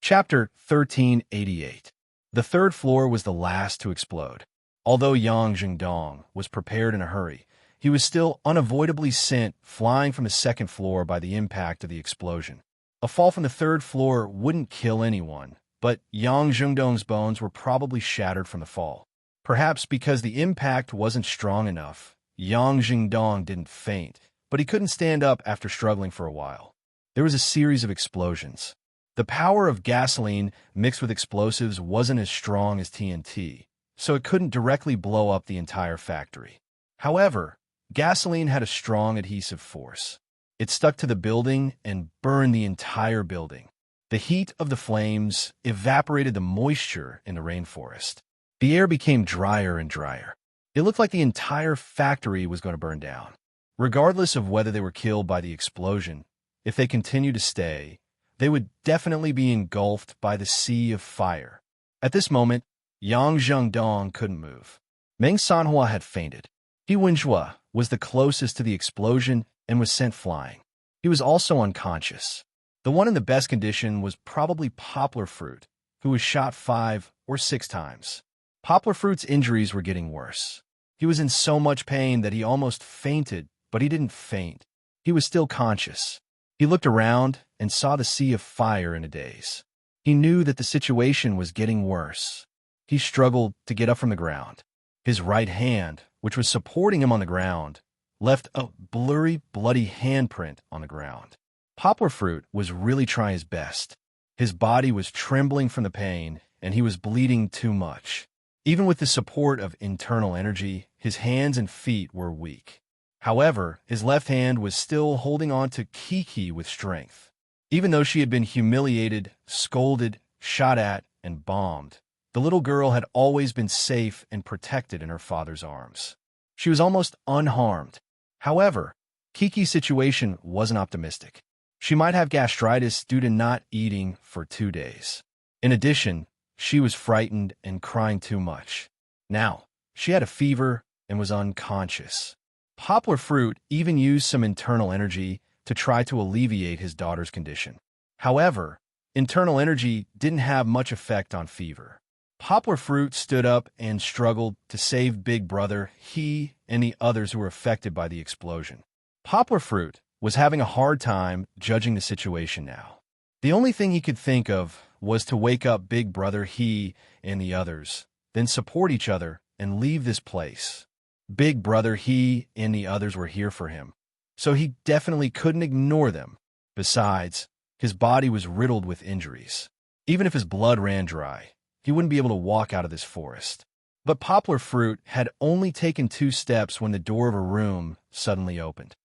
Chapter 1388. The third floor was the last to explode. Although Yang Jingdong was prepared in a hurry, he was still unavoidably sent flying from the second floor by the impact of the explosion. A fall from the third floor wouldn't kill anyone, but Yang Jingdong's bones were probably shattered from the fall. Perhaps because the impact wasn't strong enough, Yang Jingdong didn't faint, but he couldn't stand up after struggling for a while. There was a series of explosions. The power of gasoline mixed with explosives wasn't as strong as TNT, so it couldn't directly blow up the entire factory. However, gasoline had a strong adhesive force. It stuck to the building and burned the entire building. The heat of the flames evaporated the moisture in the rainforest. The air became drier and drier. It looked like the entire factory was going to burn down. Regardless of whether they were killed by the explosion, if they continued to stay, they would definitely be engulfed by the sea of fire. At this moment, Yang Zhengdong couldn't move. Meng Sanhua had fainted. He Wenjue was the closest to the explosion and was sent flying. He was also unconscious. The one in the best condition was probably Poplar Fruit, who was shot 5 or 6 times. Poplar Fruit's injuries were getting worse. He was in so much pain that he almost fainted, but he didn't faint. He was still conscious. He looked around and saw the sea of fire in a daze. He knew that the situation was getting worse. He struggled to get up from the ground. His right hand, which was supporting him on the ground, left a blurry, bloody handprint on the ground. Poplar Fruit was really trying his best. His body was trembling from the pain, and he was bleeding too much. Even with the support of internal energy, his hands and feet were weak. However, his left hand was still holding on to Kiki with strength. Even though she had been humiliated, scolded, shot at, and bombed, the little girl had always been safe and protected in her father's arms. She was almost unharmed. However, Kiki's situation wasn't optimistic. She might have gastritis due to not eating for 2 days. In addition, she was frightened and crying too much. Now, she had a fever and was unconscious. Poplar Fruit even used some internal energy to try to alleviate his daughter's condition. However, internal energy didn't have much effect on fever. Poplar Fruit stood up and struggled to save Big Brother, he, and the others who were affected by the explosion. Poplar Fruit was having a hard time judging the situation now. The only thing he could think of was to wake up Big Brother, he, and the others, then support each other and leave this place. Big Brother, he, and the others were here for him, so he definitely couldn't ignore them. Besides, his body was riddled with injuries. Even if his blood ran dry, he wouldn't be able to walk out of this forest. But Poplar Fruit had only taken 2 steps when the door of a room suddenly opened.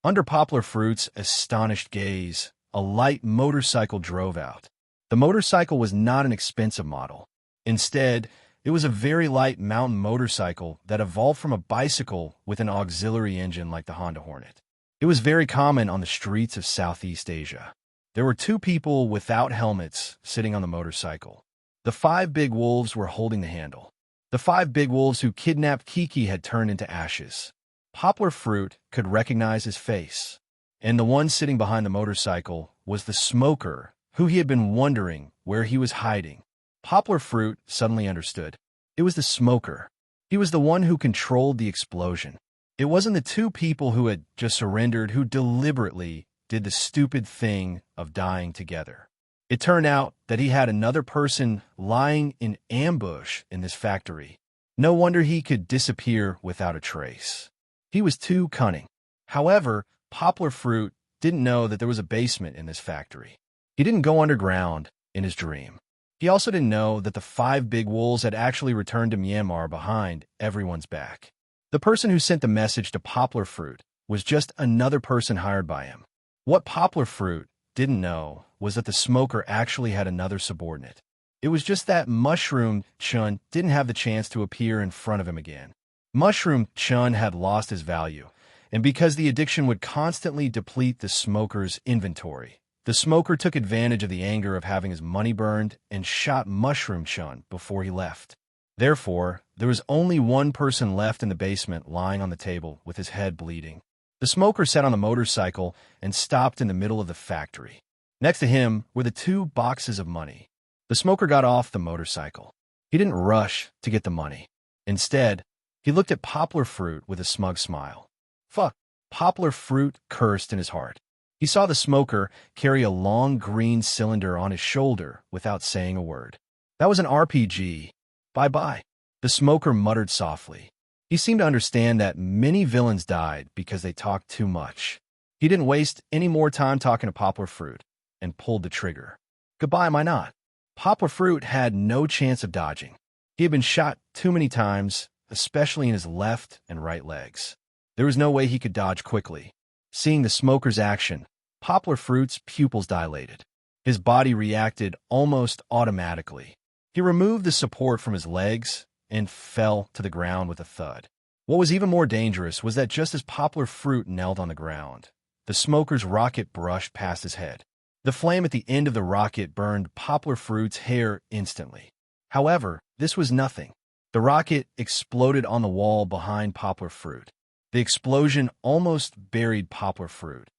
Under Poplar Fruit's astonished gaze, a light motorcycle drove out. The motorcycle was not an expensive model. Instead, it was a very light mountain motorcycle that evolved from a bicycle with an auxiliary engine like the Honda Hornet. It was very common on the streets of Southeast Asia. There were 2 people without helmets sitting on the motorcycle. The 5 big wolves were holding the handle. The 5 big wolves who kidnapped Kiki had turned into ashes. Poplar Fruit could recognize his face, and the one sitting behind the motorcycle was the smoker who he had been wondering where he was hiding. Poplar Fruit suddenly understood. It was the smoker. He was the one who controlled the explosion. It wasn't the 2 people who had just surrendered who deliberately did the stupid thing of dying together. It turned out that he had another person lying in ambush in this factory. No wonder he could disappear without a trace. He was too cunning. However, Poplar Fruit didn't know that there was a basement in this factory. He didn't go underground in his dream. He also didn't know that the 5 big wolves had actually returned to Myanmar behind everyone's back. The person who sent the message to Poplar Fruit was just another person hired by him. What Poplar Fruit didn't know was that the smoker actually had another subordinate. It was just that Mushroom Chun didn't have the chance to appear in front of him again. Mushroom Chun had lost his value, and because the addiction would constantly deplete the smoker's inventory, the smoker took advantage of the anger of having his money burned and shot Mushroom Chun before he left. Therefore, there was only one person left in the basement lying on the table with his head bleeding. The smoker sat on the motorcycle and stopped in the middle of the factory. Next to him were the 2 boxes of money. The smoker got off the motorcycle. He didn't rush to get the money. Instead, he looked at Poplar Fruit with a smug smile. Fuck, Poplar Fruit cursed in his heart. He saw the smoker carry a long green cylinder on his shoulder without saying a word. That was an RPG. Bye-bye. The smoker muttered softly. He seemed to understand that many villains died because they talked too much. He didn't waste any more time talking to Poplar Fruit and pulled the trigger. Goodbye, am I not? Poplar Fruit had no chance of dodging. He had been shot too many times, especially in his left and right legs. There was no way he could dodge quickly. Seeing the smoker's action, Poplar Fruit's pupils dilated. His body reacted almost automatically. He removed the support from his legs and fell to the ground with a thud. What was even more dangerous was that just as Poplar Fruit knelt on the ground, the smoker's rocket brushed past his head. The flame at the end of the rocket burned Poplar Fruit's hair instantly. However, this was nothing. The rocket exploded on the wall behind Poplar Fruit. The explosion almost buried Poplar Fruit.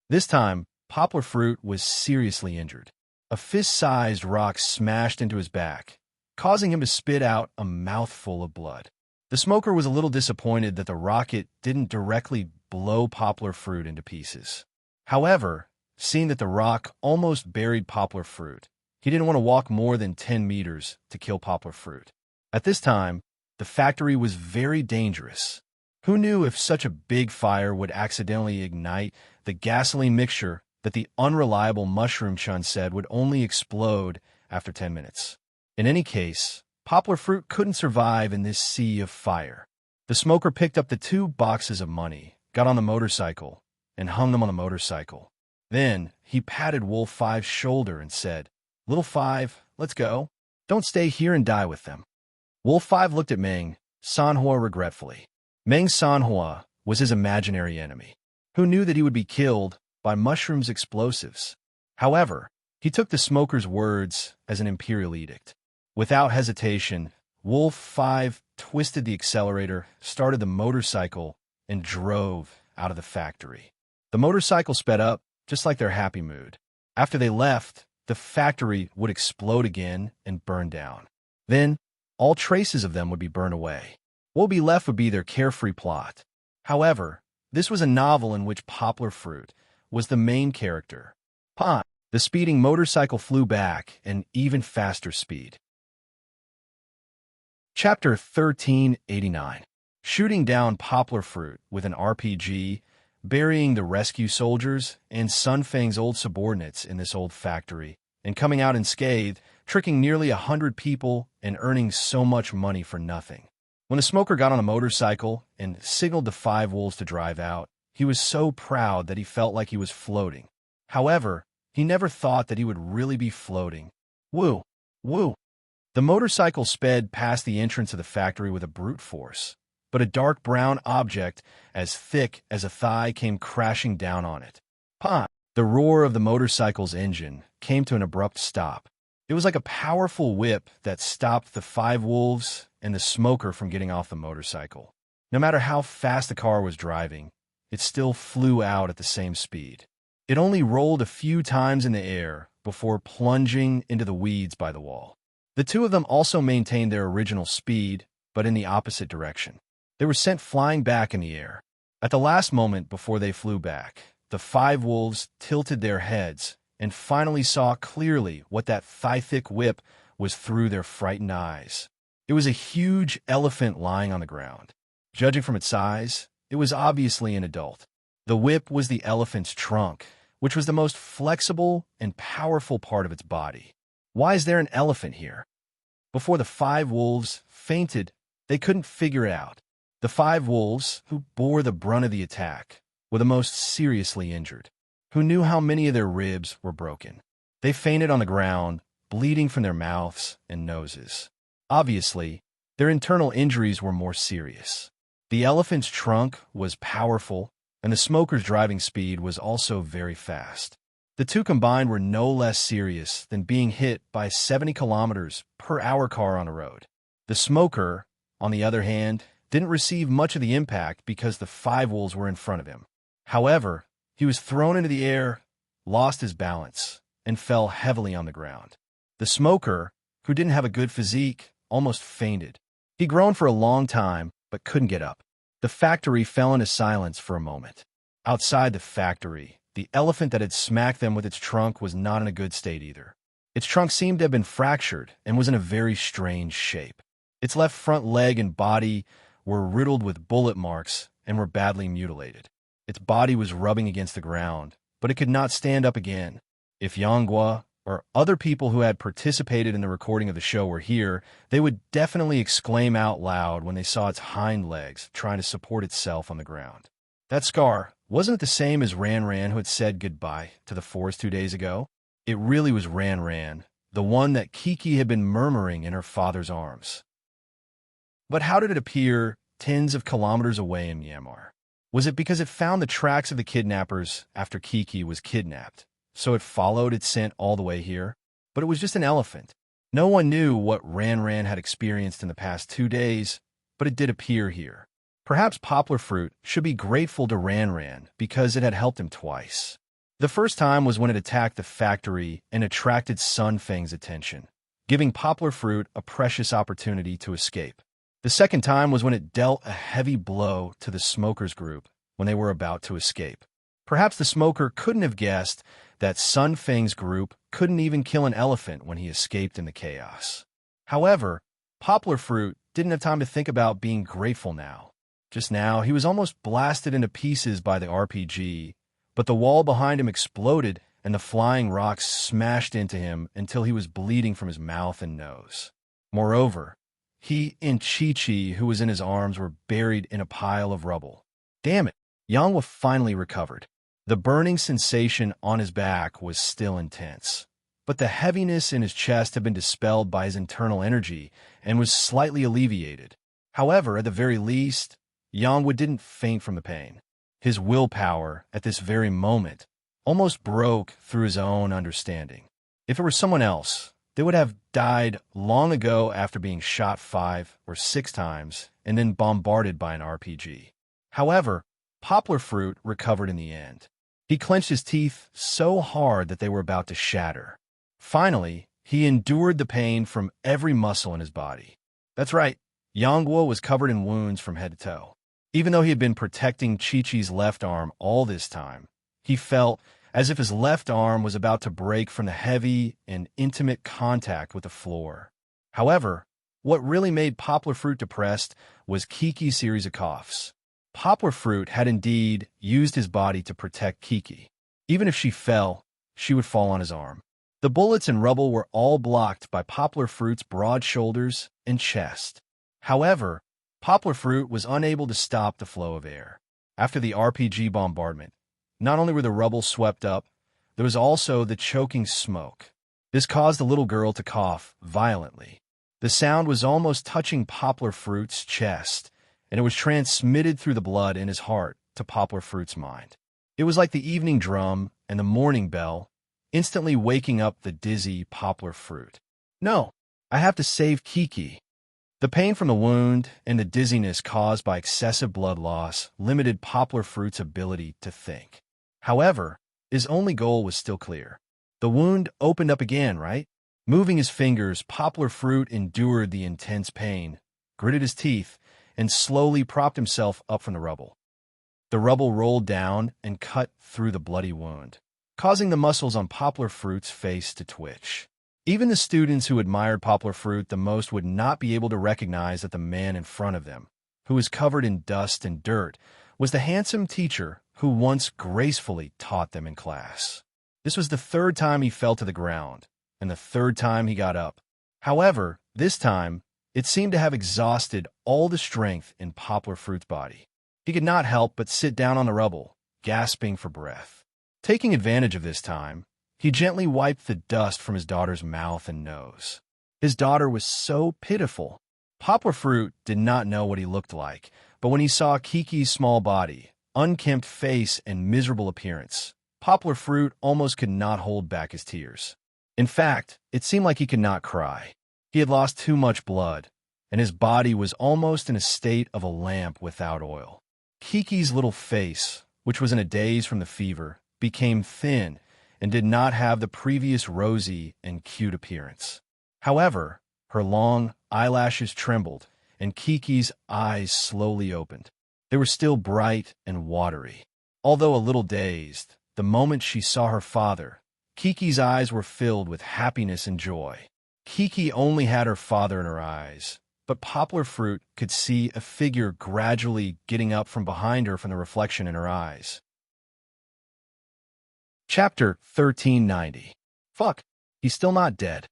This time, Poplar Fruit was seriously injured. A fist-sized rock smashed into his back, causing him to spit out a mouthful of blood. The smoker was a little disappointed that the rocket didn't directly blow Poplar Fruit into pieces. However, seeing that the rock almost buried Poplar Fruit, he didn't want to walk more than 10 meters to kill Poplar Fruit. At this time, the factory was very dangerous. Who knew if such a big fire would accidentally ignite the gasoline mixture that the unreliable Mushroom Chun said would only explode after 10 minutes? In any case, Poplar Fruit couldn't survive in this sea of fire. The smoker picked up the 2 boxes of money, got on the motorcycle, and hung them on the motorcycle. Then, he patted Wolf Five's shoulder and said, "Little Five, let's go. Don't stay here and die with them." Wolf Five looked at Meng Sanhua regretfully. Meng Sanhua was his imaginary enemy, who knew that he would be killed by Mushroom's explosives. However, he took the smoker's words as an imperial edict. Without hesitation, Wolf Five twisted the accelerator, started the motorcycle, and drove out of the factory. The motorcycle sped up, just like their happy mood. After they left, the factory would explode again and burn down. Then, all traces of them would be burned away. What would be left would be their carefree plot. However, this was a novel in which Poplar Fruit was the main character. The speeding motorcycle flew back at an even faster speed. Chapter 1389. Shooting down Poplar Fruit with an RPG, burying the rescue soldiers and Sun Fang's old subordinates in this old factory, and coming out unscathed, tricking nearly 100 people and earning so much money for nothing. When the smoker got on a motorcycle and signaled the 5 wolves to drive out, he was so proud that he felt like he was floating. However, he never thought that he would really be floating. Woo! Woo! The motorcycle sped past the entrance of the factory with a brute force, but a dark brown object as thick as a thigh came crashing down on it. The roar of the motorcycle's engine came to an abrupt stop. It was like a powerful whip that stopped the 5 wolves and the smoker from getting off the motorcycle. No matter how fast the car was driving, it still flew out at the same speed. It only rolled a few times in the air before plunging into the weeds by the wall. The 2 of them also maintained their original speed, but in the opposite direction. They were sent flying back in the air. At the last moment before they flew back, the 5 wolves tilted their heads and finally saw clearly what that thigh-thick whip was through their frightened eyes. It was a huge elephant lying on the ground. Judging from its size, it was obviously an adult. The whip was the elephant's trunk, which was the most flexible and powerful part of its body. Why is there an elephant here? Before the 5 wolves fainted, they couldn't figure it out. The 5 wolves, who bore the brunt of the attack, were the most seriously injured, who knew how many of their ribs were broken. They fainted on the ground, bleeding from their mouths and noses. Obviously, their internal injuries were more serious. The elephant's trunk was powerful, and the smoker's driving speed was also very fast. The 2 combined were no less serious than being hit by a 70 kilometers per hour car on a road. The smoker, on the other hand, didn't receive much of the impact because the 5 wolves were in front of him. However, he was thrown into the air lost his balance and fell heavily on the ground. The smoker, who didn't have a good physique, almost fainted. He groaned for a long time, but couldn't get up. The factory fell into silence for a moment. Outside the factory, the elephant that had smacked them with its trunk was not in a good state either. Its trunk seemed to have been fractured and was in a very strange shape. Its left front leg and body were riddled with bullet marks and were badly mutilated. Its body was rubbing against the ground, but it could not stand up again. If Yanghua or other people who had participated in the recording of the show were here, they would definitely exclaim out loud when they saw its hind legs trying to support itself on the ground. That scar, wasn't it the same as Ran Ran who had said goodbye to the forest 2 days ago? It really was Ran Ran, the one that Kiki had been murmuring in her father's arms. But how did it appear tens of kilometers away in Myanmar? Was it because it found the tracks of the kidnappers after Kiki was kidnapped, so it followed its scent all the way here? But it was just an elephant. No one knew what Ran Ran had experienced in the past 2 days, but it did appear here. Perhaps Poplar Fruit should be grateful to Ran Ran because it had helped him twice. The first time was when it attacked the factory and attracted Sun Feng's attention, giving Poplar Fruit a precious opportunity to escape. The second time was when it dealt a heavy blow to the smokers group when they were about to escape. Perhaps the smoker couldn't have guessed that Sun Feng's group couldn't even kill an elephant when he escaped in the chaos. However, Poplar Fruit didn't have time to think about being grateful now. Just now, he was almost blasted into pieces by the RPG, but the wall behind him exploded and the flying rocks smashed into him until he was bleeding from his mouth and nose. Moreover, he and Chi-Chi, who was in his arms, were buried in a pile of rubble. Damn it, Yanghua finally recovered. The burning sensation on his back was still intense, but the heaviness in his chest had been dispelled by his internal energy and was slightly alleviated. However, at the very least, Yanghua didn't faint from the pain. His willpower, at this very moment, almost broke through his own understanding. If it were someone else, they would have died long ago after being shot 5 or 6 times and then bombarded by an RPG. However, Poplar Fruit recovered in the end. He clenched his teeth so hard that they were about to shatter. Finally, he endured the pain from every muscle in his body. That's right, Yanghua was covered in wounds from head to toe. Even though he had been protecting Chi-Chi's left arm all this time, he felt as if his left arm was about to break from the heavy and intimate contact with the floor. However, what really made Poplar Fruit depressed was Kiki's series of coughs. Poplar Fruit had indeed used his body to protect Kiki. Even if she fell, she would fall on his arm. The bullets and rubble were all blocked by Poplar Fruit's broad shoulders and chest. However, Poplar Fruit was unable to stop the flow of air. After the RPG bombardment, not only were the rubble swept up, there was also the choking smoke. This caused the little girl to cough violently. The sound was almost touching Poplar Fruit's chest, and it was transmitted through the blood in his heart to Poplar Fruit's mind. It was like the evening drum and the morning bell, instantly waking up the dizzy Poplar Fruit. No, I have to save Kiki. The pain from the wound and the dizziness caused by excessive blood loss limited Poplar Fruit's ability to think. However, his only goal was still clear. The wound opened up again, right? Moving his fingers, Poplar Fruit endured the intense pain, gritted his teeth, and slowly propped himself up from the rubble. The rubble rolled down and cut through the bloody wound, causing the muscles on Poplar Fruit's face to twitch. Even the students who admired Poplar Fruit the most would not be able to recognize that the man in front of them, who was covered in dust and dirt, was the handsome teacher who once gracefully taught them in class. This was the 3rd time he fell to the ground, and the 3rd time he got up. However, this time, it seemed to have exhausted all the strength in Poplar Fruit's body. He could not help but sit down on the rubble, gasping for breath. Taking advantage of this time, he gently wiped the dust from his daughter's mouth and nose. His daughter was so pitiful. Poplar Fruit did not know what he looked like, but when he saw Kiki's small body, unkempt face, and miserable appearance, Poplar Fruit almost could not hold back his tears. In fact, it seemed like he could not cry. He had lost too much blood, and his body was almost in a state of a lamp without oil. Kiki's little face, which was in a daze from the fever, became thin, and did not have the previous rosy and cute appearance. However, her long eyelashes trembled, and Kiki's eyes slowly opened. They were still bright and watery. Although a little dazed, the moment she saw her father, Kiki's eyes were filled with happiness and joy. Kiki only had her father in her eyes, but Poplar Fruit could see a figure gradually getting up from behind her from the reflection in her eyes. Chapter 1390. Fuck, he's still not dead.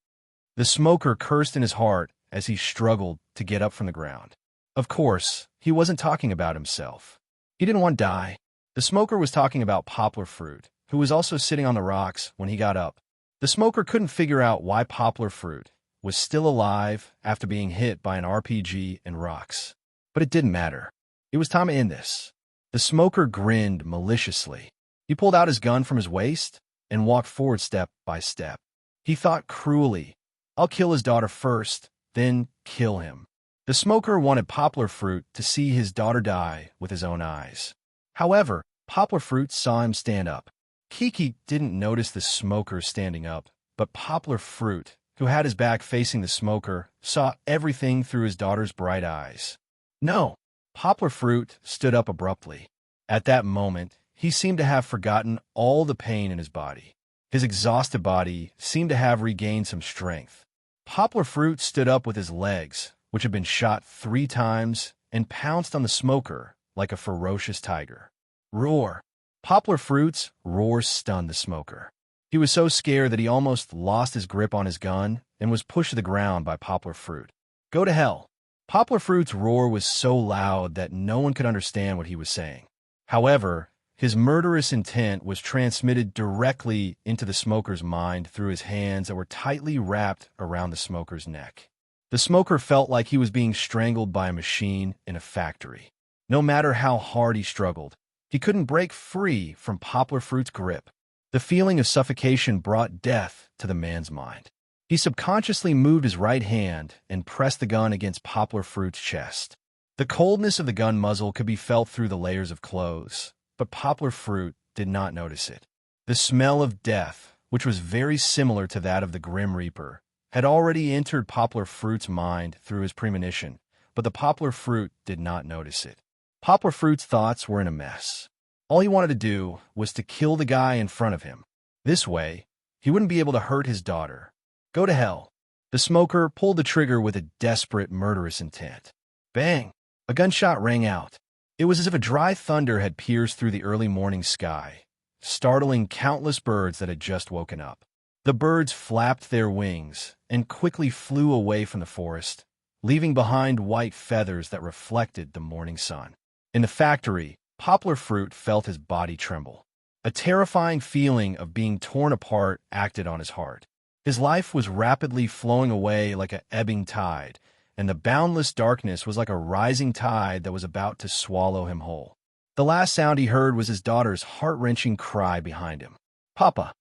The smoker cursed in his heart as he struggled to get up from the ground. Of course, he wasn't talking about himself. He didn't want to die. The smoker was talking about Poplar Fruit, who was also sitting on the rocks when he got up. The smoker couldn't figure out why Poplar Fruit was still alive after being hit by an RPG and rocks. But it didn't matter. It was time to end this. The smoker grinned maliciously. He pulled out his gun from his waist and walked forward step by step. He thought cruelly, "I'll kill his daughter first, then kill him." The smoker wanted Poplar Fruit to see his daughter die with his own eyes. However, Poplar Fruit saw him stand up. Kiki didn't notice the smoker standing up, but Poplar Fruit, who had his back facing the smoker, saw everything through his daughter's bright eyes. No, Poplar Fruit stood up abruptly. At that moment, he seemed to have forgotten all the pain in his body. His exhausted body seemed to have regained some strength. Poplar Fruit stood up with his legs, which had been shot 3 times, and pounced on the smoker like a ferocious tiger. Roar! Poplar Fruit's roar stunned the smoker. He was so scared that he almost lost his grip on his gun and was pushed to the ground by Poplar Fruit. Go to hell! Poplar Fruit's roar was so loud that no one could understand what he was saying. However, his murderous intent was transmitted directly into the smoker's mind through his hands that were tightly wrapped around the smoker's neck. The smoker felt like he was being strangled by a machine in a factory. No matter how hard he struggled, he couldn't break free from Poplar Fruit's grip. The feeling of suffocation brought death to the man's mind. He subconsciously moved his right hand and pressed the gun against Poplar Fruit's chest. The coldness of the gun muzzle could be felt through the layers of clothes, but Poplar Fruit did not notice it. The smell of death, which was very similar to that of the Grim Reaper, had already entered Poplar Fruit's mind through his premonition, but the Poplar Fruit did not notice it. Poplar Fruit's thoughts were in a mess. All he wanted to do was to kill the guy in front of him. This way, he wouldn't be able to hurt his daughter. Go to hell. The smoker pulled the trigger with a desperate, murderous intent. Bang! A gunshot rang out. It was as if a dry thunder had pierced through the early morning sky, startling countless birds that had just woken up. The birds flapped their wings and quickly flew away from the forest, leaving behind white feathers that reflected the morning sun. In the factory, Poplar Fruit felt his body tremble. A terrifying feeling of being torn apart acted on his heart. His life was rapidly flowing away like an ebbing tide, and the boundless darkness was like a rising tide that was about to swallow him whole. The last sound he heard was his daughter's heart-wrenching cry behind him. Papa!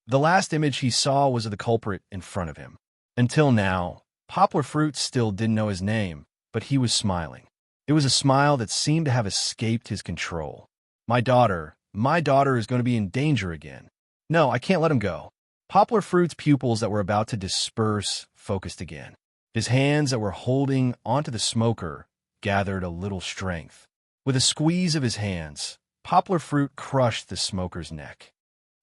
The last image he saw was of the culprit in front of him. Until now, Poplar Fruit still didn't know his name, but he was smiling. It was a smile that seemed to have escaped his control. My daughter is going to be in danger again. No, I can't let him go. Poplar Fruit's pupils that were about to disperse focused again. His hands that were holding onto the smoker gathered a little strength. With a squeeze of his hands, Poplar Fruit crushed the smoker's neck.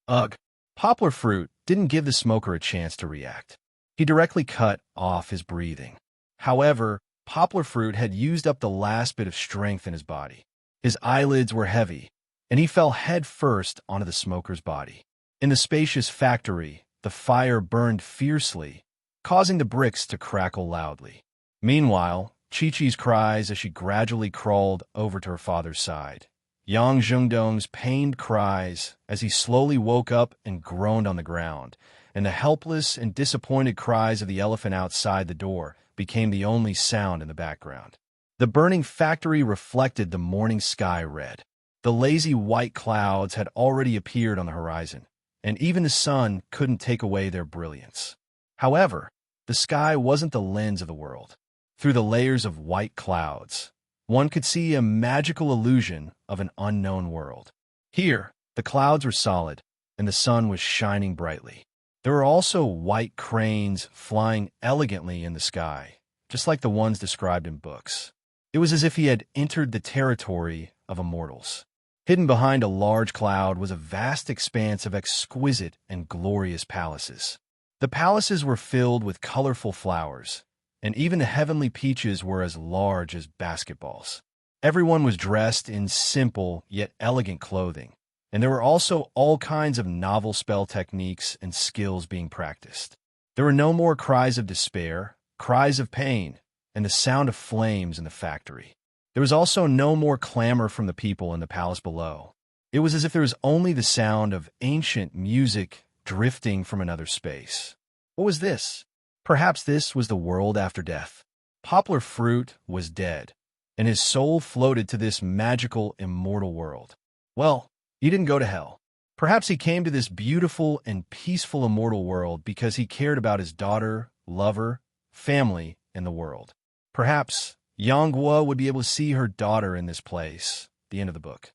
Ugh! Poplar Fruit didn't give the smoker a chance to react. He directly cut off his breathing. However, Poplar Fruit had used up the last bit of strength in his body. His eyelids were heavy, and he fell head first onto the smoker's body. In the spacious factory, the fire burned fiercely, causing the bricks to crackle loudly. Meanwhile, Chi-Chi's cries as she gradually crawled over to her father's side. Yang Zhengdong's pained cries as he slowly woke up and groaned on the ground, and the helpless and disappointed cries of the elephant outside the door became the only sound in the background. The burning factory reflected the morning sky red. The lazy white clouds had already appeared on the horizon, and even the sun couldn't take away their brilliance. However, the sky wasn't the lens of the world. Through the layers of white clouds, one could see a magical illusion of an unknown world. Here, the clouds were solid, and the sun was shining brightly. There were also white cranes flying elegantly in the sky, just like the ones described in books. It was as if he had entered the territory of immortals. Hidden behind a large cloud was a vast expanse of exquisite and glorious palaces. The palaces were filled with colorful flowers, and even the heavenly peaches were as large as basketballs. Everyone was dressed in simple yet elegant clothing, and there were also all kinds of novel spell techniques and skills being practiced. There were no more cries of despair, cries of pain, and the sound of flames in the factory. There was also no more clamor from the people in the palace below. It was as if there was only the sound of ancient music drifting from another space. What was this? Perhaps this was the world after death. Poplar Fruit was dead, and his soul floated to this magical, immortal world. Well, he didn't go to hell. Perhaps he came to this beautiful and peaceful immortal world because he cared about his daughter, lover, family, and the world. Perhaps Yang Guo would be able to see her daughter in this place. The end of the book.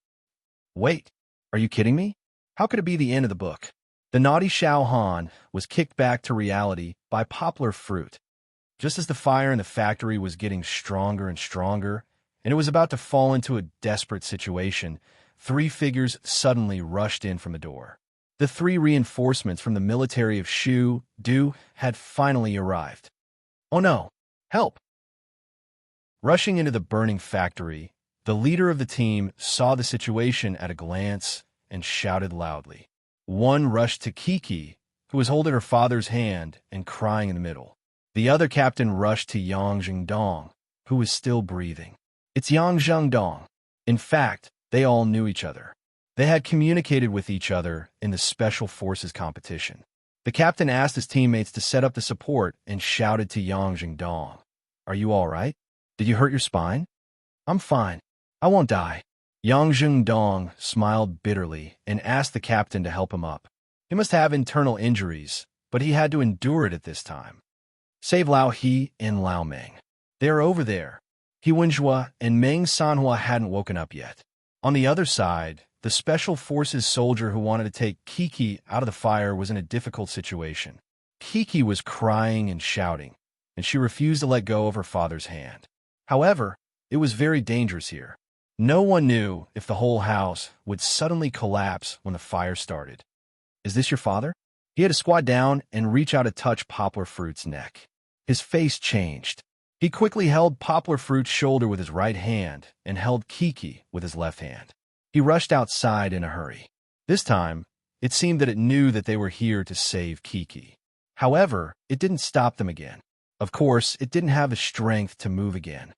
Wait, are you kidding me? How could it be the end of the book? The naughty Xiao Han was kicked back to reality by Poplar Fruit. Just as the fire in the factory was getting stronger and stronger, and it was about to fall into a desperate situation, 3 figures suddenly rushed in from the door. The 3 reinforcements from the military of Shu Du had finally arrived. Oh no! Help! Rushing into the burning factory, the leader of the team saw the situation at a glance and shouted loudly. One rushed to Kiki, who was holding her father's hand and crying in the middle. The other captain rushed to Yang Zhengdong, who was still breathing. It's Yang Zhengdong. In fact, they all knew each other. They had communicated with each other in the Special Forces competition. The captain asked his teammates to set up the support and shouted to Yang Zhengdong, "Are you all right? Did you hurt your spine?" "I'm fine. I won't die." Yang Zhengdong smiled bitterly and asked the captain to help him up. He must have internal injuries, but he had to endure it at this time. Save Lao He and Lao Meng. They are over there. He Wenjua and Meng Sanhua hadn't woken up yet. On the other side, the Special Forces soldier who wanted to take Kiki out of the fire was in a difficult situation. Kiki was crying and shouting, and she refused to let go of her father's hand. However, it was very dangerous here. No one knew if the whole house would suddenly collapse when the fire started. "Is this your father?" He had to squat down and reach out to touch Poplar Fruit's neck. His face changed. He quickly held Poplar Fruit's shoulder with his right hand and held Kiki with his left hand. He rushed outside in a hurry. This time, it seemed that it knew that they were here to save Kiki. However, it didn't stop them again. Of course, it didn't have the strength to move again.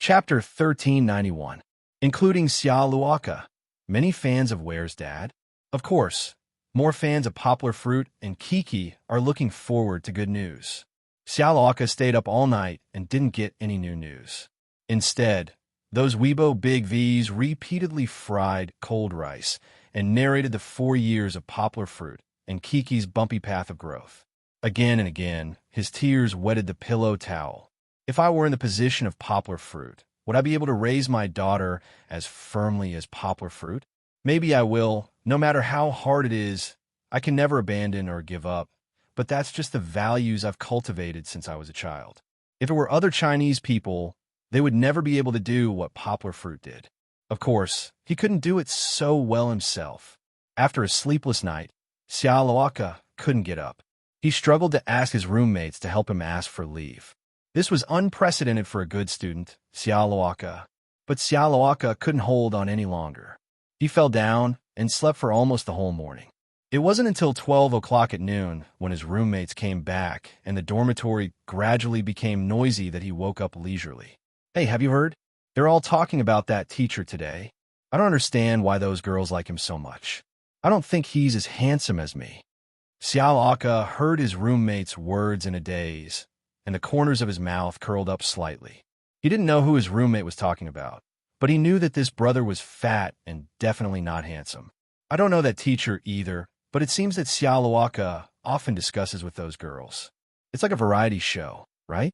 Chapter 1391, including Xia Luoka. Many fans of Where's Dad? Of course, more fans of Poplar Fruit and Kiki are looking forward to good news. Xia Luoka stayed up all night and didn't get any new news. Instead, those Weibo Big V's repeatedly fried cold rice and narrated the 4 years of Poplar Fruit and Kiki's bumpy path of growth. Again and again, his tears wetted the pillow towel. If I were in the position of Poplar Fruit, would I be able to raise my daughter as firmly as Poplar Fruit? Maybe I will, no matter how hard it is. I can never abandon or give up, but that's just the values I've cultivated since I was a child. If it were other Chinese people, they would never be able to do what Poplar Fruit did. Of course, he couldn't do it so well himself. After a sleepless night, Xia Luoka couldn't get up. He struggled to ask his roommates to help him ask for leave. This was unprecedented for a good student, Xia Luoka. But Xia Luoka couldn't hold on any longer. He fell down and slept for almost the whole morning. It wasn't until 12 o'clock at noon when his roommates came back and the dormitory gradually became noisy that he woke up leisurely. "Hey, have you heard? They're all talking about that teacher today. I don't understand why those girls like him so much. I don't think he's as handsome as me." Xia Luoka heard his roommate's words in a daze, and the corners of his mouth curled up slightly. He didn't know who his roommate was talking about, but he knew that this brother was fat and definitely not handsome. I don't know that teacher either, but it seems that Xia Luoka often discusses with those girls. It's like a variety show, right?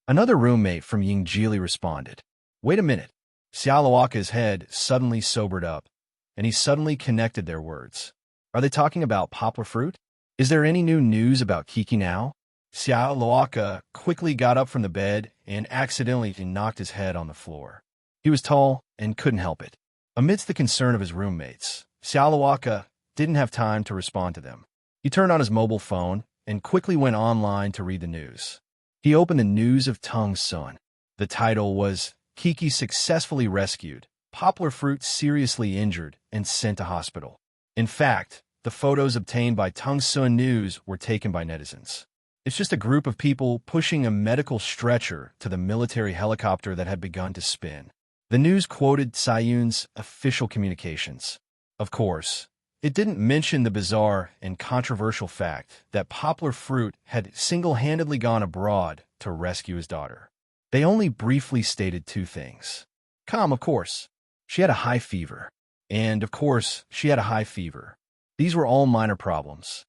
Another roommate from Yingjili responded. Wait a minute. Xia Luoka's head suddenly sobered up, and he suddenly connected their words. Are they talking about poplar fruit? Is there any new news about Kiki now? Xiao Loaka quickly got up from the bed and accidentally knocked his head on the floor. He was tall and couldn't help it. Amidst the concern of his roommates, Xiao Loaka didn't have time to respond to them. He turned on his mobile phone and quickly went online to read the news. He opened the news of Tung Sun. The title was, Kiki successfully rescued, poplar fruit seriously injured, and sent to hospital. In fact, the photos obtained by Tung Sun News were taken by netizens. It's just a group of people pushing a medical stretcher to the military helicopter that had begun to spin. The news quoted Sayun's official communications. Of course, it didn't mention the bizarre and controversial fact that poplar fruit had single-handedly gone abroad to rescue his daughter. They only briefly stated two things. Of course, she had a high fever. And, of course, she had a high fever. These were all minor problems.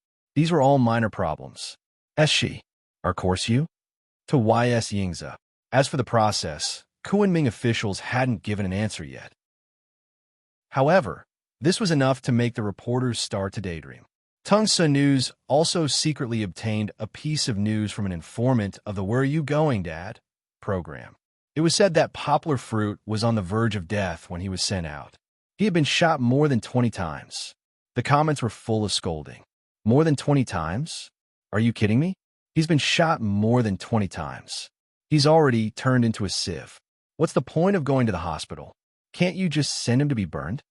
As she, of course you? To YS Yingza. As for the process, Kunming officials hadn't given an answer yet. However, this was enough to make the reporters start to daydream. Tung Sun News also secretly obtained a piece of news from an informant of the Where Are You Going, Dad? Program. It was said that poplar fruit was on the verge of death when he was sent out. He had been shot more than 20 times. The comments were full of scolding. More than 20 times? Are you kidding me? He's been shot more than 20 times. He's already turned into a sieve. What's the point of going to the hospital? Can't you just send him to be burned?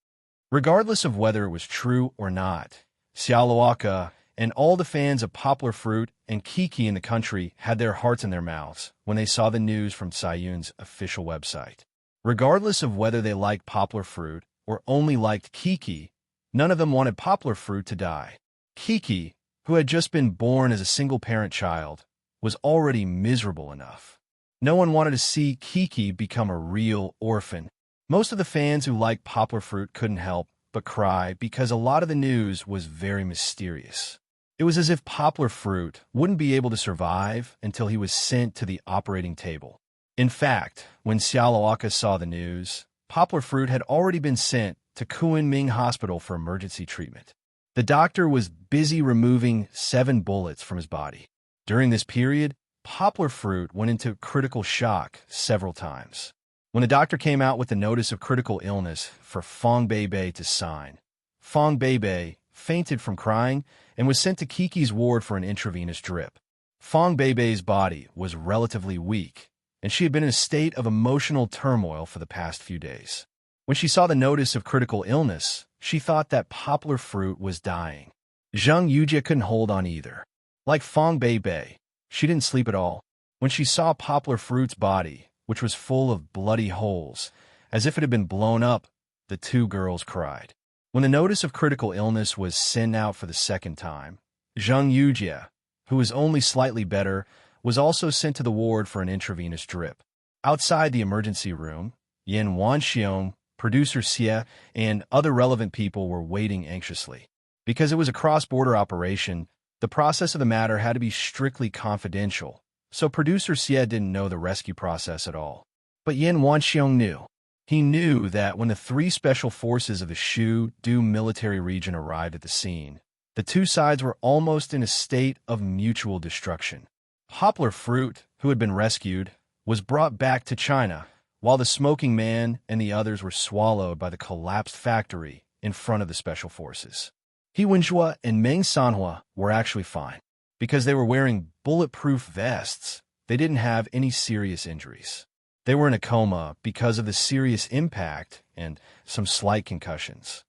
Regardless of whether it was true or not, Xiao Luoka and all the fans of poplar fruit and Kiki in the country had their hearts in their mouths when they saw the news from Sayun's official website. Regardless of whether they liked poplar fruit or only liked Kiki, none of them wanted poplar fruit to die. Kiki, who had just been born as a single-parent child, was already miserable enough. No one wanted to see Kiki become a real orphan. Most of the fans who liked poplar fruit couldn't help but cry because a lot of the news was very mysterious. It was as if poplar fruit wouldn't be able to survive until he was sent to the operating table. In fact, when Xiao Luoka saw the news, poplar fruit had already been sent to Kunming Hospital for emergency treatment. The doctor was busy removing 7 bullets from his body. During this period, poplar fruit went into critical shock several times. When the doctor came out with the notice of critical illness for Fong Beibei to sign, Fong Beibei fainted from crying and was sent to Kiki's ward for an intravenous drip. Fong Beibei's body was relatively weak, and she had been in a state of emotional turmoil for the past few days. When she saw the notice of critical illness, she thought that poplar fruit was dying. Zheng Yujie couldn't hold on either. Like Fong Beibei, she didn't sleep at all. When she saw poplar fruit's body, which was full of bloody holes, as if it had been blown up, the two girls cried. When the notice of critical illness was sent out for the second time, Zheng Yujie, who was only slightly better, was also sent to the ward for an intravenous drip. Outside the emergency room, Yin Wanxiong, producer Xie, and other relevant people were waiting anxiously. Because it was a cross-border operation, the process of the matter had to be strictly confidential, so producer Xie didn't know the rescue process at all. But Yin Wanxiong knew. He knew that when the 3 special forces of the Shu-Du military region arrived at the scene, the two sides were almost in a state of mutual destruction. Poplar fruit, who had been rescued, was brought back to China, while the smoking man and the others were swallowed by the collapsed factory in front of the special forces. He Wenjue and Meng Sanhua were actually fine. Because they were wearing bulletproof vests, they didn't have any serious injuries. They were in a coma because of the serious impact and some slight concussions.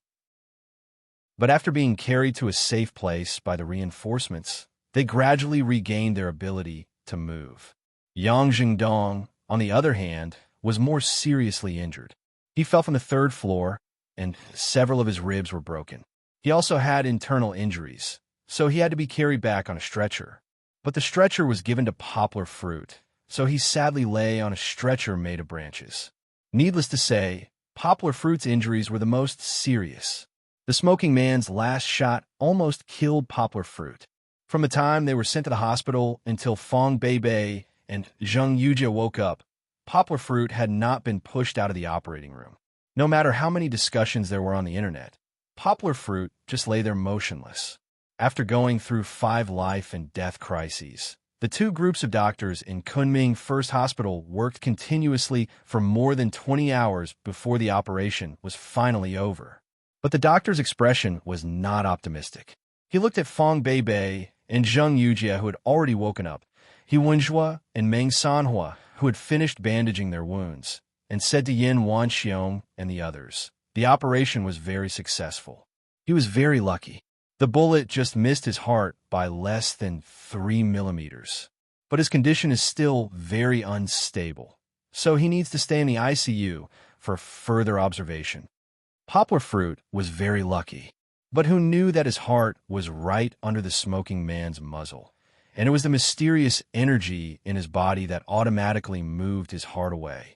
But after being carried to a safe place by the reinforcements, they gradually regained their ability to move. Yang Jingdong, on the other hand, was more seriously injured. He fell from the 3rd floor, and several of his ribs were broken. He also had internal injuries, so he had to be carried back on a stretcher. But the stretcher was given to poplar fruit, so he sadly lay on a stretcher made of branches. Needless to say, poplar fruit's injuries were the most serious. The smoking man's last shot almost killed poplar fruit. From the time they were sent to the hospital until Fong Beibei and Zheng Yujie woke up, poplar fruit had not been pushed out of the operating room. No matter how many discussions there were on the internet, Poplar Fruit just lay there motionless. After going through 5 life and death crises, the 2 groups of doctors in Kunming First Hospital worked continuously for more than 20 hours before the operation was finally over. But the doctor's expression was not optimistic. He looked at Fong Beibei and Zheng Yujie, who had already woken up, He Wenjue and Meng Sanhua, who had finished bandaging their wounds, and said to Yin Wanxiong and the others, the operation was very successful. He was very lucky. The bullet just missed his heart by less than 3 millimeters. But his condition is still very unstable, so he needs to stay in the ICU for further observation. Poplar Fruit was very lucky, but who knew that his heart was right under the smoking man's muzzle, and it was the mysterious energy in his body that automatically moved his heart away.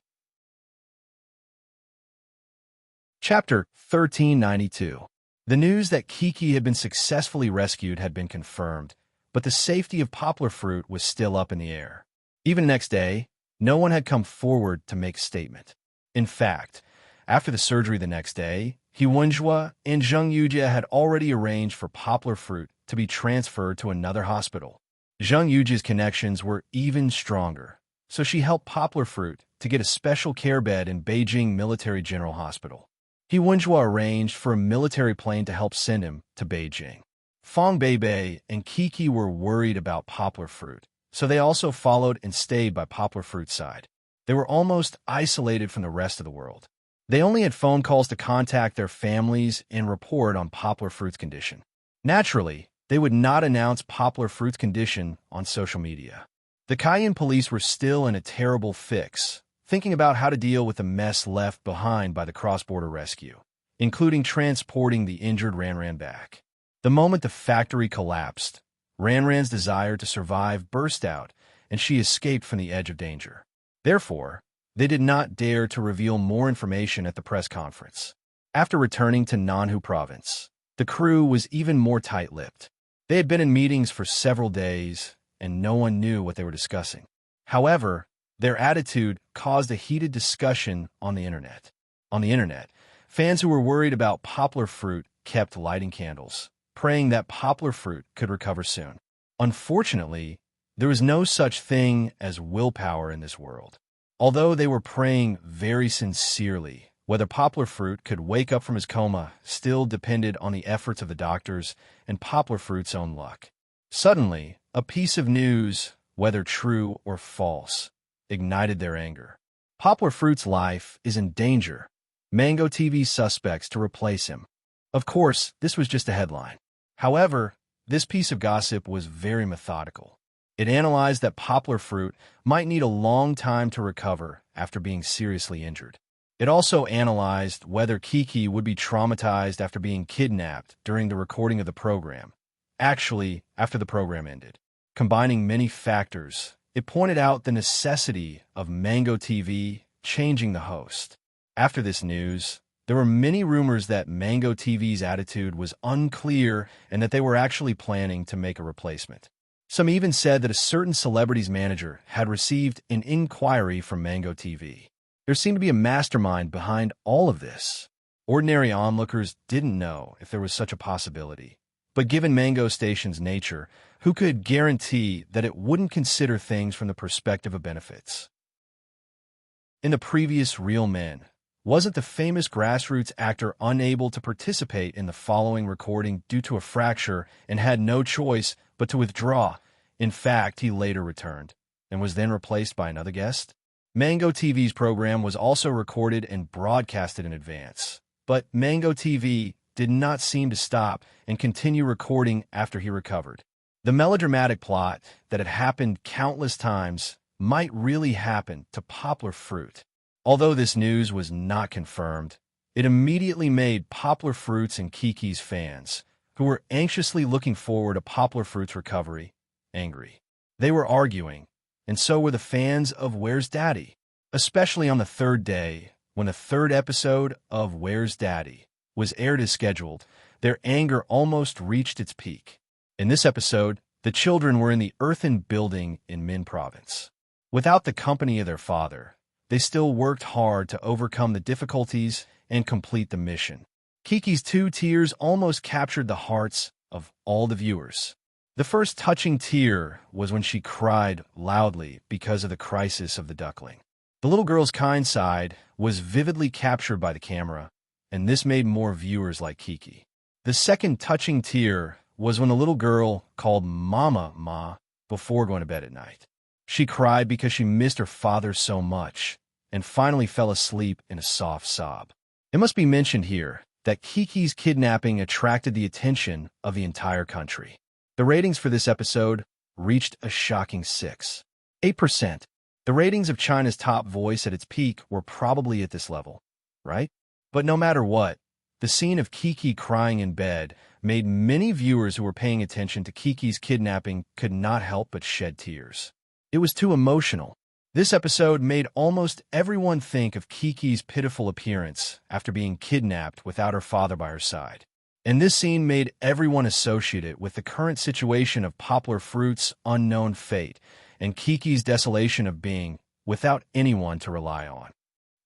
Chapter 1392. The news that Kiki had been successfully rescued had been confirmed, but the safety of Poplar Fruit was still up in the air. Even next day, no one had come forward to make a statement. In fact, after the surgery the next day, He Wenjue and Zheng Yujie had already arranged for Poplar Fruit to be transferred to another hospital. Zheng Yujie's connections were even stronger, so she helped Poplar Fruit to get a special care bed in Beijing Military General Hospital. He Wenjue arranged for a military plane to help send him to Beijing. Fong Beibei and Kiki were worried about Poplar Fruit, so they also followed and stayed by Poplar Fruit's side. They were almost isolated from the rest of the world. They only had phone calls to contact their families and report on Poplar Fruit's condition. Naturally, they would not announce Poplar Fruit's condition on social media. The Cayenne police were still in a terrible fix, thinking about how to deal with the mess left behind by the cross-border rescue, including transporting the injured Ranran back. The moment the factory collapsed, Ranran's desire to survive burst out, and she escaped from the edge of danger. Therefore, they did not dare to reveal more information at the press conference. After returning to Nanhu province, the crew was even more tight-lipped. They had been in meetings for several days, and no one knew what they were discussing. However, their attitude caused a heated discussion on the internet. On the internet, fans who were worried about Poplar Fruit kept lighting candles, praying that Poplar Fruit could recover soon. Unfortunately, there was no such thing as willpower in this world. Although they were praying very sincerely, whether Poplar Fruit could wake up from his coma still depended on the efforts of the doctors and Poplar Fruit's own luck. Suddenly, a piece of news, whether true or false, ignited their anger. Poplar Fruit's life is in danger. Mango TV suspects to replace him. Of course, this was just a headline. However, this piece of gossip was very methodical. It analyzed that Poplar Fruit might need a long time to recover after being seriously injured. It also analyzed whether Kiki would be traumatized after being kidnapped during the recording of the program, actually after the program ended. Combining many factors, it pointed out the necessity of Mango TV changing the host. After this news, there were many rumors that Mango TV's attitude was unclear and that they were actually planning to make a replacement. Some even said that a certain celebrity's manager had received an inquiry from Mango TV. There seemed to be a mastermind behind all of this. Ordinary onlookers didn't know if there was such a possibility. But given Mango Station's nature, who could guarantee that it wouldn't consider things from the perspective of benefits? In the previous Real Men, wasn't the famous grassroots actor unable to participate in the following recording due to a fracture and had no choice but to withdraw? In fact, he later returned and was then replaced by another guest. Mango TV's program was also recorded and broadcasted in advance, but Mango TV did not seem to stop and continue recording after he recovered. The melodramatic plot that had happened countless times might really happen to Poplar Fruit. Although this news was not confirmed, it immediately made Poplar Fruit's and Kiki's fans, who were anxiously looking forward to Poplar Fruit's recovery, angry. They were arguing, and so were the fans of Where's Daddy, especially on the 3rd day, when the 3rd episode of Where's Daddy was aired as scheduled. Their anger almost reached its peak. In this episode, the children were in the earthen building in Min Province. Without the company of their father, they still worked hard to overcome the difficulties and complete the mission. Kiki's 2 tears almost captured the hearts of all the viewers. The first touching tear was when she cried loudly because of the crisis of the duckling. The little girl's kind side was vividly captured by the camera, and this made more viewers like Kiki. The second touching tear was when the little girl called Mama Ma before going to bed at night. She cried because she missed her father so much, and finally fell asleep in a soft sob. It must be mentioned here that Kiki's kidnapping attracted the attention of the entire country. The ratings for this episode reached a shocking 8%. The ratings of China's top voice at its peak were probably at this level, right? But no matter what, the scene of Kiki crying in bed made many viewers who were paying attention to Kiki's kidnapping could not help but shed tears. It was too emotional. This episode made almost everyone think of Kiki's pitiful appearance after being kidnapped without her father by her side. And this scene made everyone associate it with the current situation of Poplar Fruit's unknown fate and Kiki's desolation of being without anyone to rely on.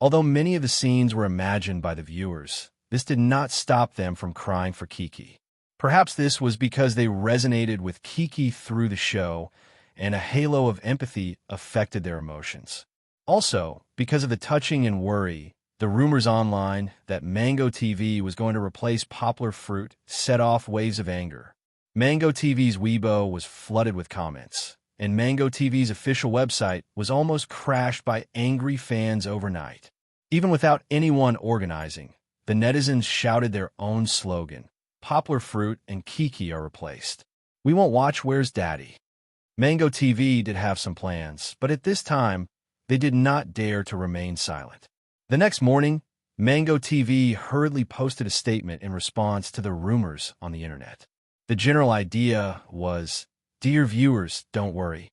Although many of the scenes were imagined by the viewers, this did not stop them from crying for Kiki. Perhaps this was because they resonated with Kiki through the show, and a halo of empathy affected their emotions. Also, because of the touching and worry, the rumors online that Mango TV was going to replace Poplar Fruit set off waves of anger. Mango TV's Weibo was flooded with comments, and Mango TV's official website was almost crashed by angry fans overnight. Even without anyone organizing, the netizens shouted their own slogan, "Poplar Fruit and Kiki are replaced. We won't watch Where's Daddy?" Mango TV did have some plans, but at this time, they did not dare to remain silent. The next morning, Mango TV hurriedly posted a statement in response to the rumors on the internet. The general idea was, "Dear viewers, don't worry.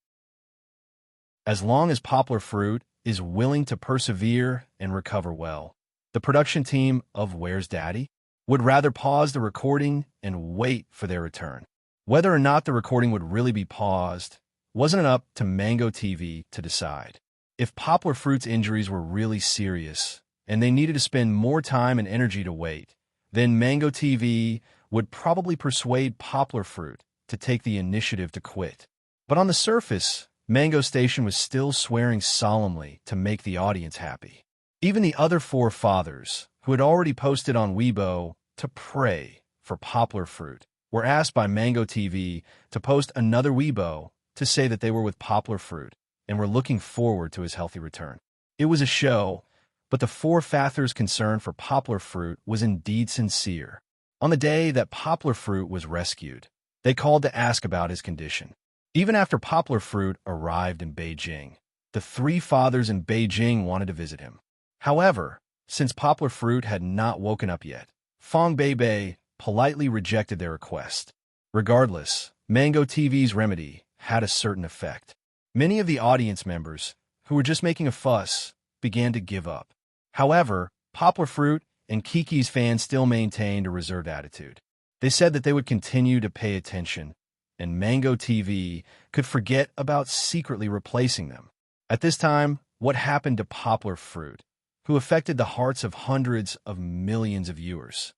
As long as Poplar Fruit is willing to persevere and recover well, the production team of Where's Daddy would rather pause the recording and wait for their return." Whether or not the recording would really be paused wasn't up to Mango TV to decide. If Poplar Fruit's injuries were really serious and they needed to spend more time and energy to wait, then Mango TV would probably persuade Poplar Fruit to take the initiative to quit. But on the surface, Mango Station was still swearing solemnly to make the audience happy. Even the other 4 fathers, who had already posted on Weibo to pray for Poplar Fruit, were asked by Mango TV to post another Weibo to say that they were with Poplar Fruit and were looking forward to his healthy return. It was a show, but the 4 fathers' concern for Poplar Fruit was indeed sincere. On the day that Poplar Fruit was rescued, they called to ask about his condition. Even after Poplar Fruit arrived in Beijing, the 3 fathers in Beijing wanted to visit him. However, since Poplar Fruit had not woken up yet, Fong Beibei politely rejected their request. Regardless, Mango TV's remedy had a certain effect. Many of the audience members, who were just making a fuss, began to give up. However, Poplar Fruit and Kiki's fans still maintained a reserved attitude. They said that they would continue to pay attention, and Mango TV could forget about secretly replacing them. At this time, what happened to Poplar Fruit, who affected the hearts of hundreds of millions of viewers?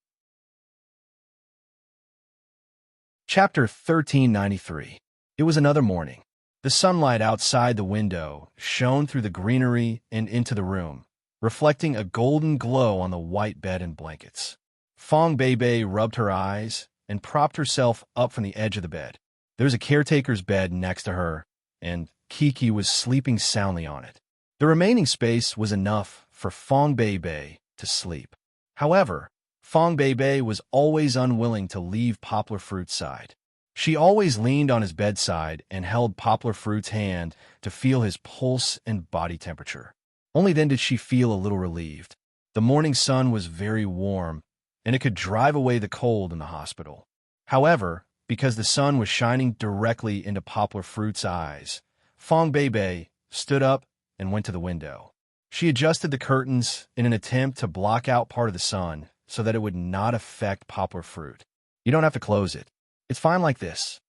Chapter 1393. It was another morning. The sunlight outside the window shone through the greenery and into the room, reflecting a golden glow on the white bed and blankets. Fong Beibei rubbed her eyes and propped herself up from the edge of the bed. There was a caretaker's bed next to her, and Kiki was sleeping soundly on it. The remaining space was enough for Fong Beibei to sleep. However, Fong Beibei was always unwilling to leave Poplar Fruit's side. She always leaned on his bedside and held Poplar Fruit's hand to feel his pulse and body temperature. Only then did she feel a little relieved. The morning sun was very warm, and it could drive away the cold in the hospital. However, because the sun was shining directly into Poplar Fruit's eyes, Fong Beibei stood up and went to the window. She adjusted the curtains in an attempt to block out part of the sun so that it would not affect Poplar Fruit. "You don't have to close it. It's fine like this."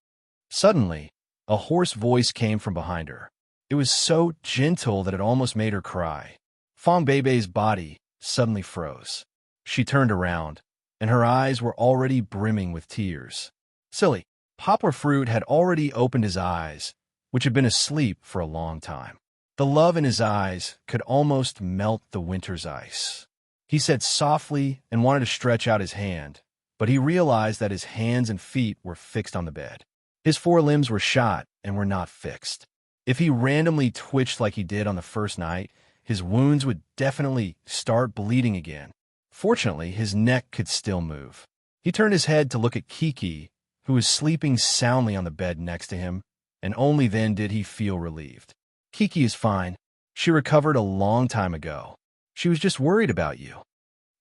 Suddenly, a hoarse voice came from behind her. It was so gentle that it almost made her cry. Fong Beibei's body suddenly froze. She turned around, and her eyes were already brimming with tears. Silly. Poplar Fruit had already opened his eyes, which had been asleep for a long time. The love in his eyes could almost melt the winter's ice. He said softly and wanted to stretch out his hand, but he realized that his hands and feet were fixed on the bed. His forelimbs were shot and were not fixed. If he randomly twitched like he did on the first night, his wounds would definitely start bleeding again. Fortunately, his neck could still move. He turned his head to look at Kiki, who was sleeping soundly on the bed next to him, and only then did he feel relieved. Kiki is fine. She recovered a long time ago. She was just worried about you.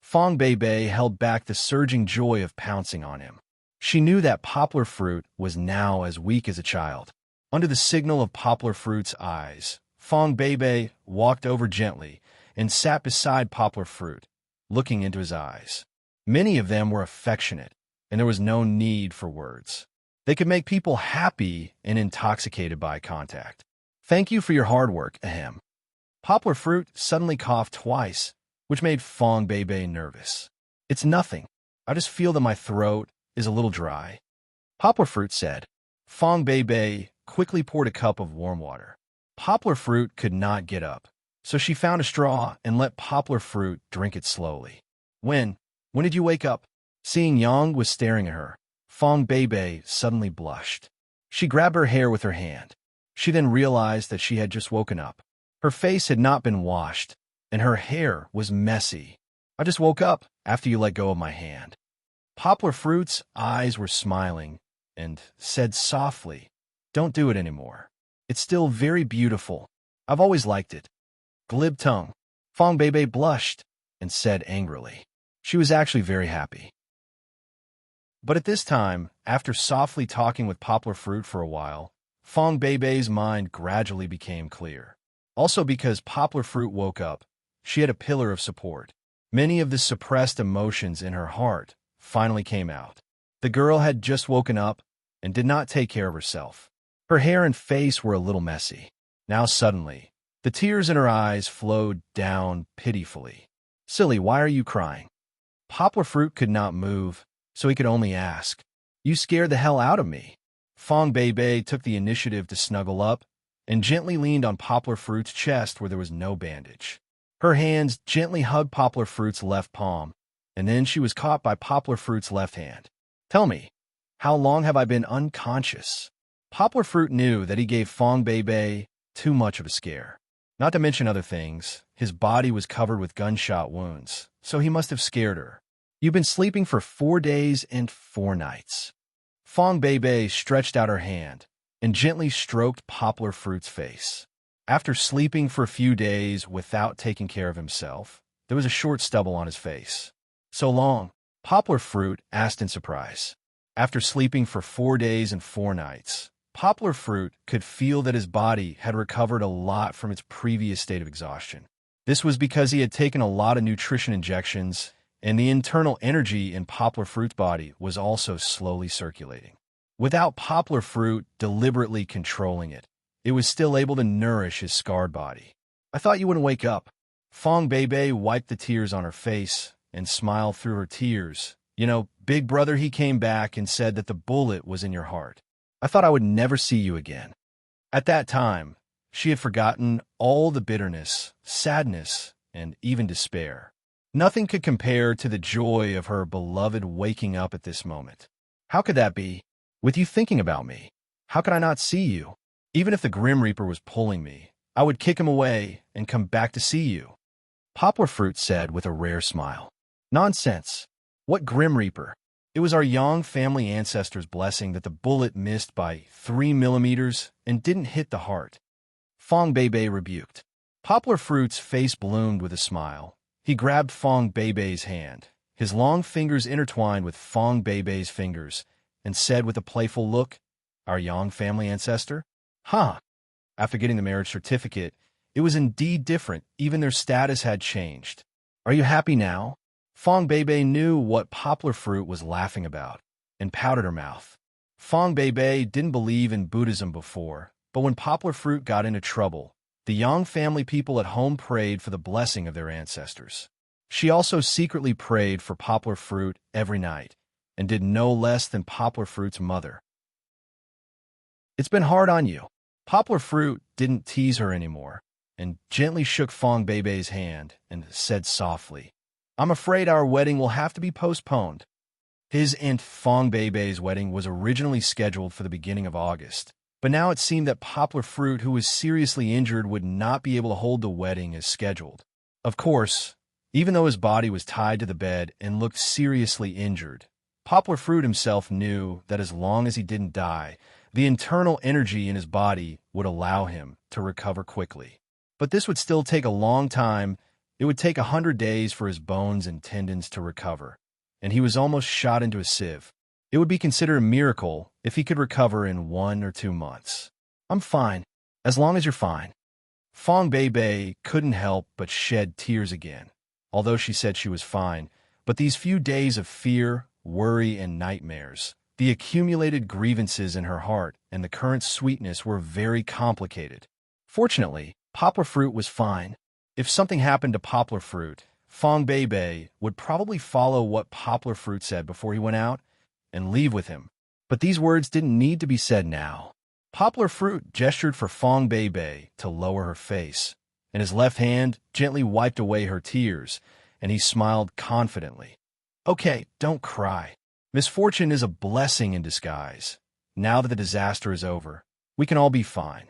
Fong Bei held back the surging joy of pouncing on him. She knew that Poplar Fruit was now as weak as a child. Under the signal of Poplar Fruit's eyes, Fong Bei walked over gently and sat beside Poplar Fruit, looking into his eyes. Many of them were affectionate, and there was no need for words. They could make people happy and intoxicated by contact. Thank you for your hard work, ahem. Poplar Fruit suddenly coughed twice, which made Fong Bei nervous. It's nothing. I just feel that my throat is a little dry. Poplar Fruit said. Fong Bei quickly poured a cup of warm water. Poplar Fruit could not get up, so she found a straw and let Poplar Fruit drink it slowly. When did you wake up? Seeing Yang was staring at her, Fong Bei suddenly blushed. She grabbed her hair with her hand. She then realized that she had just woken up. Her face had not been washed, and her hair was messy. I just woke up after you let go of my hand. Poplar Fruit's eyes were smiling and said softly, Don't do it anymore. It's still very beautiful. I've always liked it. Glib tongue. Fong Bei blushed and said angrily. She was actually very happy. But at this time, after softly talking with Poplar Fruit for a while, Fong Bei's mind gradually became clear. Also because Poplar Fruit woke up, she had a pillar of support. Many of the suppressed emotions in her heart finally came out. The girl had just woken up and did not take care of herself. Her hair and face were a little messy. Now suddenly, the tears in her eyes flowed down pitifully. Silly, why are you crying? Poplar Fruit could not move, so he could only ask, You scared the hell out of me. Fong Bei took the initiative to snuggle up and gently leaned on Poplar Fruit's chest where there was no bandage. Her hands gently hugged Poplar Fruit's left palm, and then she was caught by Poplar Fruit's left hand. Tell me, how long have I been unconscious? Poplar Fruit knew that he gave Fong Bei too much of a scare. Not to mention other things, his body was covered with gunshot wounds, so he must have scared her. You've been sleeping for 4 days and 4 nights. Fong Bei stretched out her hand and gently stroked Poplar Fruit's face. After sleeping for a few days without taking care of himself, there was a short stubble on his face. So long? Poplar Fruit asked in surprise. After sleeping for 4 days and 4 nights, Poplar Fruit could feel that his body had recovered a lot from its previous state of exhaustion. This was because he had taken a lot of nutrition injections, and the internal energy in Poplar Fruit's body was also slowly circulating. Without Poplar Fruit deliberately controlling it, it was still able to nourish his scarred body. I thought you wouldn't wake up. Fong Bei wiped the tears on her face and smiled through her tears. You know, big brother, he came back and said that the bullet was in your heart. I thought I would never see you again. At that time, she had forgotten all the bitterness, sadness, and even despair. Nothing could compare to the joy of her beloved waking up at this moment. How could that be? With you thinking about me, how could I not see you? Even if the Grim Reaper was pulling me, I would kick him away and come back to see you. Poplar Fruit said with a rare smile. Nonsense. What Grim Reaper? It was our Yang family ancestors' blessing that the bullet missed by 3 millimeters and didn't hit the heart. Fong Bei rebuked. Poplar Fruit's face bloomed with a smile. He grabbed Fong Bei's hand, his long fingers intertwined with Fong Bei's fingers, and said with a playful look, Our Yang family ancestor? Huh. After getting the marriage certificate, it was indeed different. Even their status had changed. Are you happy now? Fong Bei knew what Poplar Fruit was laughing about, and pouted her mouth. Fong Bei didn't believe in Buddhism before, but when Poplar Fruit got into trouble, the Yang family people at home prayed for the blessing of their ancestors. She also secretly prayed for Poplar Fruit every night, and did no less than Poplar Fruit's mother. "It's been hard on you." Poplar Fruit didn't tease her anymore, and gently shook Fong Beibei's hand and said softly, "I'm afraid our wedding will have to be postponed." His and Fong Beibei's wedding was originally scheduled for the beginning of August, but now it seemed that Poplar Fruit, who was seriously injured, would not be able to hold the wedding as scheduled. Of course, even though his body was tied to the bed and looked seriously injured, Poplar Fruit himself knew that as long as he didn't die, the internal energy in his body would allow him to recover quickly. But this would still take a long time. It would take 100 days for his bones and tendons to recover, and he was almost shot into a sieve. It would be considered a miracle if he could recover in 1 or 2 months. "I'm fine, as long as you're fine." Fong Beibei couldn't help but shed tears again, although she said she was fine. But these few days of fear, worry, and nightmares, the accumulated grievances in her heart and the current sweetness were very complicated. Fortunately, Poplar Fruit was fine. If something happened to Poplar Fruit, Fong Beibei would probably follow what Poplar Fruit said before he went out and leave with him. But these words didn't need to be said now. Poplar Fruit gestured for Fong Beibei to lower her face, and his left hand gently wiped away her tears, and he smiled confidently. "Okay, don't cry. Misfortune is a blessing in disguise. Now that the disaster is over, we can all be fine."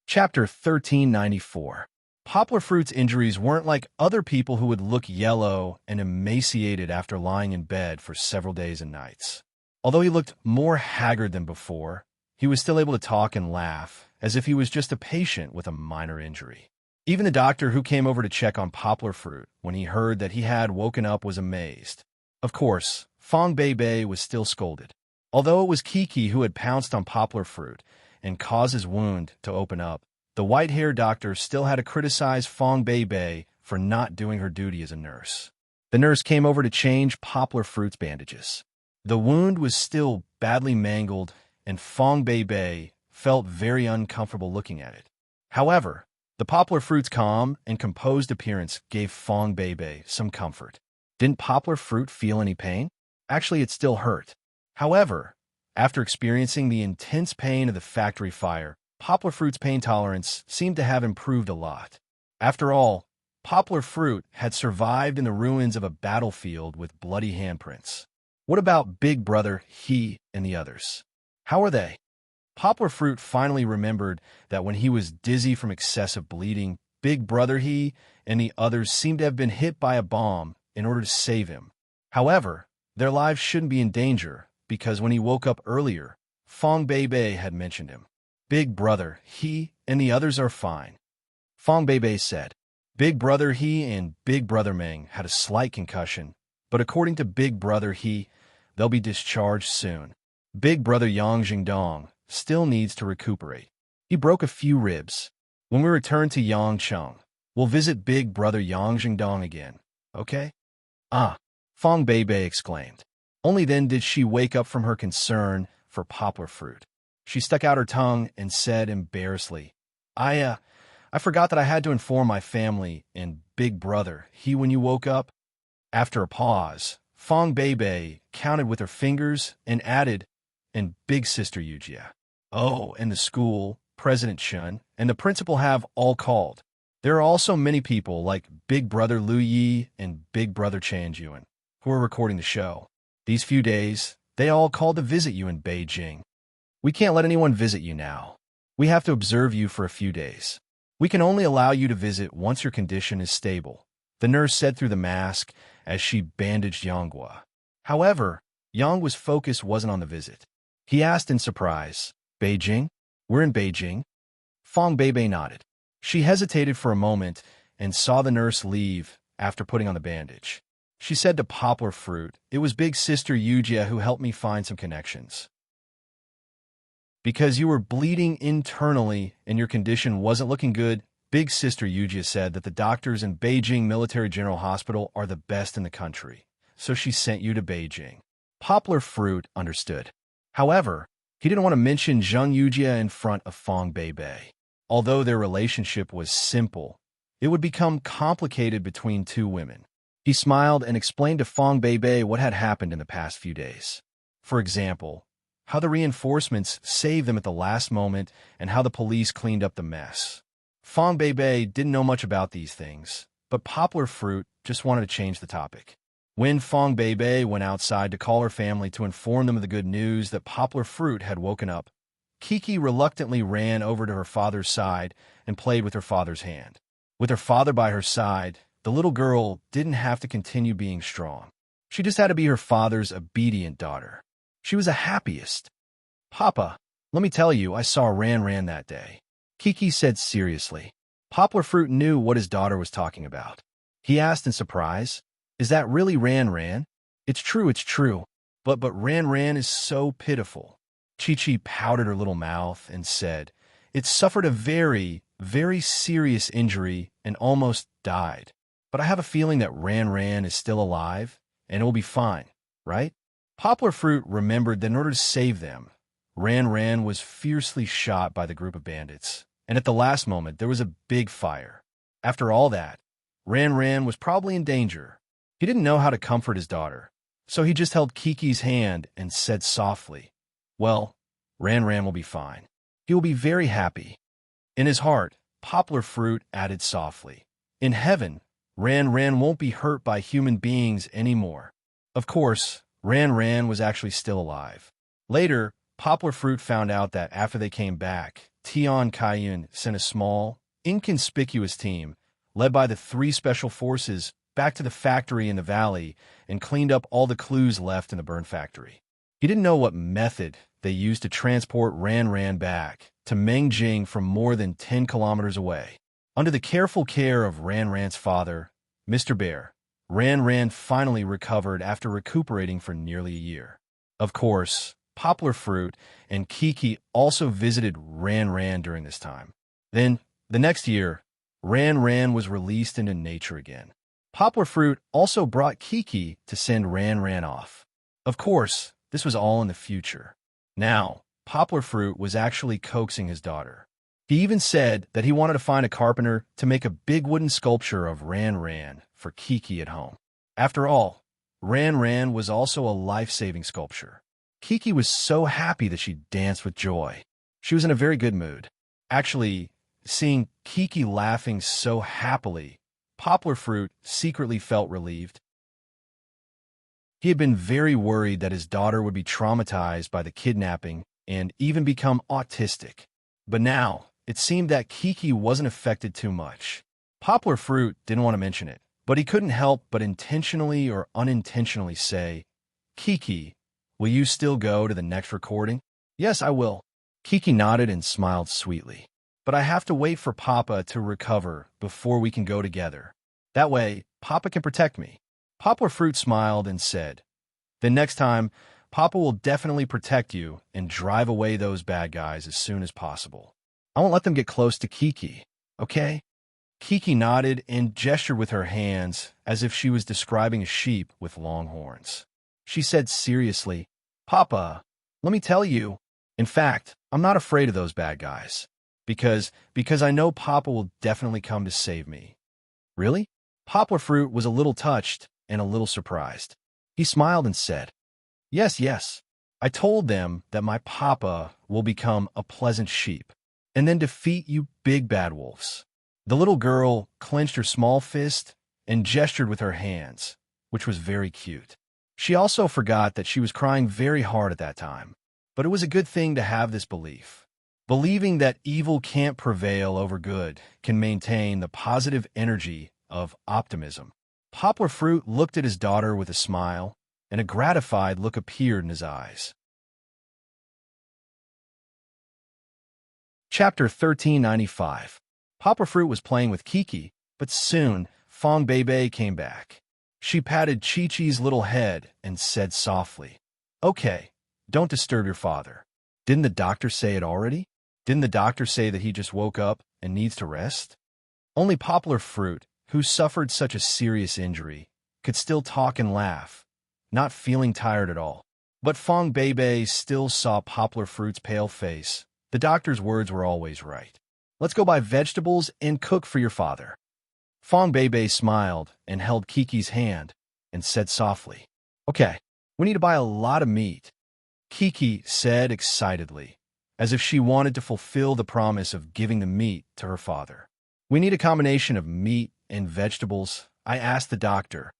Chapter 1394. Poplar Fruit's injuries weren't like other people who would look yellow and emaciated after lying in bed for several days and nights. Although he looked more haggard than before, he was still able to talk and laugh, as if he was just a patient with a minor injury. Even the doctor who came over to check on Poplar Fruit when he heard that he had woken up was amazed. Of course, Fong Beibei was still scolded. Although it was Kiki who had pounced on Poplar Fruit and caused his wound to open up, the white-haired doctor still had to criticize Fong Beibei for not doing her duty as a nurse. The nurse came over to change Poplar Fruit's bandages. The wound was still badly mangled, and Fong Beibei felt very uncomfortable looking at it. However, the Poplar Fruit's calm and composed appearance gave Fong Beibei some comfort. Didn't Poplar Fruit feel any pain? Actually, it still hurt. However, after experiencing the intense pain of the factory fire, Poplar Fruit's pain tolerance seemed to have improved a lot. After all, Poplar Fruit had survived in the ruins of a battlefield with bloody handprints. What about Big Brother, he, and the others? How are they? Poplar Fruit finally remembered that when he was dizzy from excessive bleeding, Big Brother, he, and the others seemed to have been hit by a bomb in order to save him. However, their lives shouldn't be in danger, because when he woke up earlier, Fong Beibei had mentioned him. Big Brother, he, and the others are fine. Fong Beibei said. Big Brother, he, and Big Brother Meng had a slight concussion, but according to Big Brother, he, they'll be discharged soon. Big Brother Yang Jingdong still needs to recuperate. He broke a few ribs. When we return to Yangcheng, we'll visit Big Brother Yang Jingdong again, okay? Ah, Fong Beibei exclaimed. Only then did she wake up from her concern for Poplar Fruit. She stuck out her tongue and said embarrassedly, I forgot that I had to inform my family and Big Brother, he, when you woke up." After a pause, Fong Beibei counted with her fingers and added, "And Big Sister Yujia. Oh, and the school, President Shun, and the principal have all called. There are also many people like Big Brother Lu Yi and Big Brother Chan Yuan who are recording the show. These few days, they all called to visit you in Beijing. We can't let anyone visit you now. We have to observe you for a few days. We can only allow you to visit once your condition is stable," the nurse said through the mask as she bandaged Yanghua. However, Yangua's focus wasn't on the visit. He asked in surprise, "Beijing? We're in Beijing?" Fong Beibei nodded. She hesitated for a moment and saw the nurse leave after putting on the bandage. She said to Poplar Fruit, "It was Big Sister Yujia who helped me find some connections. Because you were bleeding internally and your condition wasn't looking good, Big Sister Yujia said that the doctors in Beijing Military General Hospital are the best in the country, so she sent you to Beijing." Poplar Fruit understood. However, he didn't want to mention Zheng Yujia in front of Fong Beibei. Although their relationship was simple, it would become complicated between two women. He smiled and explained to Fong Beibei what had happened in the past few days. For example, how the reinforcements saved them at the last moment and how the police cleaned up the mess. Fong Beibei didn't know much about these things, but Poplar Fruit just wanted to change the topic. When Fong Beibei went outside to call her family to inform them of the good news that Poplar Fruit had woken up, Kiki reluctantly ran over to her father's side and played with her father's hand. With her father by her side, the little girl didn't have to continue being strong. She just had to be her father's obedient daughter. She was the happiest. "Papa, let me tell you, I saw Ran that day," Kiki said seriously. Poplar Fruit knew what his daughter was talking about. He asked in surprise, "Is that really Ran?" It's true. But Ran is so pitiful." Chi-Chi pouted her little mouth and said, "It suffered a very, very serious injury and almost died. But I have a feeling that Ran is still alive, and it will be fine, right?" Poplar Fruit remembered that in order to save them, Ran was fiercely shot by the group of bandits, and at the last moment there was a big fire. After all that, Ran was probably in danger. He didn't know how to comfort his daughter, so he just held Kiki's hand and said softly, "Well, Ran will be fine. He will be very happy." In his heart, Poplar Fruit added softly, "In heaven, Ran won't be hurt by human beings anymore." Of course, Ran was actually still alive. Later, Poplar Fruit found out that after they came back, Tian Kaiyun sent a small, inconspicuous team, led by the 3 special forces, back to the factory in the valley and cleaned up all the clues left in the burn factory. He didn't know what method they used to transport Ran back to Mengjing from more than 10 kilometers away. Under the careful care of Ran's father, Mr. Bear, Ran finally recovered after recuperating for nearly a year. Of course, Poplar Fruit and Kiki also visited Ran during this time. Then, the next year, Ran was released into nature again. Poplar Fruit also brought Kiki to send Ran off. Of course, this was all in the future. Now, Poplar Fruit was actually coaxing his daughter. He even said that he wanted to find a carpenter to make a big wooden sculpture of Ran for Kiki at home. After all, Ran was also a life-saving sculpture. Kiki was so happy that she danced with joy. She was in a very good mood. Actually, seeing Kiki laughing so happily, Poplar Fruit secretly felt relieved. He had been very worried that his daughter would be traumatized by the kidnapping and even become autistic. But now, it seemed that Kiki wasn't affected too much. Poplar Fruit didn't want to mention it, but he couldn't help but intentionally or unintentionally say, "Kiki, will you still go to the next recording?" "Yes, I will." Kiki nodded and smiled sweetly. "But I have to wait for Papa to recover before we can go together. That way, Papa can protect me." Poplar Fruit smiled and said, "Then next time, Papa will definitely protect you and drive away those bad guys as soon as possible. I won't let them get close to Kiki, okay?" Kiki nodded and gestured with her hands as if she was describing a sheep with long horns. She said seriously, "Papa, let me tell you, in fact, I'm not afraid of those bad guys, because I know Papa will definitely come to save me." "Really?" Poplar Fruit was a little touched and a little surprised. He smiled and said, Yes. I told them that my Papa will become a pleasant sheep and then defeat you big bad wolves." The little girl clenched her small fist and gestured with her hands, which was very cute. She also forgot that she was crying very hard at that time, but it was a good thing to have this belief. Believing that evil can't prevail over good can maintain the positive energy of optimism. Poplar Fruit looked at his daughter with a smile, and a gratified look appeared in his eyes. Chapter 1395. Poplar Fruit was playing with Kiki, but soon Fong Beibei came back. She patted Chi-Chi's little head and said softly, "Okay, don't disturb your father. Didn't the doctor say it already? Didn't the doctor say that he just woke up and needs to rest?" Only Poplar Fruit, who suffered such a serious injury, could still talk and laugh, not feeling tired at all. But Fong Beibei still saw Poplar Fruit's pale face. The doctor's words were always right. "Let's go buy vegetables and cook for your father." Fong Beibei smiled and held Kiki's hand and said softly, "Okay, we need to buy a lot of meat," Kiki said excitedly, as if she wanted to fulfill the promise of giving the meat to her father. "We need a combination of meat and vegetables," I asked the doctor.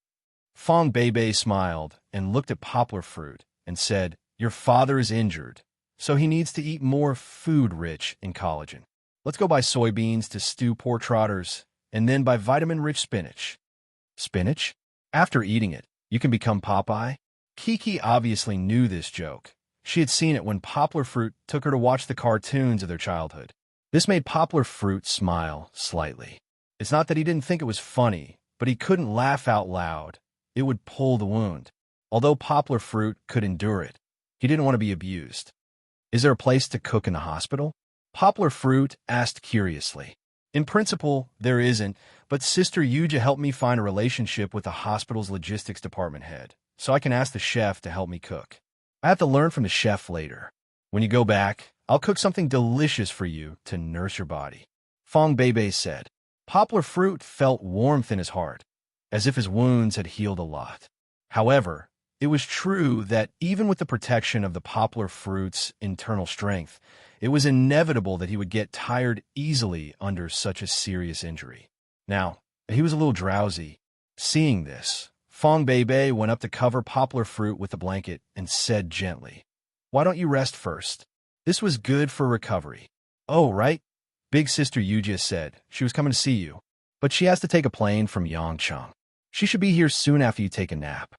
Fong Beibei smiled and looked at Poplar Fruit and said, "Your father is injured, so he needs to eat more food rich in collagen. Let's go buy soybeans to stew poor trotters, and then buy vitamin-rich spinach." Spinach? After eating it, you can become Popeye? Kiki obviously knew this joke. She had seen it when Poplar Fruit took her to watch the cartoons of their childhood. This made Poplar Fruit smile slightly. It's not that he didn't think it was funny, but he couldn't laugh out loud. It would pull the wound. Although Poplar Fruit could endure it, he didn't want to be abused. "Is there a place to cook in the hospital?" Poplar Fruit asked curiously. "In principle, there isn't, but Sister Yuja helped me find a relationship with the hospital's logistics department head, so I can ask the chef to help me cook. I have to learn from the chef later. When you go back, I'll cook something delicious for you to nurse your body," Fong Beibei said. Poplar Fruit felt warmth in his heart, as if his wounds had healed a lot. However, it was true that even with the protection of the Poplar Fruit's internal strength, it was inevitable that he would get tired easily under such a serious injury. Now, he was a little drowsy. Seeing this, Fong Beibei went up to cover Poplar Fruit with a blanket and said gently, "Why don't you rest first? This was good for recovery." "Oh, right," Big Sister Yuja said. "She was coming to see you, but she has to take a plane from Yangcheng. She should be here soon after you take a nap."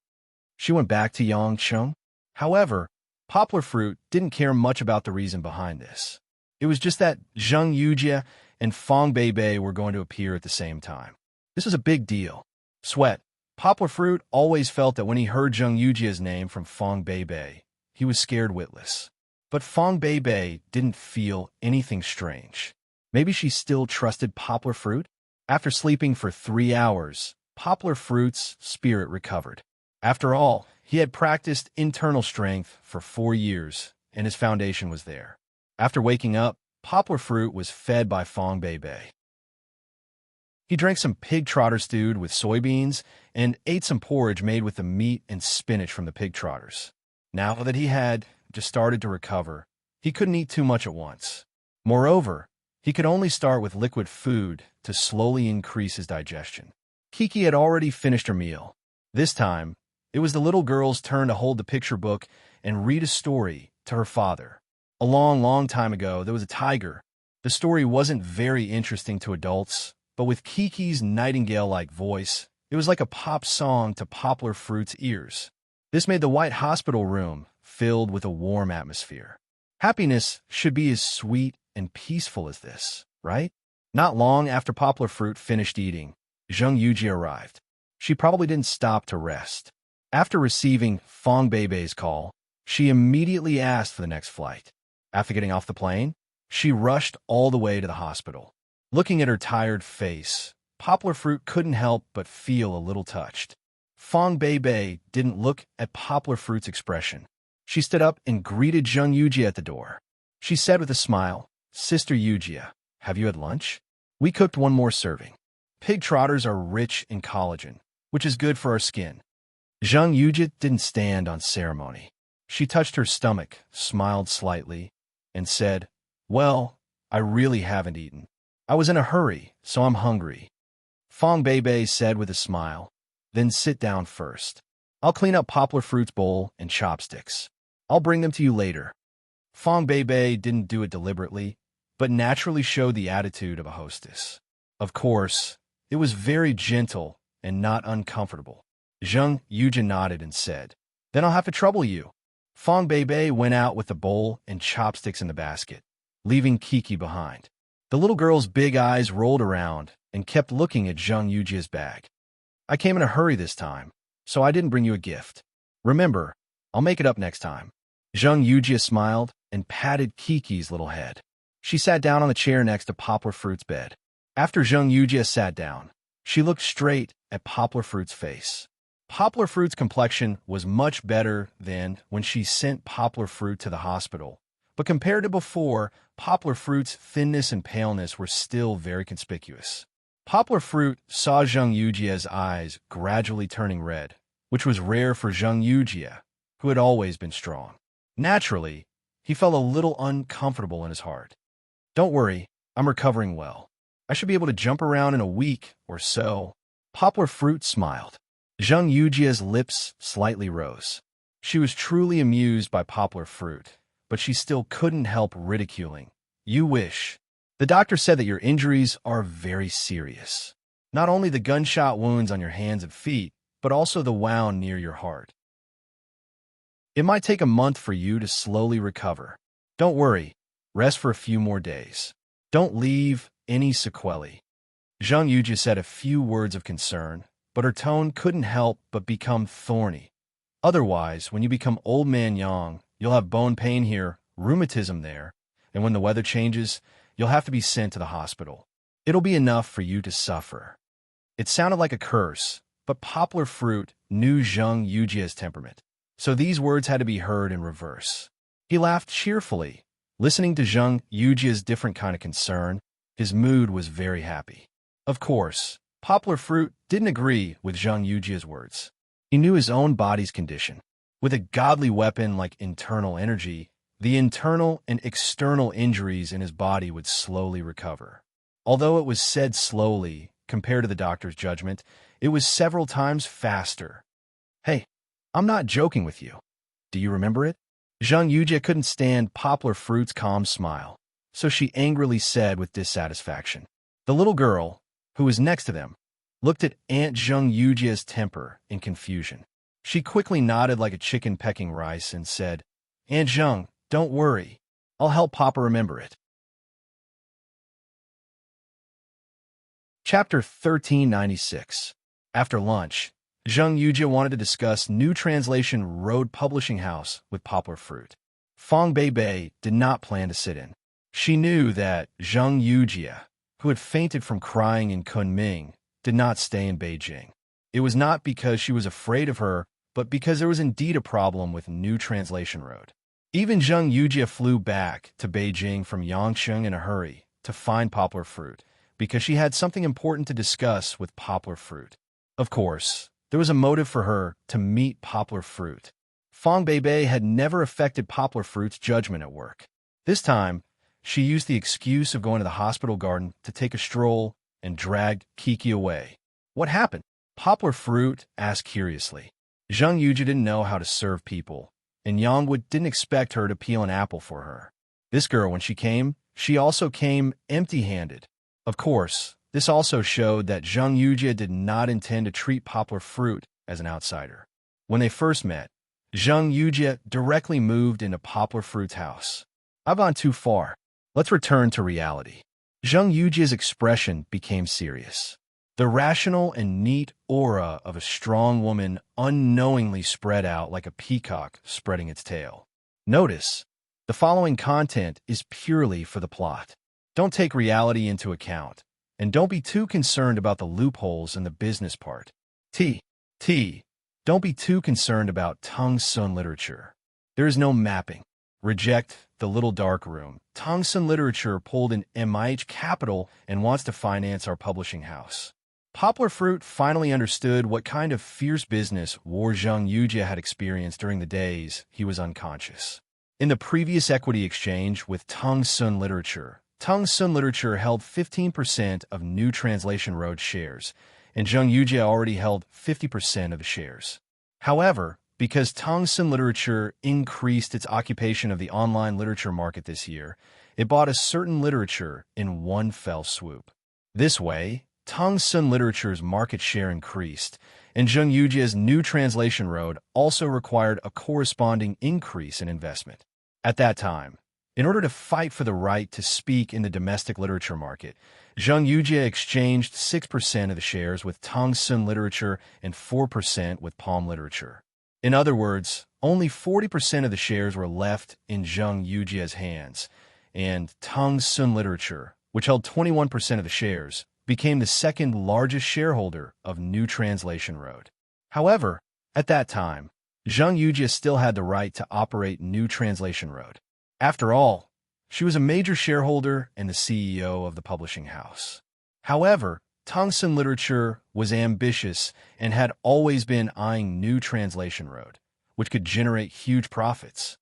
She went back to Yangcheng. However, Poplar Fruit didn't care much about the reason behind this. It was just that Zheng Yujie and Fong Beibei were going to appear at the same time. This was a big deal. Sweat. Poplar Fruit always felt that when he heard Zheng Yujie's name from Fong Beibei, he was scared witless. But Fong Beibei didn't feel anything strange. Maybe she still trusted Poplar Fruit? After sleeping for 3 hours, Poplar Fruit's spirit recovered. After all, he had practiced internal strength for 4 years, and his foundation was there. After waking up, Poplar Fruit was fed by Fong Beibei. He drank some pig trotter stewed with soybeans and ate some porridge made with the meat and spinach from the pig trotters. Now that he had just started to recover, he couldn't eat too much at once. Moreover, he could only start with liquid food to slowly increase his digestion. Kiki had already finished her meal. This time, it was the little girl's turn to hold the picture book and read a story to her father. A long, long time ago, there was a tiger. The story wasn't very interesting to adults, but with Kiki's nightingale-like voice, it was like a pop song to Poplar Fruit's ears. This made the white hospital room filled with a warm atmosphere. Happiness should be as sweet and peaceful as this, right? Not long after Poplar Fruit finished eating, Zheng Yujie arrived. She probably didn't stop to rest. After receiving Fong Beibei's call, she immediately asked for the next flight. After getting off the plane, she rushed all the way to the hospital. Looking at her tired face, Poplar Fruit couldn't help but feel a little touched. Fong Beibei didn't look at Poplar Fruit's expression. She stood up and greeted Zheng Yujie at the door. She said with a smile, "Sister Yujie, have you had lunch? We cooked one more serving. Pig trotters are rich in collagen, which is good for our skin." Zheng Yujie didn't stand on ceremony. She touched her stomach, smiled slightly, and said, "Well, I really haven't eaten. I was in a hurry, so I'm hungry." Fong Beibei said with a smile, "Then sit down first. I'll clean up Poplar Fruit's bowl and chopsticks. I'll bring them to you later." Fong Beibei didn't do it deliberately, but naturally showed the attitude of a hostess. Of course, it was very gentle and not uncomfortable. Zheng Yujie nodded and said, "Then I'll have to trouble you." Fong Beibei went out with the bowl and chopsticks in the basket, leaving Kiki behind. The little girl's big eyes rolled around and kept looking at Zheng Yujie's bag. "I came in a hurry this time, so I didn't bring you a gift. Remember, I'll make it up next time." Zheng Yujie smiled and patted Kiki's little head. She sat down on the chair next to Poplar Fruit's bed. After Zheng Yujie sat down, she looked straight at Poplar Fruit's face. Poplar Fruit's complexion was much better than when she sent Poplar Fruit to the hospital, but compared to before, Poplar Fruit's thinness and paleness were still very conspicuous. Poplar Fruit saw Zheng Yujia's eyes gradually turning red, which was rare for Zheng Yujia, who had always been strong. Naturally, he felt a little uncomfortable in his heart. Don't worry, I'm recovering well. I should be able to jump around in a week or so. Poplar Fruit smiled. Zheng Yujia's lips slightly rose. She was truly amused by Poplar Fruit, but she still couldn't help ridiculing. You wish. The doctor said that your injuries are very serious. Not only the gunshot wounds on your hands and feet, but also the wound near your heart. It might take a month for you to slowly recover. Don't worry, rest for a few more days. Don't leave any sequelae. Zheng Yujia said a few words of concern, but her tone couldn't help but become thorny. Otherwise, when you become old man Yang, you'll have bone pain here, rheumatism there, and when the weather changes, you'll have to be sent to the hospital. It'll be enough for you to suffer. It sounded like a curse, but Poplar Fruit knew Zheng Yujia's temperament, so these words had to be heard in reverse. He laughed cheerfully. Listening to Zheng Yujia's different kind of concern, his mood was very happy. Of course, Poplar Fruit didn't agree with Zheng Yujia's words. He knew his own body's condition. With a godly weapon like internal energy, the internal and external injuries in his body would slowly recover. Although it was said slowly, compared to the doctor's judgment, it was several times faster. Hey, I'm not joking with you. Do you remember it? Zheng Yujia couldn't stand Poplar Fruit's calm smile, so she angrily said with dissatisfaction. The little girl, who was next to them, looked at Aunt Zheng Yujia's temper in confusion. She quickly nodded like a chicken pecking rice and said, Aunt Zheng, don't worry. I'll help Papa remember it. Chapter 1396. After lunch, Zheng Yujia wanted to discuss New Translation Road Publishing House with Poplar Fruit. Fang Beibei did not plan to sit in. She knew that Zheng Yujia, who had fainted from crying in Kunming, did not stay in Beijing. It was not because she was afraid of her, but because there was indeed a problem with New Translation Road. Even Zheng Yujia flew back to Beijing from Yangcheng in a hurry to find Poplar Fruit, because she had something important to discuss with Poplar Fruit. Of course, there was a motive for her to meet Poplar Fruit. Fang Beibei had never affected Poplar Fruit's judgment at work. This time, she used the excuse of going to the hospital garden to take a stroll and dragged Kiki away. What happened? Poplar Fruit asked curiously. Zheng Yujia didn't know how to serve people, and Yangwood didn't expect her to peel an apple for her. This girl, when she also came empty-handed. Of course, this also showed that Zheng Yujia did not intend to treat Poplar Fruit as an outsider. When they first met, Zheng Yujia directly moved into Poplar Fruit's house. I've gone too far. Let's return to reality. Zheng Yujia's expression became serious. The rational and neat aura of a strong woman unknowingly spread out like a peacock spreading its tail. Notice, the following content is purely for the plot. Don't take reality into account, and don't be too concerned about the loopholes in the business part. Don't be too concerned about Tongsun literature. There is no mapping. Reject the little dark room. Tongsun literature pulled in MIH capital and wants to finance our publishing house. Poplar Fruit finally understood what kind of fierce business war Zheng Yujia had experienced during the days he was unconscious. In the previous equity exchange with Tongsun Literature held 15% of New Translation Road shares, and Zheng Yujia already held 50% of the shares. However, because Tongsun Literature increased its occupation of the online literature market this year, it bought a certain literature in one fell swoop. This way, Tongsun Literature's market share increased, and Zheng Yujia's New Translation Road also required a corresponding increase in investment. At that time, in order to fight for the right to speak in the domestic literature market, Zheng Yujia exchanged 6% of the shares with Tongsun Literature and 4% with Palm Literature. In other words, only 40% of the shares were left in Zheng Yujia's hands, and Tongsun Literature, which held 21% of the shares, became the second largest shareholder of New Translation Road. However, at that time, Zheng Yujia still had the right to operate New Translation Road. After all, she was a major shareholder and the CEO of the publishing house. However, Tongsun Literature was ambitious and had always been eyeing new translation road, which could generate huge profits.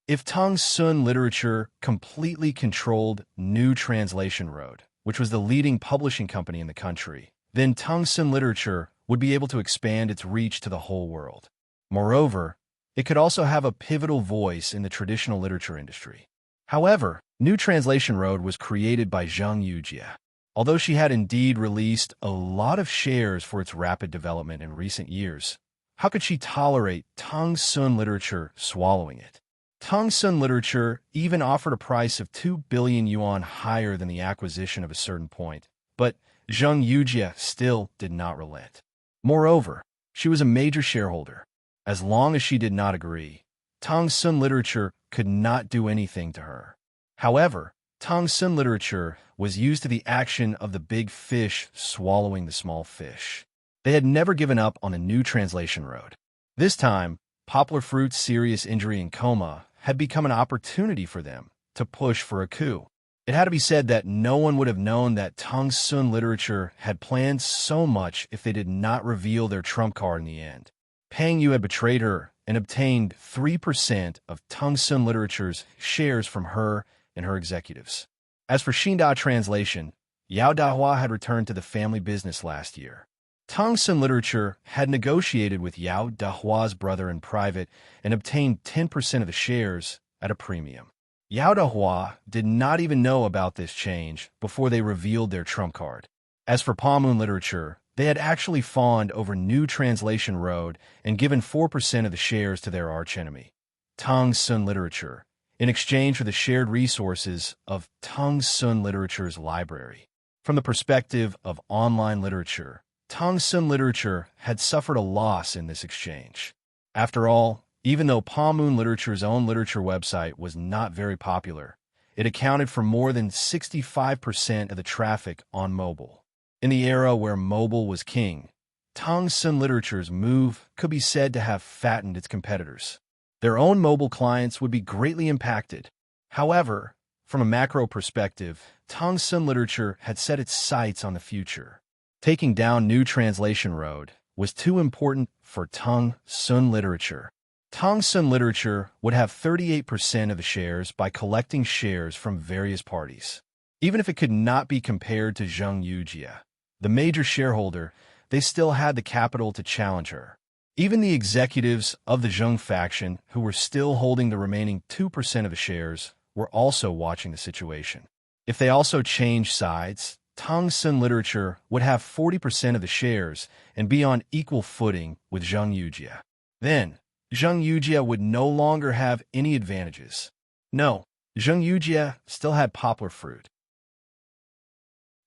If Tongsun Literature completely controlled New Translation Road, which was the leading publishing company in the country, then Tongsun Literature would be able to expand its reach to the whole world. Moreover, it could also have a pivotal voice in the traditional literature industry. However, New Translation Road was created by Zheng Yujie. Although she had indeed released a lot of shares for its rapid development in recent years, how could she tolerate Tongsun Literature swallowing it? Tongsun Literature even offered a price of 2 billion yuan higher than the acquisition of a certain point, but Zheng Yujie still did not relent. Moreover, she was a major shareholder. As long as she did not agree, Tongsun Literature could not do anything to her. However, Tongsun Literature was used to the action of the big fish swallowing the small fish. They had never given up on a New Translation Road. This time, Poplar Fruit's serious injury and coma had become an opportunity for them to push for a coup. It had to be said that no one would have known that Tongsun Literature had planned so much if they did not reveal their trump card in the end. Pang Yu had betrayed her and obtained 3% of Tongsun Literature's shares from her and her executives. As for Xinda Translation, Yao Dahua had returned to the family business last year. Tongsun Literature had negotiated with Yao Dahua's brother in private and obtained 10% of the shares at a premium. Yao Dahua did not even know about this change before they revealed their trump card. As for Pamoon Literature, they had actually fawned over New Translation Road and given 4% of the shares to their archenemy, Tongsun Literature, in exchange for the shared resources of Tongsun Literature's library. From the perspective of online literature, Tongsun Literature had suffered a loss in this exchange. After all, even though Pamoon Literature's own literature website was not very popular, it accounted for more than 65% of the traffic on mobile. In the era where mobile was king, Tongsun Literature's move could be said to have fattened its competitors. Their own mobile clients would be greatly impacted. However, from a macro perspective, Tongsun Literature had set its sights on the future. Taking down New Translation Road was too important for Tongsun Literature. Tongsun Literature would have 38% of the shares by collecting shares from various parties. Even if it could not be compared to Zheng Yujie, the major shareholder, they still had the capital to challenge her. Even the executives of the Zheng faction, who were still holding the remaining 2% of the shares, were also watching the situation. If they also changed sides, Tongsun Literature would have 40% of the shares and be on equal footing with Zheng Yujie. Then, Zheng Yujie would no longer have any advantages. No, Zheng Yujie still had Poplar Fruit.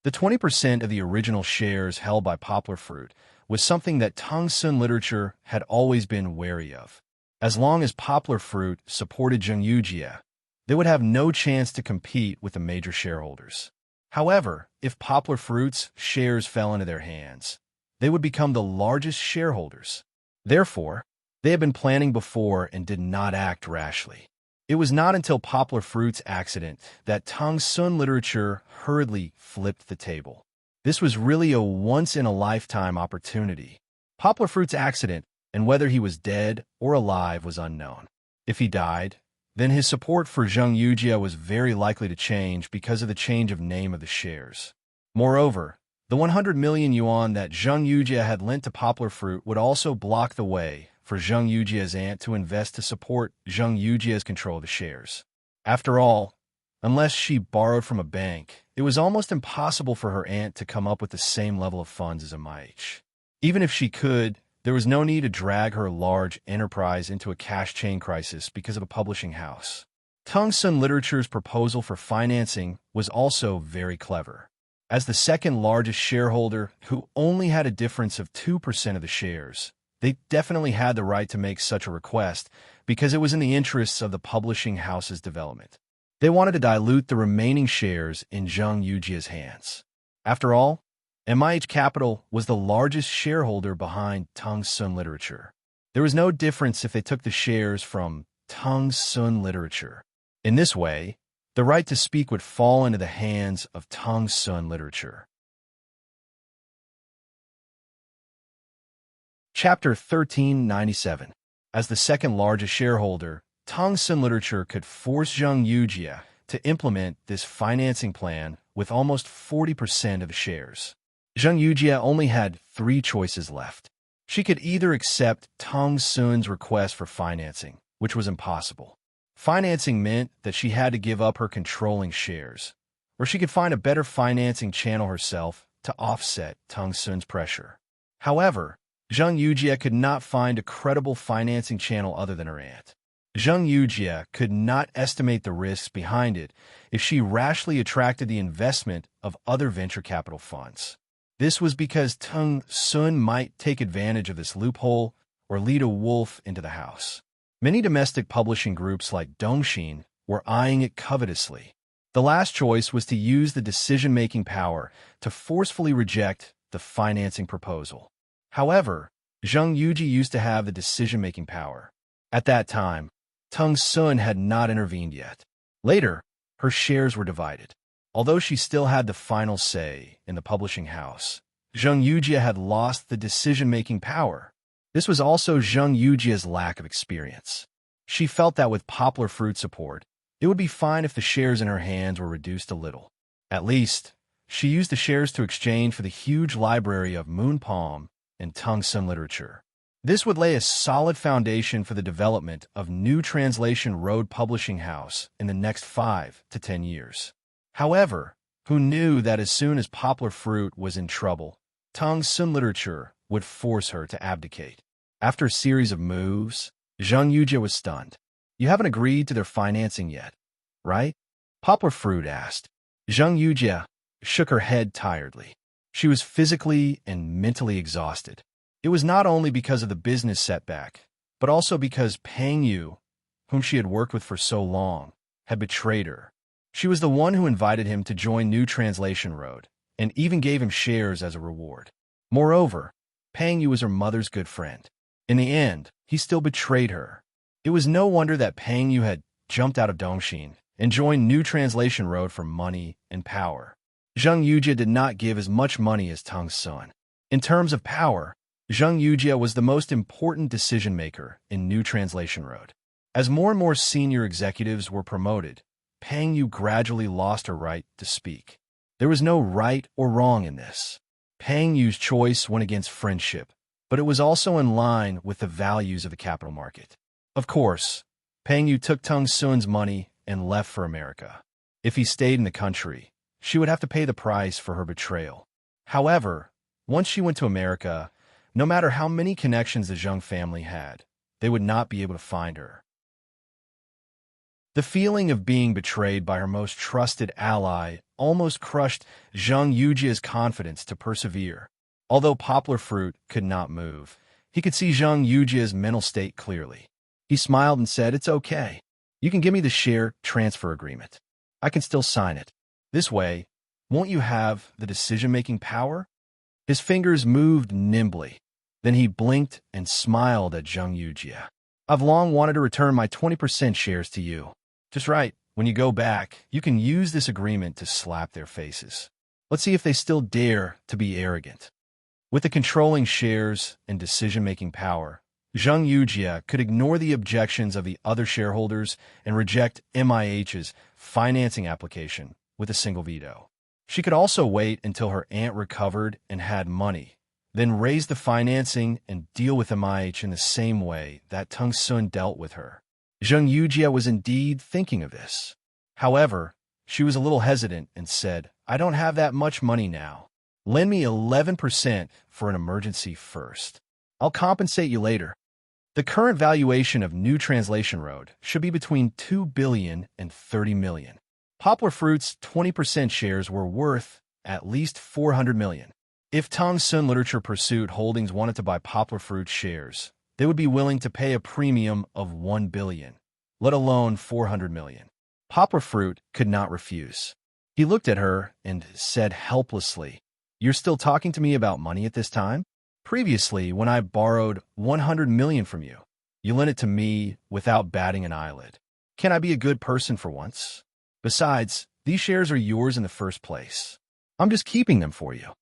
The 20% of the original shares held by Poplar Fruit was something that Tongsun Literature had always been wary of. As long as Poplar Fruit supported Zheng Yujie, they would have no chance to compete with the major shareholders. However, if Poplar Fruit's shares fell into their hands, they would become the largest shareholders. Therefore, they had been planning before and did not act rashly. It was not until Poplar Fruit's accident that Tongsun Literature hurriedly flipped the table. This was really a once-in-a-lifetime opportunity. Poplar Fruit's accident, and whether he was dead or alive, was unknown. If he died, then his support for Zheng Yujie was very likely to change because of the change of name of the shares. Moreover, the 100 million yuan that Zheng Yujie had lent to Poplar Fruit would also block the way for Zheng Yujie's aunt to invest to support Zheng Yujie's control of the shares. After all, unless she borrowed from a bank, it was almost impossible for her aunt to come up with the same level of funds as Immerse. Even if she could, there was no need to drag her large enterprise into a cash chain crisis because of a publishing house. Tongsun Literature's proposal for financing was also very clever. As the second largest shareholder, who only had a difference of 2% of the shares, they definitely had the right to make such a request because it was in the interests of the publishing house's development. They wanted to dilute the remaining shares in Zheng Yujie's hands. After all, MIH Capital was the largest shareholder behind Tongsun Literature. There was no difference if they took the shares from Tongsun Literature. In this way, the right to speak would fall into the hands of Tongsun Literature. Chapter 1397. As the second largest shareholder, Tongsun Literature could force Zheng Yujie to implement this financing plan with almost 40% of the shares. Zheng Yujie only had three choices left. She could either accept Tongsun's request for financing, which was impossible. Financing meant that she had to give up her controlling shares, or she could find a better financing channel herself to offset Tongsun's pressure. However, Zheng Yujie could not find a credible financing channel other than her aunt. Zheng Yujie could not estimate the risks behind it if she rashly attracted the investment of other venture capital funds. This was because Tongsun might take advantage of this loophole or lead a wolf into the house. Many domestic publishing groups like Dongxin were eyeing it covetously. The last choice was to use the decision-making power to forcefully reject the financing proposal. However, Zheng Yujie used to have the decision-making power. At that time, Tongsun had not intervened yet. Later, her shares were divided. Although she still had the final say in the publishing house, Zheng Yujie had lost the decision-making power. This was also Zheng Yujie's lack of experience. She felt that with Poplar Fruit support, it would be fine if the shares in her hands were reduced a little. At least, she used the shares to exchange for the huge library of Moon Palm and Tongsun Literature. This would lay a solid foundation for the development of New Translation Road Publishing House in the next 5 to 10 years. However, who knew that as soon as Poplar Fruit was in trouble, Tongsun Literature would force her to abdicate. After a series of moves, Zheng Yujie was stunned. "You haven't agreed to their financing yet, right?" Poplar Fruit asked. Zheng Yujie shook her head tiredly. She was physically and mentally exhausted. It was not only because of the business setback, but also because Pang Yu, whom she had worked with for so long, had betrayed her. She was the one who invited him to join New Translation Road, and even gave him shares as a reward. Moreover, Pang Yu was her mother's good friend. In the end, he still betrayed her. It was no wonder that Pang Yu had jumped out of Dongxin and joined New Translation Road for money and power. Zheng Yujie did not give as much money as Tongsun. In terms of power, Zheng Yujie was the most important decision-maker in New Translation Road. As more and more senior executives were promoted, Pang Yu gradually lost her right to speak. There was no right or wrong in this. Pang Yu's choice went against friendship, but it was also in line with the values of the capital market. Of course, Pang Yu took Tongsun's money and left for America. If he stayed in the country, she would have to pay the price for her betrayal. However, once she went to America, no matter how many connections the Zheng family had, they would not be able to find her. The feeling of being betrayed by her most trusted ally almost crushed Zheng Yujie's confidence to persevere. Although Poplar Fruit could not move, he could see Zheng Yujie's mental state clearly. He smiled and said, "It's okay. You can give me the share transfer agreement. I can still sign it. This way, won't you have the decision-making power?" His fingers moved nimbly. Then he blinked and smiled at Zheng Yujie. "I've long wanted to return my 20% shares to you. Just right, when you go back, you can use this agreement to slap their faces. Let's see if they still dare to be arrogant." With the controlling shares and decision-making power, Zheng Yujie could ignore the objections of the other shareholders and reject MIH's financing application with a single veto. She could also wait until her aunt recovered and had money, then raise the financing and deal with MIH in the same way that Tongsun dealt with her. Zheng Yujie was indeed thinking of this. However, she was a little hesitant and said, "I don't have that much money now. Lend me 11% for an emergency first. I'll compensate you later." The current valuation of New Translation Road should be between $2 billion and $30 million. Poplar Fruit's 20% shares were worth at least $400 million. If Tongsun Literature Pursuit Holdings wanted to buy Poplar Fruit shares, they would be willing to pay a premium of $1 billion, let alone $400 million. Poplar Fruit could not refuse. He looked at her and said helplessly, "You're still talking to me about money at this time? Previously, when I borrowed $100 million from you, you lent it to me without batting an eyelid. Can I be a good person for once? Besides, these shares are yours in the first place. I'm just keeping them for you.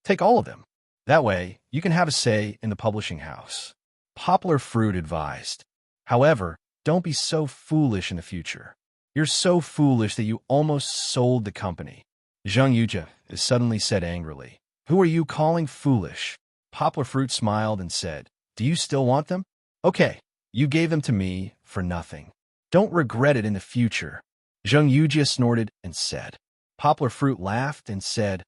Take all of them." That way, you can have a say in the publishing house. Poplar Fruit advised. However, don't be so foolish in the future. You're so foolish that you almost sold the company. Zheng Yujia suddenly said angrily. Who are you calling foolish? Poplar Fruit smiled and said, do you still want them? Okay, you gave them to me for nothing. Don't regret it in the future. Zheng Yujia snorted and said. Poplar Fruit laughed and said,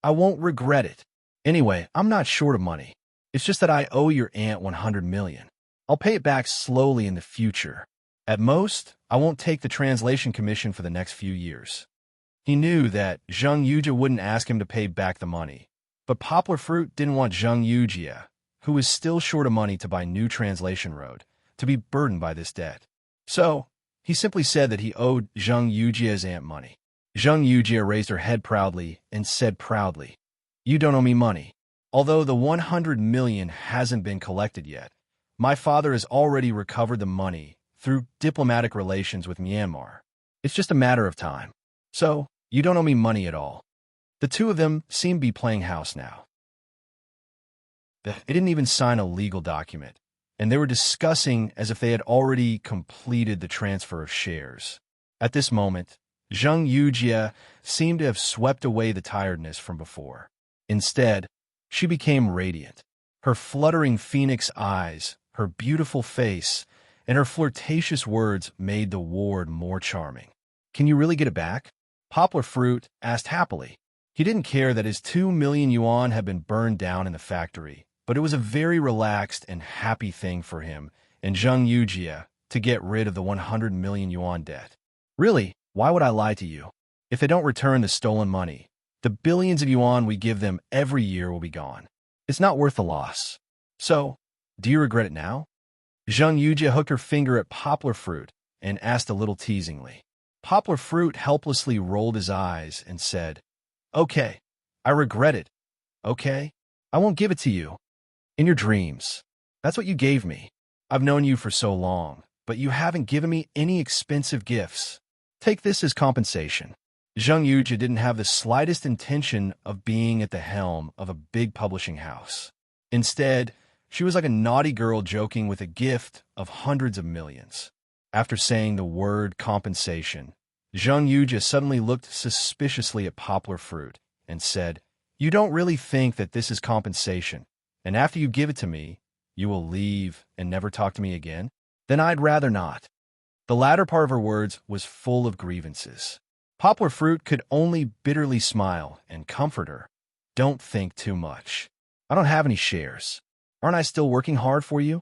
I won't regret it. Anyway, I'm not short of money. It's just that I owe your aunt 100 million. I'll pay it back slowly in the future. At most, I won't take the translation commission for the next few years. He knew that Zheng Yujia wouldn't ask him to pay back the money, but Poplar Fruit didn't want Zheng Yujia, who was still short of money to buy new translation road, to be burdened by this debt. So, he simply said that he owed Zheng Yujia's aunt money. Zheng Yujia raised her head proudly and said proudly, You don't owe me money. Although the 100 million hasn't been collected yet, my father has already recovered the money through diplomatic relations with Myanmar. It's just a matter of time. So, you don't owe me money at all. The two of them seem to be playing house now. They didn't even sign a legal document, and they were discussing as if they had already completed the transfer of shares. At this moment, Zheng Yujia seemed to have swept away the tiredness from before. Instead, she became radiant. Her fluttering phoenix eyes, her beautiful face, and her flirtatious words made the ward more charming. Can you really get it back? Poplar Fruit asked happily. He didn't care that his 2 million yuan had been burned down in the factory, but it was a very relaxed and happy thing for him and Zheng Yujia to get rid of the 100 million yuan debt. Really, why would I lie to you? If they don't return the stolen money, the billions of yuan we give them every year will be gone. It's not worth the loss. So, do you regret it now? Zheng Yujia hooked her finger at Poplar Fruit and asked a little teasingly. Poplar Fruit helplessly rolled his eyes and said, Okay, I regret it. Okay, I won't give it to you. In your dreams. That's what you gave me. I've known you for so long, but you haven't given me any expensive gifts. Take this as compensation. Zheng Yujia didn't have the slightest intention of being at the helm of a big publishing house. Instead, she was like a naughty girl joking with a gift of hundreds of millions. After saying the word compensation, Zheng Yujia suddenly looked suspiciously at Poplar Fruit and said, You don't really think that this is compensation, and after you give it to me, you will leave and never talk to me again? Then I'd rather not. The latter part of her words was full of grievances. Poplar Fruit could only bitterly smile and comfort her. Don't think too much. I don't have any shares. Aren't I still working hard for you?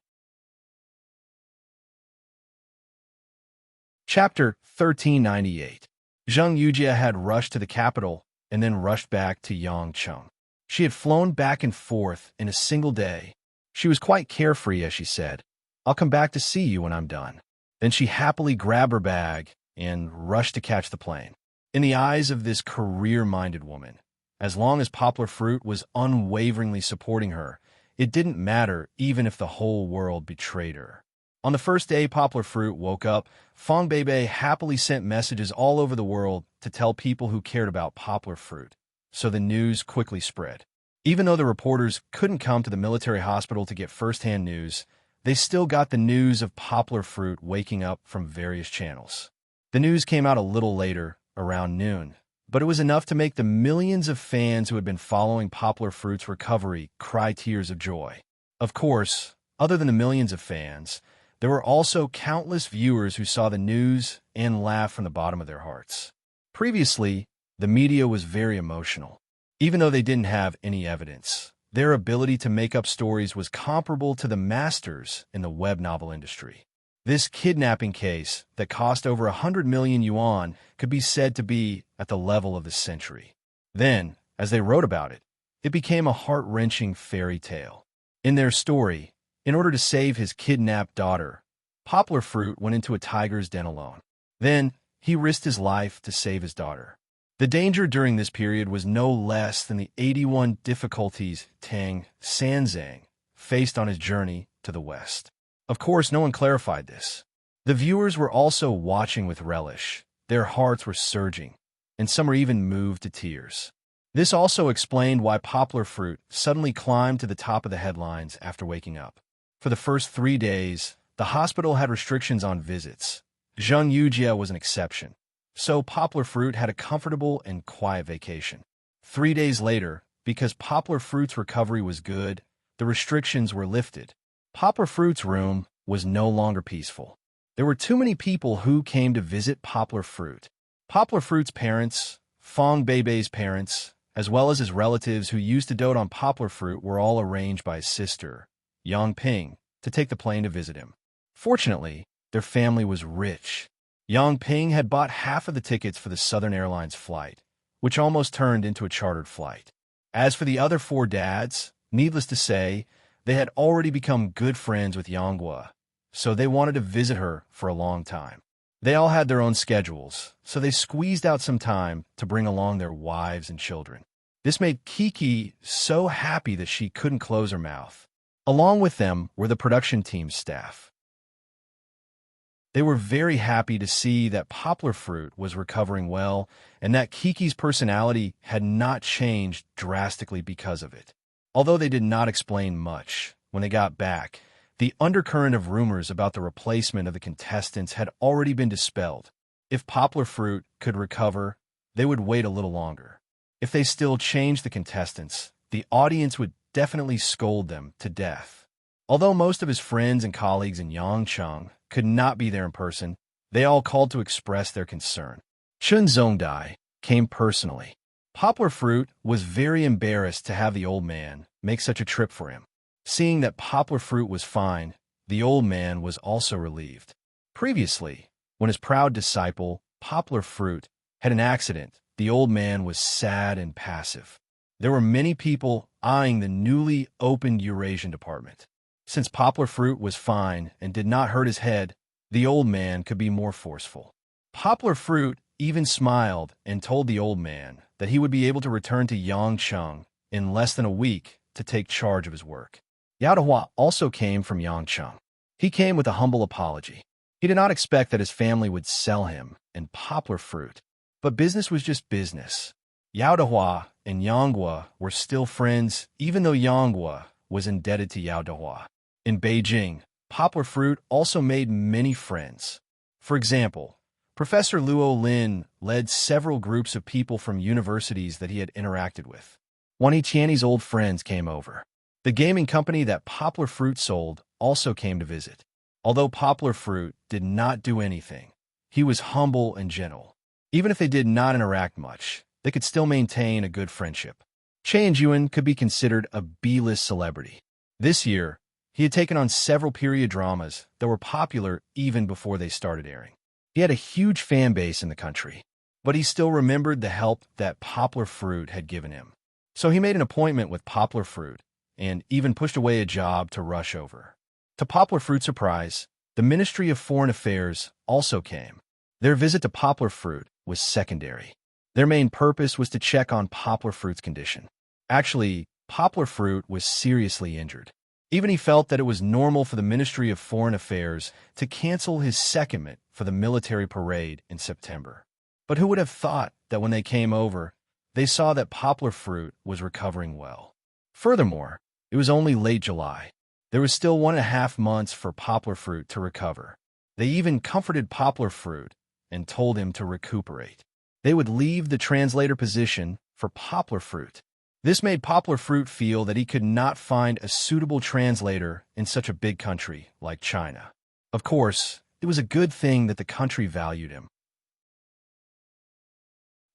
Chapter 1398. Zheng Yujia had rushed to the capital and then rushed back to Yangcheng. She had flown back and forth in a single day. She was quite carefree as she said, I'll come back to see you when I'm done. Then she happily grabbed her bag and rushed to catch the plane. In the eyes of this career-minded woman, as long as Poplar Fruit was unwaveringly supporting her, it didn't matter even if the whole world betrayed her. On the first day Poplar Fruit woke up, Fong Beibei happily sent messages all over the world to tell people who cared about Poplar Fruit, so the news quickly spread. Even though the reporters couldn't come to the military hospital to get first-hand news, they still got the news of Poplar Fruit waking up from various channels. The news came out a little later, around noon, but it was enough to make the millions of fans who had been following Poplar Fruit's recovery cry tears of joy. Of course, other than the millions of fans, there were also countless viewers who saw the news and laughed from the bottom of their hearts. Previously, the media was very emotional. Even though they didn't have any evidence, their ability to make up stories was comparable to the masters in the web novel industry. This kidnapping case that cost over 100 million yuan could be said to be at the level of the century. Then, as they wrote about it, it became a heart-wrenching fairy tale. In their story, in order to save his kidnapped daughter, Poplar Fruit went into a tiger's den alone. Then, he risked his life to save his daughter. The danger during this period was no less than the 81 difficulties Tang Sanzang faced on his journey to the West. Of course, no one clarified this. The viewers were also watching with relish. Their hearts were surging, and some were even moved to tears. This also explained why Poplar Fruit suddenly climbed to the top of the headlines after waking up. For the first 3 days, the hospital had restrictions on visits. Zheng Yujie was an exception, so Poplar Fruit had a comfortable and quiet vacation. 3 days later, because Poplar Fruit's recovery was good, the restrictions were lifted. Poplar Fruit's room was no longer peaceful. There were too many people who came to visit Poplar Fruit. Poplar Fruit's parents, Fong Beibei's parents, as well as his relatives who used to dote on Poplar Fruit were all arranged by his sister, Yang Ping, to take the plane to visit him. Fortunately, their family was rich. Yang Ping had bought half of the tickets for the Southern Airlines flight, which almost turned into a chartered flight. As for the other 4 dads, needless to say, they had already become good friends with Yanghua, so they wanted to visit her for a long time. They all had their own schedules, so they squeezed out some time to bring along their wives and children. This made Kiki so happy that she couldn't close her mouth. Along with them were the production team's staff. They were very happy to see that Poplar Fruit was recovering well and that Kiki's personality had not changed drastically because of it. Although they did not explain much, when they got back, the undercurrent of rumors about the replacement of the contestants had already been dispelled. If Poplar Fruit could recover, they would wait a little longer. If they still changed the contestants, the audience would definitely scold them to death. Although most of his friends and colleagues in Yangcheng could not be there in person, they all called to express their concern. Chun Zongdai came personally. Poplar Fruit was very embarrassed to have the old man make such a trip for him. Seeing that Poplar Fruit was fine, the old man was also relieved. Previously, when his proud disciple, Poplar Fruit, had an accident, the old man was sad and passive. There were many people eyeing the newly opened Eurasian department. Since Poplar Fruit was fine and did not hurt his head, the old man could be more forceful. Poplar Fruit even smiled and told the old man that he would be able to return to Yangcheng in less than a week to take charge of his work. Yao Dehua also came from Yangcheng. He came with a humble apology. He did not expect that his family would sell him and Poplar Fruit, but business was just business. Yao Dehua and Yanghua were still friends, even though Yanghua was indebted to Yao Dehua. In Beijing, Poplar Fruit also made many friends. For example, Professor Luo Lin led several groups of people from universities that he had interacted with. One of Qianni's old friends came over. The gaming company that Poplar Fruit sold also came to visit. Although Poplar Fruit did not do anything, he was humble and gentle. Even if they did not interact much, they could still maintain a good friendship. Chen Yuan could be considered a B-list celebrity. This year, he had taken on several period dramas that were popular even before they started airing. He had a huge fan base in the country, but he still remembered the help that Poplar Fruit had given him. So he made an appointment with Poplar Fruit and even pushed away a job to rush over. To Poplar Fruit's surprise, the Ministry of Foreign Affairs also came. Their visit to Poplar Fruit was secondary. Their main purpose was to check on Poplar Fruit's condition. Actually, Poplar Fruit was seriously injured. Even he felt that it was normal for the Ministry of Foreign Affairs to cancel his secondment for the military parade in September. But who would have thought that when they came over, they saw that Poplar Fruit was recovering well. Furthermore, it was only late July. There was still 1.5 months for Poplar Fruit to recover. They even comforted Poplar Fruit and told him to recuperate. They would leave the translator position for Poplar Fruit. This made Poplar Fruit feel that he could not find a suitable translator in such a big country like China. Of course, it was a good thing that the country valued him.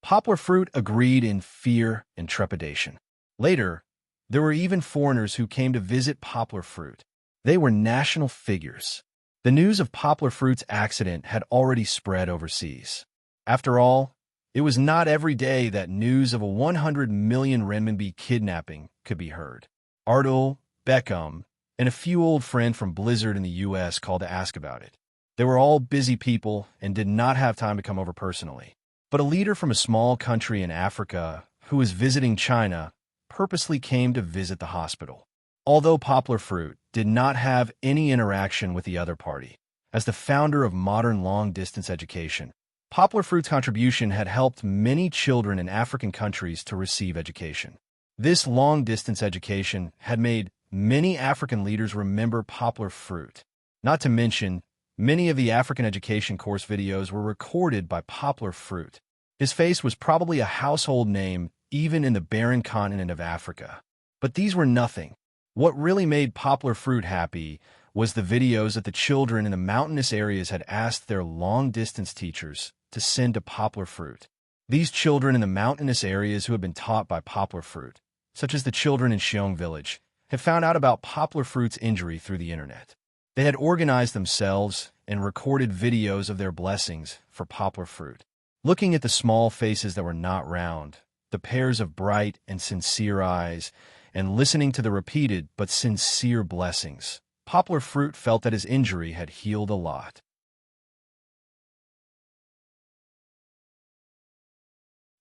Poplar Fruit agreed in fear and trepidation. Later, there were even foreigners who came to visit Poplar Fruit. They were national figures. The news of Poplar Fruit's accident had already spread overseas. After all, it was not every day that news of a 100 million renminbi kidnapping could be heard. Ardul, Beckham, and a few old friends from Blizzard in the US called to ask about it. They were all busy people and did not have time to come over personally. But a leader from a small country in Africa who was visiting China purposely came to visit the hospital. Although Poplar Fruit did not have any interaction with the other party, as the founder of modern long-distance education, Poplar fruit's contribution had helped many children in African countries to receive education. This long-distance education had made many African leaders remember poplar fruit. Not to mention, many of the African education course videos were recorded by poplar fruit. His face was probably a household name even in the barren continent of Africa. But these were nothing. What really made poplar fruit happy was the videos that the children in the mountainous areas had asked their long-distance teachers to send to poplar fruit. These children in the mountainous areas who had been taught by poplar fruit, such as the children in Xiong village, had found out about poplar fruit's injury through the internet. They had organized themselves and recorded videos of their blessings for poplar fruit. Looking at the small faces that were not round, the pairs of bright and sincere eyes, and listening to the repeated but sincere blessings, poplar fruit felt that his injury had healed a lot.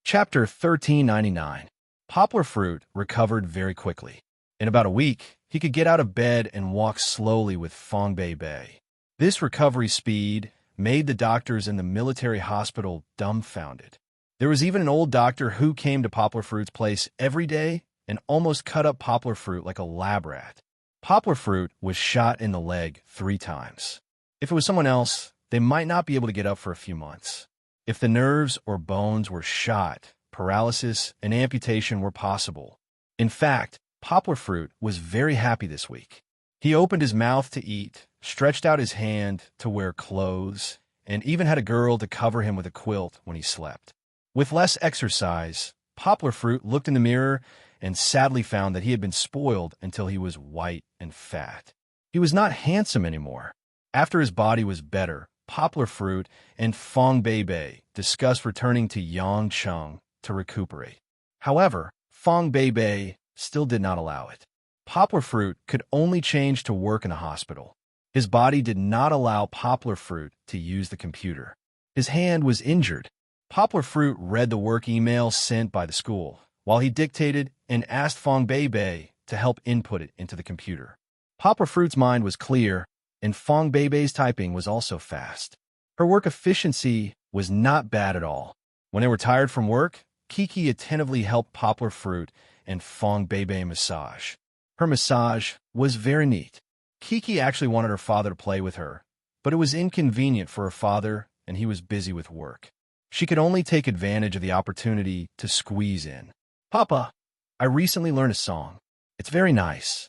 Chapter 1399. Poplar fruit recovered very quickly. In about a week, he could get out of bed and walk slowly with Fong Bei Bei. This recovery speed made the doctors in the military hospital dumbfounded. There was even an old doctor who came to poplar fruit's place every day and almost cut up poplar fruit like a lab rat. Poplar fruit was shot in the leg 3 times. If it was someone else, they might not be able to get up for a few months. If the nerves or bones were shot, paralysis and amputation were possible. In fact, poplar fruit was very happy this week. He opened his mouth to eat, stretched out his hand to wear clothes, and even had a girl to cover him with a quilt when he slept. With less exercise, poplar fruit looked in the mirror and sadly found that he had been spoiled until he was white and fat. He was not handsome anymore. After his body was better, poplar fruit and Fong Bei Bei discussed returning to Yangcheng to recuperate. However, Fong Bei Bei still did not allow it. Poplar fruit could only change to work in a hospital. His body did not allow poplar fruit to use the computer. His hand was injured. Poplar fruit read the work email sent by the school, while he dictated and asked Fong Bei Bei to help input it into the computer. Poplar fruit's mind was clear, and Fong Bei Bei's typing was also fast. Her work efficiency was not bad at all. When they were tired from work, Kiki attentively helped poplar fruit and Fong Bei Bei massage. Her massage was very neat. Kiki actually wanted her father to play with her, but it was inconvenient for her father, and he was busy with work. She could only take advantage of the opportunity to squeeze in. "Papa, I recently learned a song. It's very nice."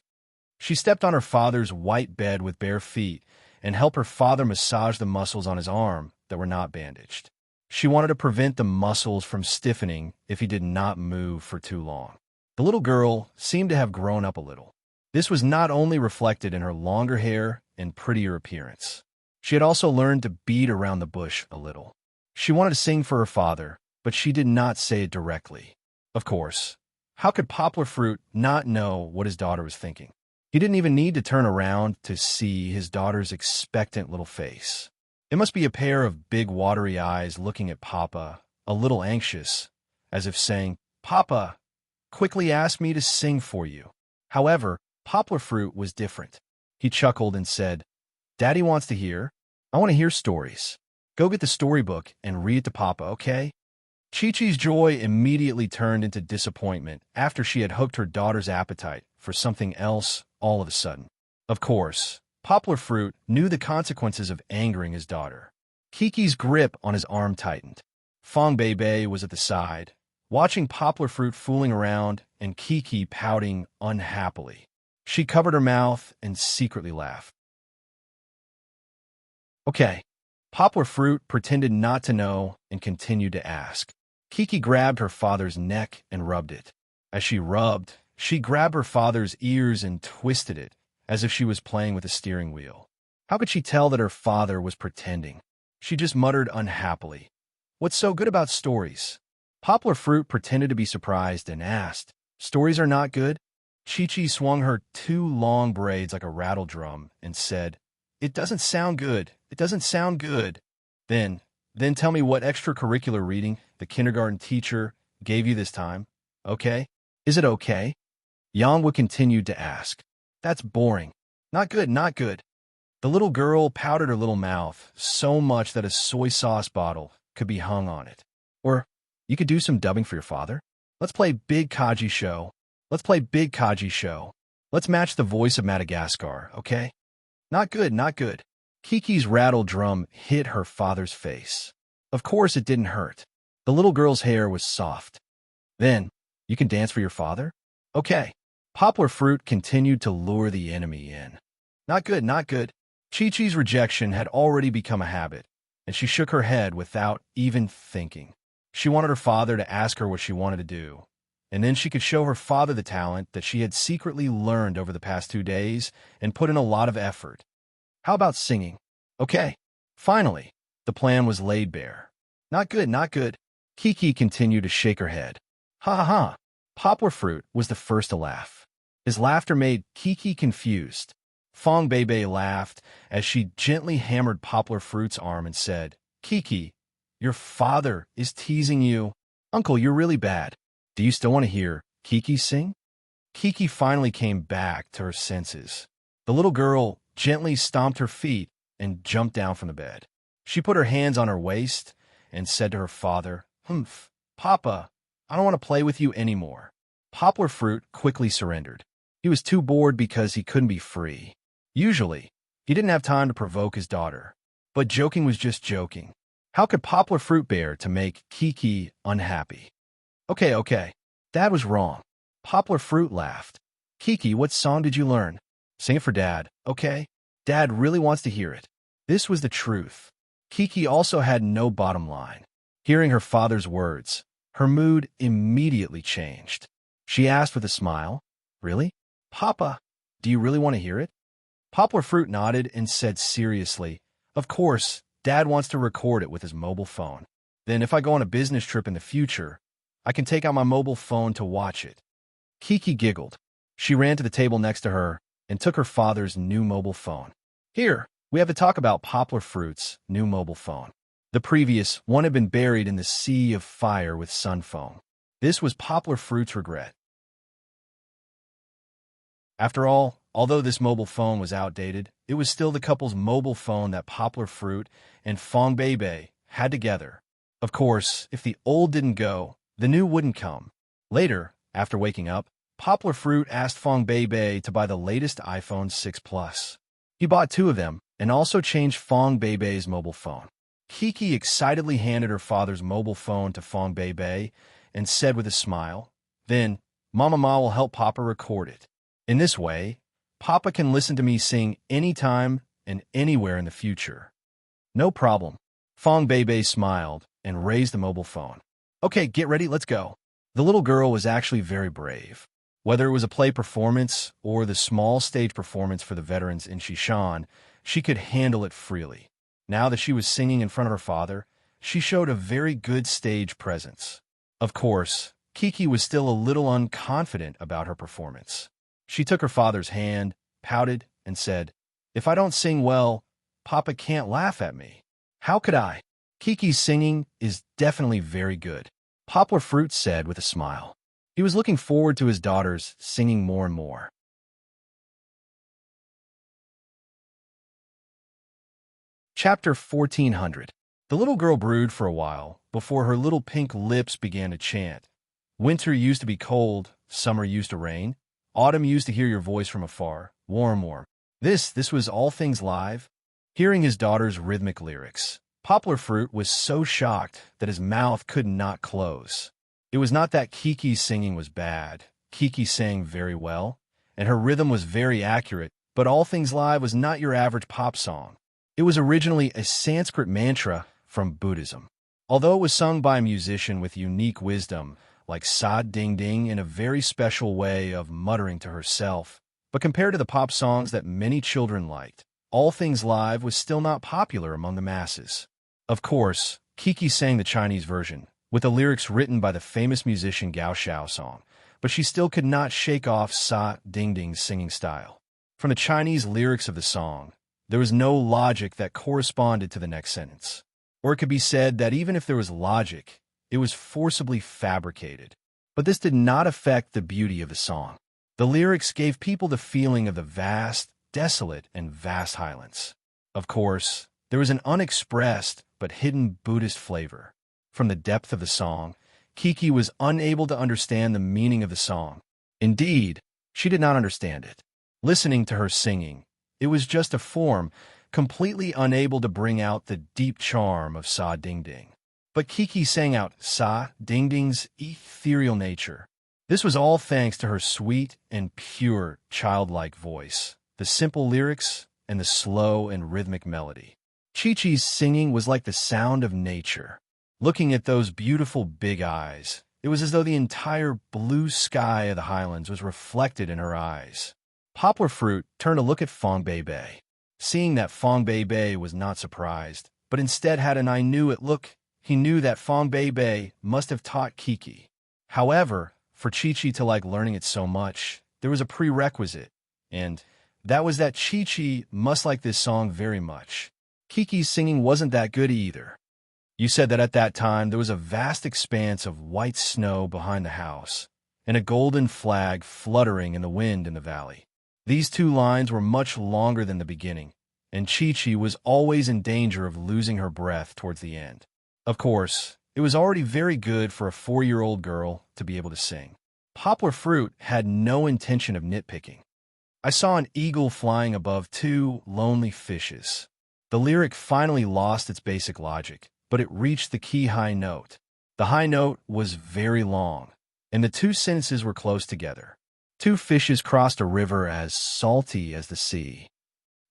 She stepped on her father's white bed with bare feet and helped her father massage the muscles on his arm that were not bandaged. She wanted to prevent the muscles from stiffening if he did not move for too long. The little girl seemed to have grown up a little. This was not only reflected in her longer hair and prettier appearance. She had also learned to beat around the bush a little. She wanted to sing for her father, but she did not say it directly. Of course, how could poplar fruit not know what his daughter was thinking? He didn't even need to turn around to see his daughter's expectant little face. It must be a pair of big watery eyes looking at Papa, a little anxious, as if saying, "Papa, quickly ask me to sing for you." However, poplar fruit was different. He chuckled and said, "Daddy wants to hear. I want to hear stories. Go get the storybook and read it to Papa, okay?" Chi-Chi's joy immediately turned into disappointment after she had hooked her daughter's appetite for something else all of a sudden. Of course, poplar fruit knew the consequences of angering his daughter. Kiki's grip on his arm tightened. Fong Bei Bei was at the side, watching poplar fruit fooling around and Kiki pouting unhappily. She covered her mouth and secretly laughed. "Okay." Poplar fruit pretended not to know and continued to ask. Kiki grabbed her father's neck and rubbed it. As she rubbed, she grabbed her father's ears and twisted it, as if she was playing with a steering wheel. How could she tell that her father was pretending? She just muttered unhappily, "What's so good about stories?" Poplar fruit pretended to be surprised and asked, "Stories are not good?" Chi-Chi swung her 2 long braids like a rattle drum and said, "It doesn't sound good. It doesn't sound good." Then tell me what extracurricular reading the kindergarten teacher gave you this time, okay? Is it okay? Yang would continue to ask. "That's boring. Not good, not good." The little girl pouted her little mouth so much that a soy sauce bottle could be hung on it. Or you could do some dubbing for your father. Let's play Big Kaji Show. Let's play Big Kaji Show. Let's match the voice of Madagascar, okay? Not good, not good. Kiki's rattle drum hit her father's face. Of course it didn't hurt. The little girl's hair was soft. Then, you can dance for your father? Okay. Poplar fruit continued to lure the enemy in. Not good, not good. Chi-Chi's rejection had already become a habit, and she shook her head without even thinking. She wanted her father to ask her what she wanted to do, and then she could show her father the talent that she had secretly learned over the past 2 days and put in a lot of effort. How about singing? Okay. Finally, the plan was laid bare. Not good, not good. Kiki continued to shake her head. Ha ha ha. Poplar fruit was the first to laugh. His laughter made Kiki confused. Fong Bebe laughed as she gently hammered Poplar Fruit's arm and said, Kiki, your father is teasing you. Uncle, you're really bad. Do you still want to hear Kiki sing? Kiki finally came back to her senses. The little girl gently stomped her feet and jumped down from the bed. She put her hands on her waist and said to her father, Humph, Papa, I don't want to play with you anymore. Poplar Fruit quickly surrendered. He was too bored because he couldn't be free. Usually, he didn't have time to provoke his daughter, but joking was just joking. How could Poplar Fruit bear to make Kiki unhappy? Okay, Dad was wrong. Poplar Fruit laughed. Kiki, what song did you learn? Sing it for Dad, okay? Dad really wants to hear it. This was the truth. Kiki also had no bottom line. Hearing her father's words, her mood immediately changed. She asked with a smile, Really? Papa, do you really want to hear it? Poplar Fruit nodded and said seriously, Of course, Dad wants to record it with his mobile phone. Then if I go on a business trip in the future, I can take out my mobile phone to watch it. Kiki giggled. She ran to the table next to her and took her father's new mobile phone. Here, we have to talk about Poplar Fruit's new mobile phone. The previous one had been buried in the sea of fire with sun foam. This was Poplar Fruit's regret. After all, although this mobile phone was outdated, it was still the couple's mobile phone that Poplar Fruit and Fong Bebe had together. Of course, if the old didn't go, the new wouldn't come. Later, after waking up, Poplar Fruit asked Fong Bebe to buy the latest iPhone 6 Plus. He bought 2 of them and also changed Fong Bebe's mobile phone. Kiki excitedly handed her father's mobile phone to Fong Bebe and said with a smile, Then, Mama Ma will help Papa record it. In this way, Papa can listen to me sing anytime and anywhere in the future. No problem. Fong Bebe smiled and raised the mobile phone. Okay, get ready, let's go. The little girl was actually very brave. Whether it was a play performance or the small stage performance for the veterans in Shishan, she could handle it freely. Now that she was singing in front of her father, she showed a very good stage presence. Of course, Kiki was still a little unconfident about her performance. She took her father's hand, pouted, and said, If I don't sing well, Papa can't laugh at me. How could I? Kiki's singing is definitely very good, Poplar Fruit said with a smile. He was looking forward to his daughters singing more and more. Chapter 1400. The little girl brewed for a while before her little pink lips began to chant. Winter used to be cold, summer used to rain, autumn used to hear your voice from afar, warm, warm. This was All Things Live. Hearing his daughter's rhythmic lyrics, Poplar Fruit was so shocked that his mouth could not close. It was not that Kiki's singing was bad. Kiki sang very well, and her rhythm was very accurate, but All Things Live was not your average pop song. It was originally a Sanskrit mantra from Buddhism. Although it was sung by a musician with unique wisdom, like Sad Ding Ding in a very special way of muttering to herself, but compared to the pop songs that many children liked, All Things Live was still not popular among the masses. Of course, Kiki sang the Chinese version, with the lyrics written by the famous musician Gao Xiaosong, but she still could not shake off Sa Ding Ding's singing style. From the Chinese lyrics of the song, there was no logic that corresponded to the next sentence. Or it could be said that even if there was logic, it was forcibly fabricated. But this did not affect the beauty of the song. The lyrics gave people the feeling of the vast, desolate, and vast highlands. Of course, There was an unexpressed but hidden Buddhist flavor. From the depth of the song, Kiki was unable to understand the meaning of the song. Indeed, she did not understand it. Listening to her singing, it was just a form, completely unable to bring out the deep charm of Sa Ding Ding. But Kiki sang out Sa Ding Ding's ethereal nature. This was all thanks to her sweet and pure childlike voice, the simple lyrics, and the slow and rhythmic melody. Chi-Chi's singing was like the sound of nature. Looking at those beautiful big eyes, it was as though the entire blue sky of the highlands was reflected in her eyes. Poplar Fruit turned to look at Fong Bei Bei. Seeing that Fong Bei Bei was not surprised, but instead had an I knew it look, he knew that Fong Bei Bei must have taught Kiki. However, for Chi-Chi to like learning it so much, there was a prerequisite, and that was that Chi-Chi must like this song very much. Kiki's singing wasn't that good either. You said that at that time there was a vast expanse of white snow behind the house, and a golden flag fluttering in the wind in the valley. These two lines were much longer than the beginning, and Chi-Chi was always in danger of losing her breath towards the end. Of course, it was already very good for a 4-year-old girl to be able to sing. Poplar Fruit had no intention of nitpicking. I saw an eagle flying above 2 lonely fishes. The lyric finally lost its basic logic, but it reached the key high note. The high note was very long, and the 2 sentences were close together. 2 fishes crossed a river as salty as the sea.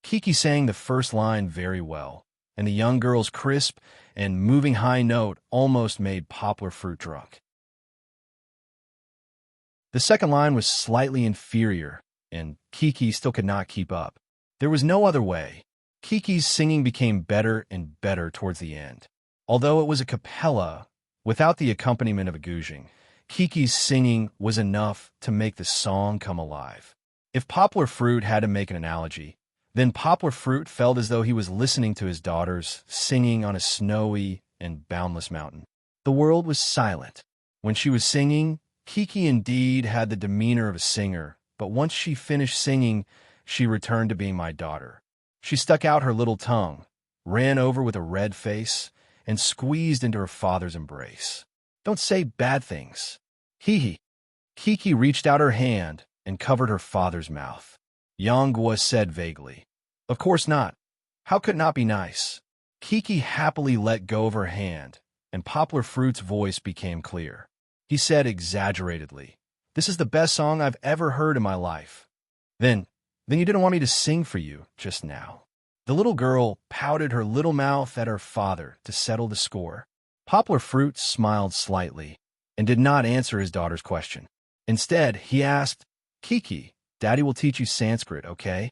Kiki sang the first line very well, and the young girl's crisp and moving high note almost made Poplar Fruit drunk. The second line was slightly inferior, and Kiki still could not keep up. There was no other way. Kiki's singing became better and better towards the end. Although it was a cappella, without the accompaniment of a guzheng, Kiki's singing was enough to make the song come alive. If Poplar Fruit had to make an analogy, then Poplar Fruit felt as though he was listening to his daughters singing on a snowy and boundless mountain. The world was silent. When she was singing, Kiki indeed had the demeanor of a singer, but once she finished singing, she returned to being my daughter. She stuck out her little tongue, ran over with a red face, and squeezed into her father's embrace. Don't say bad things. Hee. Kiki reached out her hand and covered her father's mouth. Yang Guo said vaguely, "Of course not. How could it not be nice?" Kiki happily let go of her hand, and Poplar Fruit's voice became clear. He said exaggeratedly, "This is the best song I've ever heard in my life." Then you didn't want me to sing for you just now." The little girl pouted her little mouth at her father to settle the score. Poplar Fruit smiled slightly and did not answer his daughter's question. Instead, he asked, "Kiki, Daddy will teach you Sanskrit, okay?"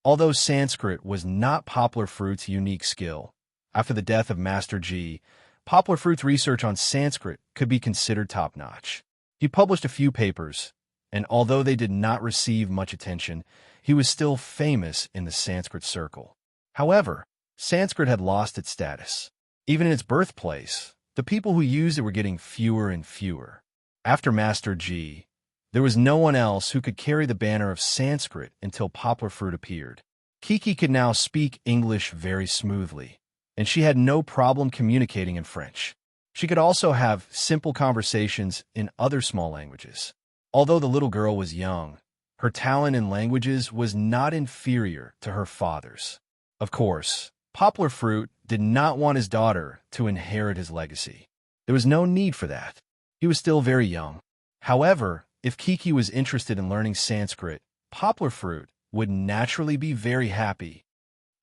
Although Sanskrit was not Poplar Fruit's unique skill, after the death of Master Ji, Poplar Fruit's research on Sanskrit could be considered top-notch. He published a few papers, and although they did not receive much attention, he was still famous in the Sanskrit circle. However, Sanskrit had lost its status. Even in its birthplace, the people who used it were getting fewer and fewer. After Master Ji, there was no one else who could carry the banner of Sanskrit until Poplar Fruit appeared. Kiki could now speak English very smoothly, and she had no problem communicating in French. She could also have simple conversations in other small languages. Although the little girl was young, her talent in languages was not inferior to her father's. Of course, Poplar Fruit did not want his daughter to inherit his legacy. There was no need for that. He was still very young. However, if Kiki was interested in learning Sanskrit, Poplar Fruit would naturally be very happy.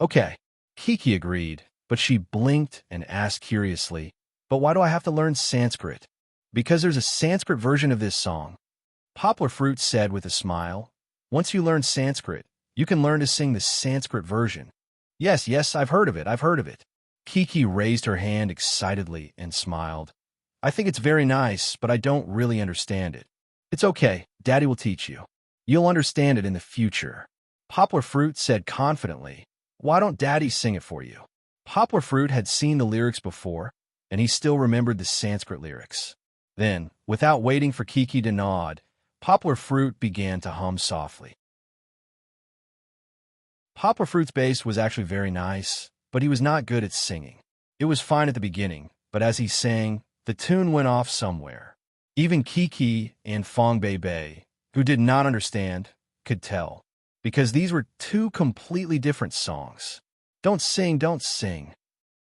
Okay, Kiki agreed, but she blinked and asked curiously, "But why do I have to learn Sanskrit?" "Because there's a Sanskrit version of this song." Poplar Fruit said with a smile, "Once you learn Sanskrit, you can learn to sing the Sanskrit version." Yes, I've heard of it. Kiki raised her hand excitedly and smiled. "I think it's very nice, but I don't really understand it." "It's okay, Daddy will teach you. You'll understand it in the future." Poplar Fruit said confidently, "Why don't Daddy sing it for you?" Poplar Fruit had seen the lyrics before, and he still remembered the Sanskrit lyrics. Then, without waiting for Kiki to nod, Poplar Fruit began to hum softly. Poplar Fruit's bass was actually very nice, but he was not good at singing. It was fine at the beginning, but as he sang, the tune went off somewhere. Even Kiki and Fong Bei, who did not understand, could tell, because these were two completely different songs. Don't sing, don't sing.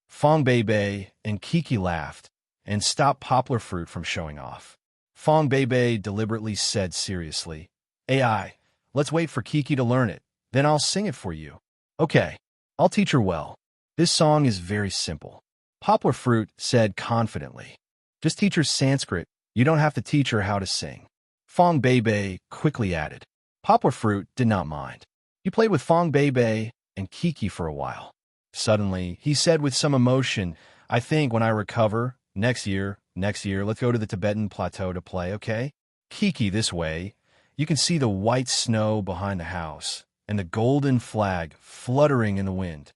Fong Bei and Kiki laughed and stopped Poplar Fruit from showing off. Fong Bei deliberately said seriously, "AI, let's wait for Kiki to learn it, then I'll sing it for you." "Okay, I'll teach her well. This song is very simple." Poplar Fruit said confidently. "Just teach her Sanskrit. You don't have to teach her how to sing." Fong Bei quickly added. Poplar Fruit did not mind. He played with Fong Bei and Kiki for a while. Suddenly, he said with some emotion, "I think when I recover, next year, let's go to the Tibetan plateau to play, okay? Kiki, this way. You can see the white snow behind the house and the golden flag fluttering in the wind.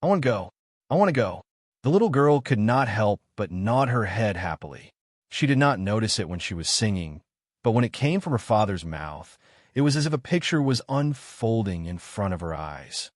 I want to go. I want to go." The little girl could not help but nod her head happily. She did not notice it when she was singing, but when it came from her father's mouth, it was as if a picture was unfolding in front of her eyes.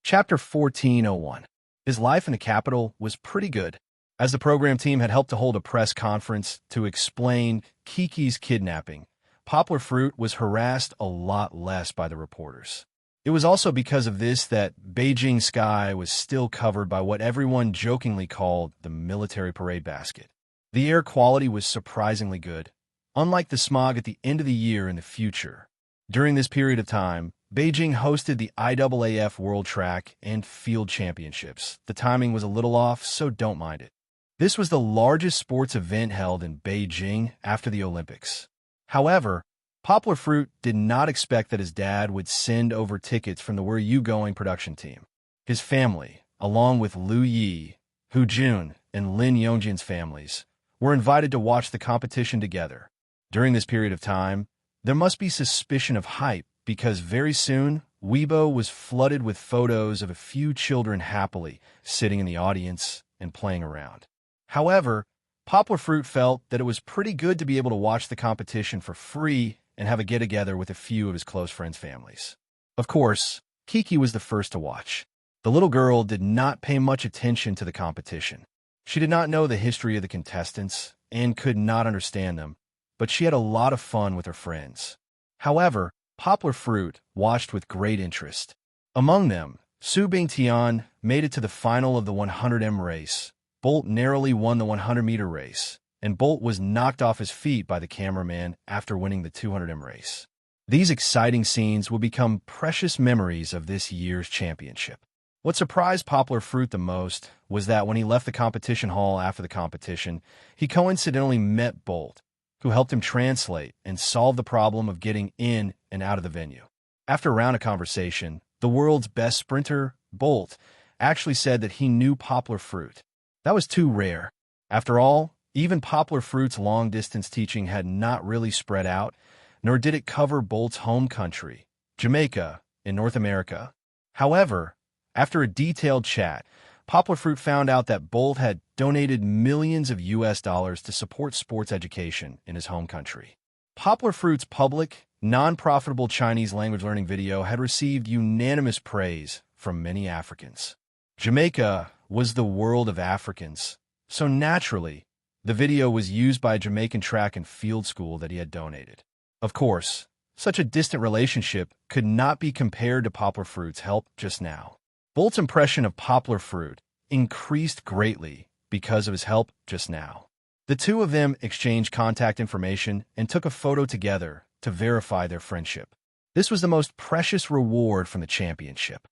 Chapter 1401. His life in the capital was pretty good, as the program team had helped to hold a press conference to explain Kiki's kidnapping. Poplar Fruit was harassed a lot less by the reporters. It was also because of this that Beijing's sky was still covered by what everyone jokingly called the military parade basket. The air quality was surprisingly good, unlike the smog at the end of the year in the future. During this period of time, Beijing hosted the IAAF World Track and Field Championships. The timing was a little off, so don't mind it. This was the largest sports event held in Beijing after the Olympics. However, Poplar Fruit did not expect that his dad would send over tickets from the Where You Going production team. His family, along with Liu Yi, Hu Jun, and Lin Yongjin's families, were invited to watch the competition together. During this period of time, there must be suspicion of hype because very soon, Weibo was flooded with photos of a few children happily sitting in the audience and playing around. However, Poplar Fruit felt that it was pretty good to be able to watch the competition for free and have a get-together with a few of his close friends' families. Of course, Kiki was the first to watch. The little girl did not pay much attention to the competition. She did not know the history of the contestants and could not understand them, but she had a lot of fun with her friends. However, Poplar Fruit watched with great interest. Among them, Su Bingtian made it to the final of the 100m race. Bolt narrowly won the 100-meter race, and Bolt was knocked off his feet by the cameraman after winning the 200m race. These exciting scenes will become precious memories of this year's championship. What surprised Poplar Fruit the most was that when he left the competition hall after the competition, he coincidentally met Bolt, who helped him translate and solve the problem of getting in and out of the venue. After a round of conversation, the world's best sprinter, Bolt, actually said that he knew Poplar Fruit. That was too rare. After all, even Poplar Fruit's long-distance teaching had not really spread out, nor did it cover Bolt's home country, Jamaica, in North America. However, after a detailed chat, Poplar Fruit found out that Bolt had donated millions of US dollars to support sports education in his home country. Poplar Fruit's public, non-profitable Chinese language learning video had received unanimous praise from many Africans. Jamaica was the world of Africans, so naturally, the video was used by a Jamaican track and field school that he had donated. Of course, such a distant relationship could not be compared to Poplar Fruit's help just now. Bolt's impression of Poplar Fruit increased greatly because of his help just now. The two of them exchanged contact information and took a photo together to verify their friendship. This was the most precious reward from the championship.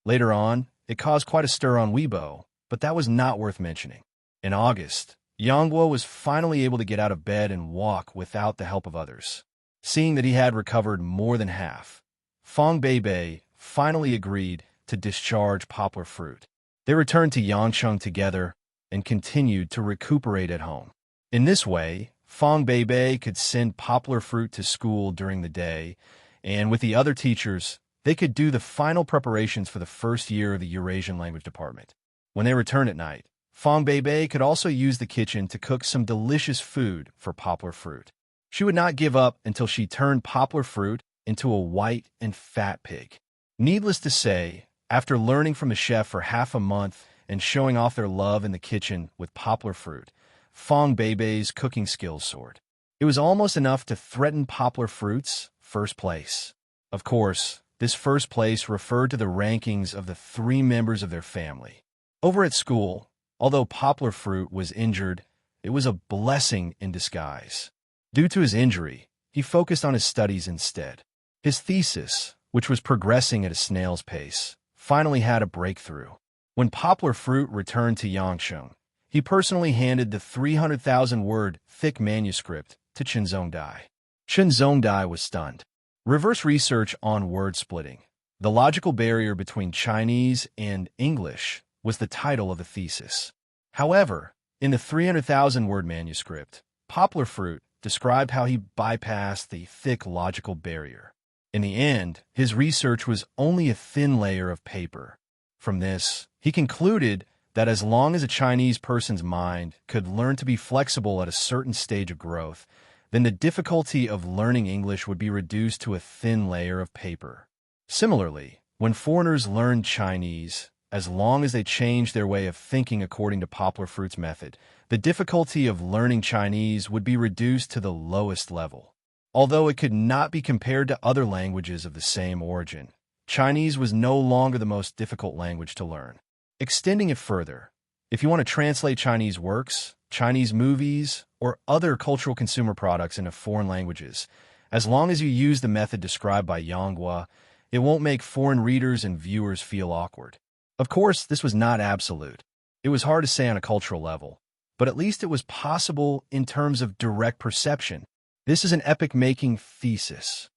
Later on, it caused quite a stir on Weibo, but that was not worth mentioning. In August, Yangguo was finally able to get out of bed and walk without the help of others. Seeing that he had recovered more than half, Fong Bei finally agreed to discharge Poplar Fruit. They returned to Yangcheng together and continued to recuperate at home. In this way, Fong Bei could send Poplar Fruit to school during the day, and with the other teachers, they could do the final preparations for the first year of the Eurasian language department. When they returned at night, Fong Bei could also use the kitchen to cook some delicious food for Poplar Fruit. She would not give up until she turned poplar fruit into a white and fat pig. Needless to say, after learning from the chef for half a month and showing off their love in the kitchen with poplar fruit, Fong Beibei's cooking skills soared. It was almost enough to threaten poplar fruit's first place. Of course, this first place referred to the rankings of the 3 members of their family. Over at school, although poplar fruit was injured, it was a blessing in disguise. Due to his injury, he focused on his studies instead. His thesis, which was progressing at a snail's pace, finally had a breakthrough. When poplar fruit returned to Yangcheng, he personally handed the 300,000-word thick manuscript to Chen Zhongdai. Chen Zhongdai was stunned. Reverse research on word splitting, the logical barrier between Chinese and English, was the title of the thesis. However, in the 300,000-word manuscript, poplar fruit described how he bypassed the thick logical barrier. In the end, his research was only a thin layer of paper. From this, he concluded that as long as a Chinese person's mind could learn to be flexible at a certain stage of growth, then the difficulty of learning English would be reduced to a thin layer of paper. Similarly, when foreigners learned Chinese, as long as they changed their way of thinking according to poplar fruit's method, the difficulty of learning Chinese would be reduced to the lowest level. Although it could not be compared to other languages of the same origin, Chinese was no longer the most difficult language to learn. Extending it further, if you want to translate Chinese works, Chinese movies, or other cultural consumer products into foreign languages, as long as you use the method described by Yanghua, it won't make foreign readers and viewers feel awkward. Of course, this was not absolute. It was hard to say on a cultural level, but at least it was possible in terms of direct perception. This is an epic-making thesis.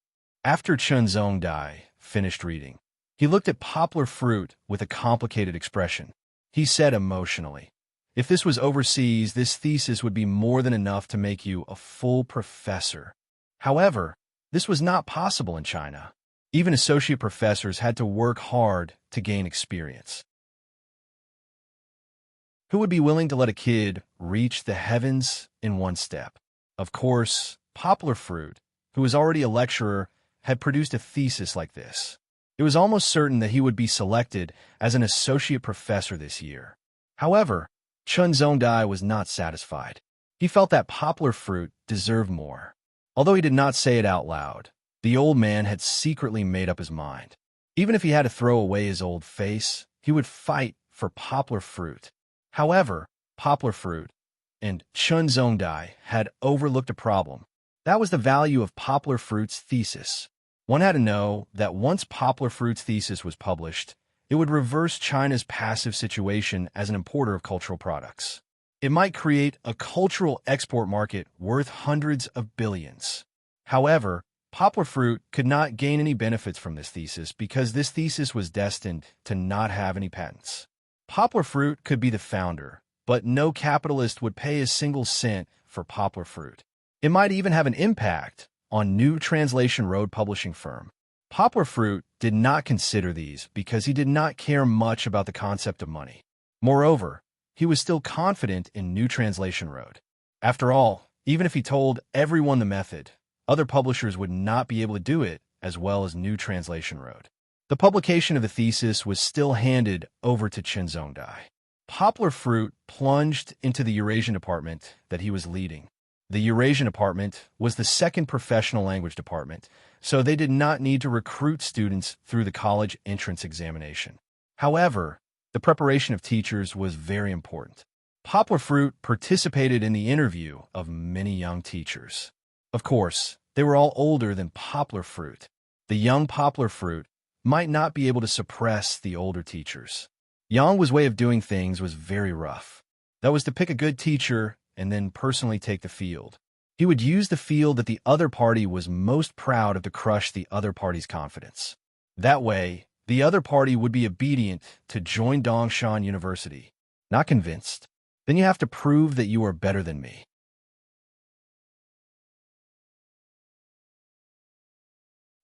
After Chen Zhongdai finished reading, he looked at poplar fruit with a complicated expression. He said emotionally, "If this was overseas, this thesis would be more than enough to make you a full professor." However, this was not possible in China. Even associate professors had to work hard to gain experience. Who would be willing to let a kid reach the heavens in one step? Of course, poplar fruit, who was already a lecturer, had produced a thesis like this. It was almost certain that he would be selected as an associate professor this year. However, Chen Zhongdai was not satisfied. He felt that poplar fruit deserved more. Although he did not say it out loud, the old man had secretly made up his mind. Even if he had to throw away his old face, he would fight for poplar fruit. However, poplar fruit and Chen Zhongdai had overlooked a problem. That was the value of poplar fruit's thesis. One had to know that once poplar fruit's thesis was published, it would reverse China's passive situation as an importer of cultural products. It might create a cultural export market worth hundreds of billions. However, poplar fruit could not gain any benefits from this thesis because this thesis was destined to not have any patents. Poplar fruit could be the founder, but no capitalist would pay a single cent for poplar fruit. It might even have an impact on New Translation Road publishing firm. Poplar fruit did not consider these because he did not care much about the concept of money. Moreover, he was still confident in New Translation Road. After all, even if he told everyone the method, other publishers would not be able to do it as well as New Translation Road. The publication of the thesis was still handed over to Chen Zhongdai. Poplar fruit plunged into the Eurasian department that he was leading. The Eurasian department was the second professional language department, so they did not need to recruit students through the college entrance examination. However, the preparation of teachers was very important. Poplar fruit participated in the interview of many young teachers. Of course, they were all older than poplar fruit. The young poplar fruit might not be able to suppress the older teachers. Yang's way of doing things was very rough. That was to pick a good teacher and then personally take the field. He would use the field that the other party was most proud of to crush the other party's confidence. That way, the other party would be obedient to join Dongshan University. Not convinced? Then you have to prove that you are better than me.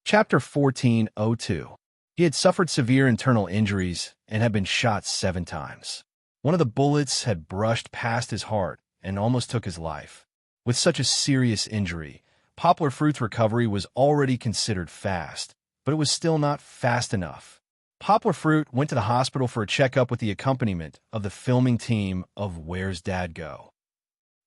Chapter 1402. He had suffered severe internal injuries and had been shot 7 times. One of the bullets had brushed past his heart and almost took his life. With such a serious injury, Poplar Fruit's recovery was already considered fast, but it was still not fast enough. Poplar Fruit went to the hospital for a checkup with the accompaniment of the filming team of Where's Dad Go?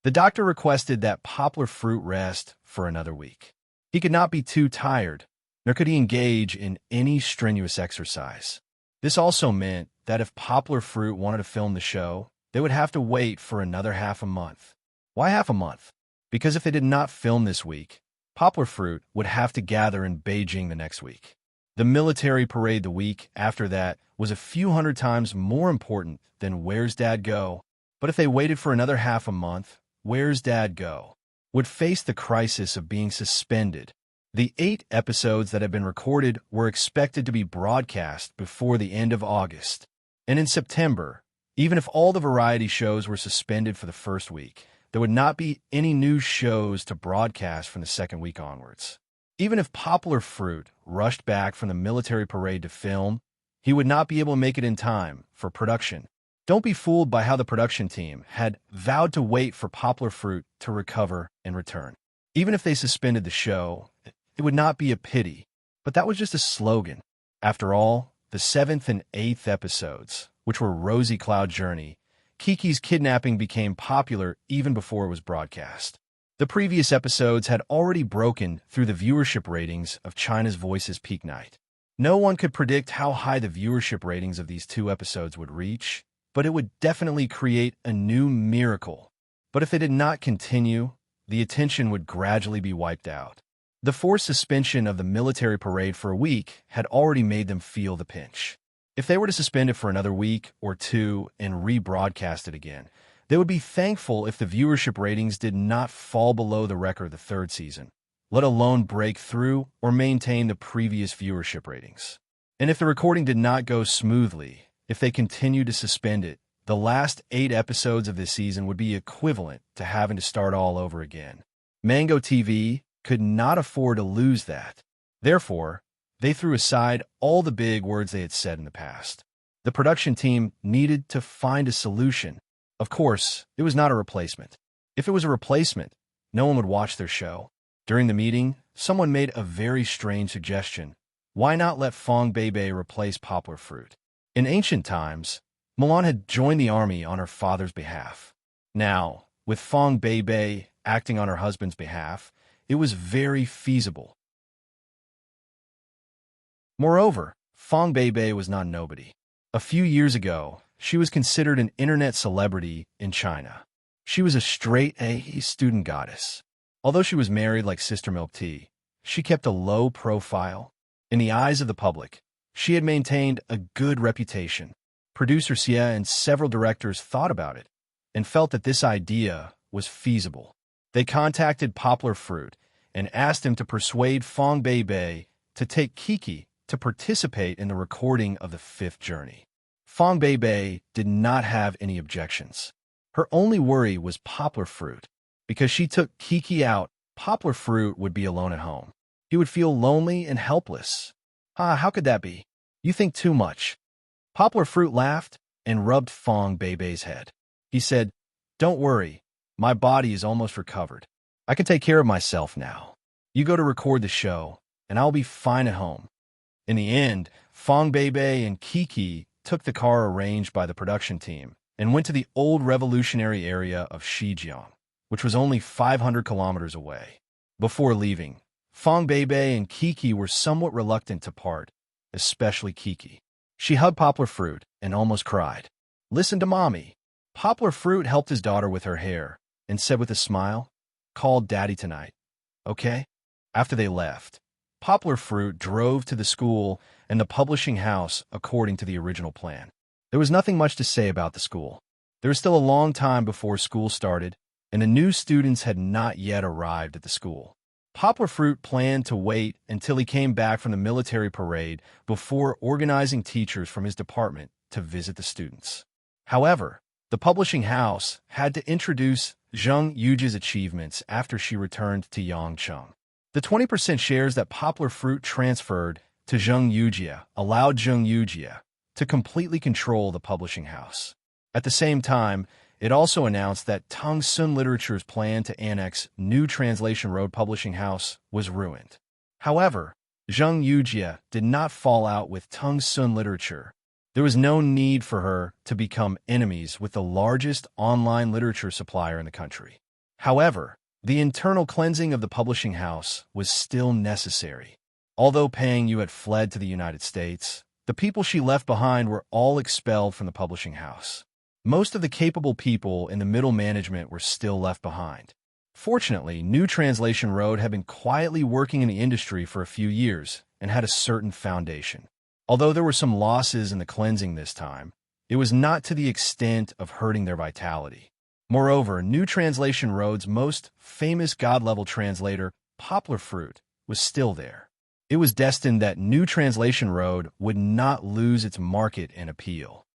The doctor requested that Poplar Fruit rest for another week. He could not be too tired, nor could he engage in any strenuous exercise. This also meant that if Poplar Fruit wanted to film the show, they would have to wait for another half a month. Why half a month? Because if they did not film this week, Poplar Fruit would have to gather in Beijing the next week. The military parade the week after that was a few hundred times more important than Where's Dad Go? But if they waited for another half a month, Where's Dad Go? Would face the crisis of being suspended. The 8 episodes that had been recorded were expected to be broadcast before the end of August. And in September, even if all the variety shows were suspended for the first week, there would not be any new shows to broadcast from the second week onwards. Even if Poplar Fruit rushed back from the military parade to film, he would not be able to make it in time for production. Don't be fooled by how the production team had vowed to wait for Poplar Fruit to recover and return. Even if they suspended the show, it would not be a pity, but that was just a slogan. After all, the 7th and 8th episodes, which were Rosy Cloud Journey, Kiki's kidnapping became popular even before it was broadcast. The previous episodes had already broken through the viewership ratings of China's Voices Peak Night. No one could predict how high the viewership ratings of these 2 episodes would reach, but it would definitely create a new miracle. But if they did not continue, the attention would gradually be wiped out. The forced suspension of the military parade for a week had already made them feel the pinch. If they were to suspend it for another week or 2 and rebroadcast it again, they would be thankful if the viewership ratings did not fall below the record of the 3rd season, let alone break through or maintain the previous viewership ratings. And if the recording did not go smoothly, if they continued to suspend it, the last 8 episodes of this season would be equivalent to having to start all over again. Mango TV could not afford to lose that. Therefore, they threw aside all the big words they had said in the past. The production team needed to find a solution. Of course, it was not a replacement. If it was a replacement, no one would watch their show. During the meeting, someone made a very strange suggestion. Why not let Fong Beibei replace Poplar Fruit? In ancient times, Mulan had joined the army on her father's behalf. Now, with Fong Beibei acting on her husband's behalf, it was very feasible. Moreover, Fong Beibei was not nobody. A few years ago, she was considered an internet celebrity in China. She was a straight-A student goddess. Although she was married like Sister Milk Tea, she kept a low profile. In the eyes of the public, she had maintained a good reputation. Producer Xia and several directors thought about it and felt that this idea was feasible. They contacted Poplar Fruit and asked him to persuade Fong Beibei to take Kiki to participate in the recording of the 5th journey. Fong Beibei did not have any objections. Her only worry was Poplar Fruit. Because she took Kiki out, Poplar Fruit would be alone at home. He would feel lonely and helpless. How could that be? You think too much. Poplar Fruit laughed and rubbed Fong Beibei's head. He said, "Don't worry, my body is almost recovered. I can take care of myself now. You go to record the show, and I'll be fine at home." In the end, Fong Beibei and Kiki took the car arranged by the production team and went to the old revolutionary area of Shijiang, which was only 500 kilometers away. Before leaving, Fong Beibei and Kiki were somewhat reluctant to part, especially Kiki. She hugged Poplar Fruit and almost cried. "Listen to Mommy." Poplar Fruit helped his daughter with her hair and said with a smile, "Call Daddy tonight, okay?" After they left, Poplar Fruit drove to the school and the publishing house according to the original plan. There was nothing much to say about the school. There was still a long time before school started, and the new students had not yet arrived at the school. Poplar Fruit planned to wait until he came back from the military parade before organizing teachers from his department to visit the students. However, the publishing house had to introduce Zheng Yujia's achievements after she returned to Yangcheng. The 20% shares that Poplar Fruit transferred to Zheng Yujia allowed Zheng Yujia to completely control the publishing house. At the same time, It also announced that Tung Sun Literature's plan to annex New Translation Road Publishing House was ruined. However, Zheng Yujie did not fall out with Tung Sun Literature. There was no need for her to become enemies with the largest online literature supplier in the country. However, the internal cleansing of the publishing house was still necessary. Although Pang Yu had fled to the United States, the people she left behind were all expelled from the publishing house. Most of the capable people in the middle management were still left behind. Fortunately, New Translation Road had been quietly working in the industry for a few years and had a certain foundation. Although there were some losses in the cleansing this time, it was not to the extent of hurting their vitality. Moreover, New Translation Road's most famous God-level translator, Poplar Fruit, was still there. It was destined that New Translation Road would not lose its market and appeal.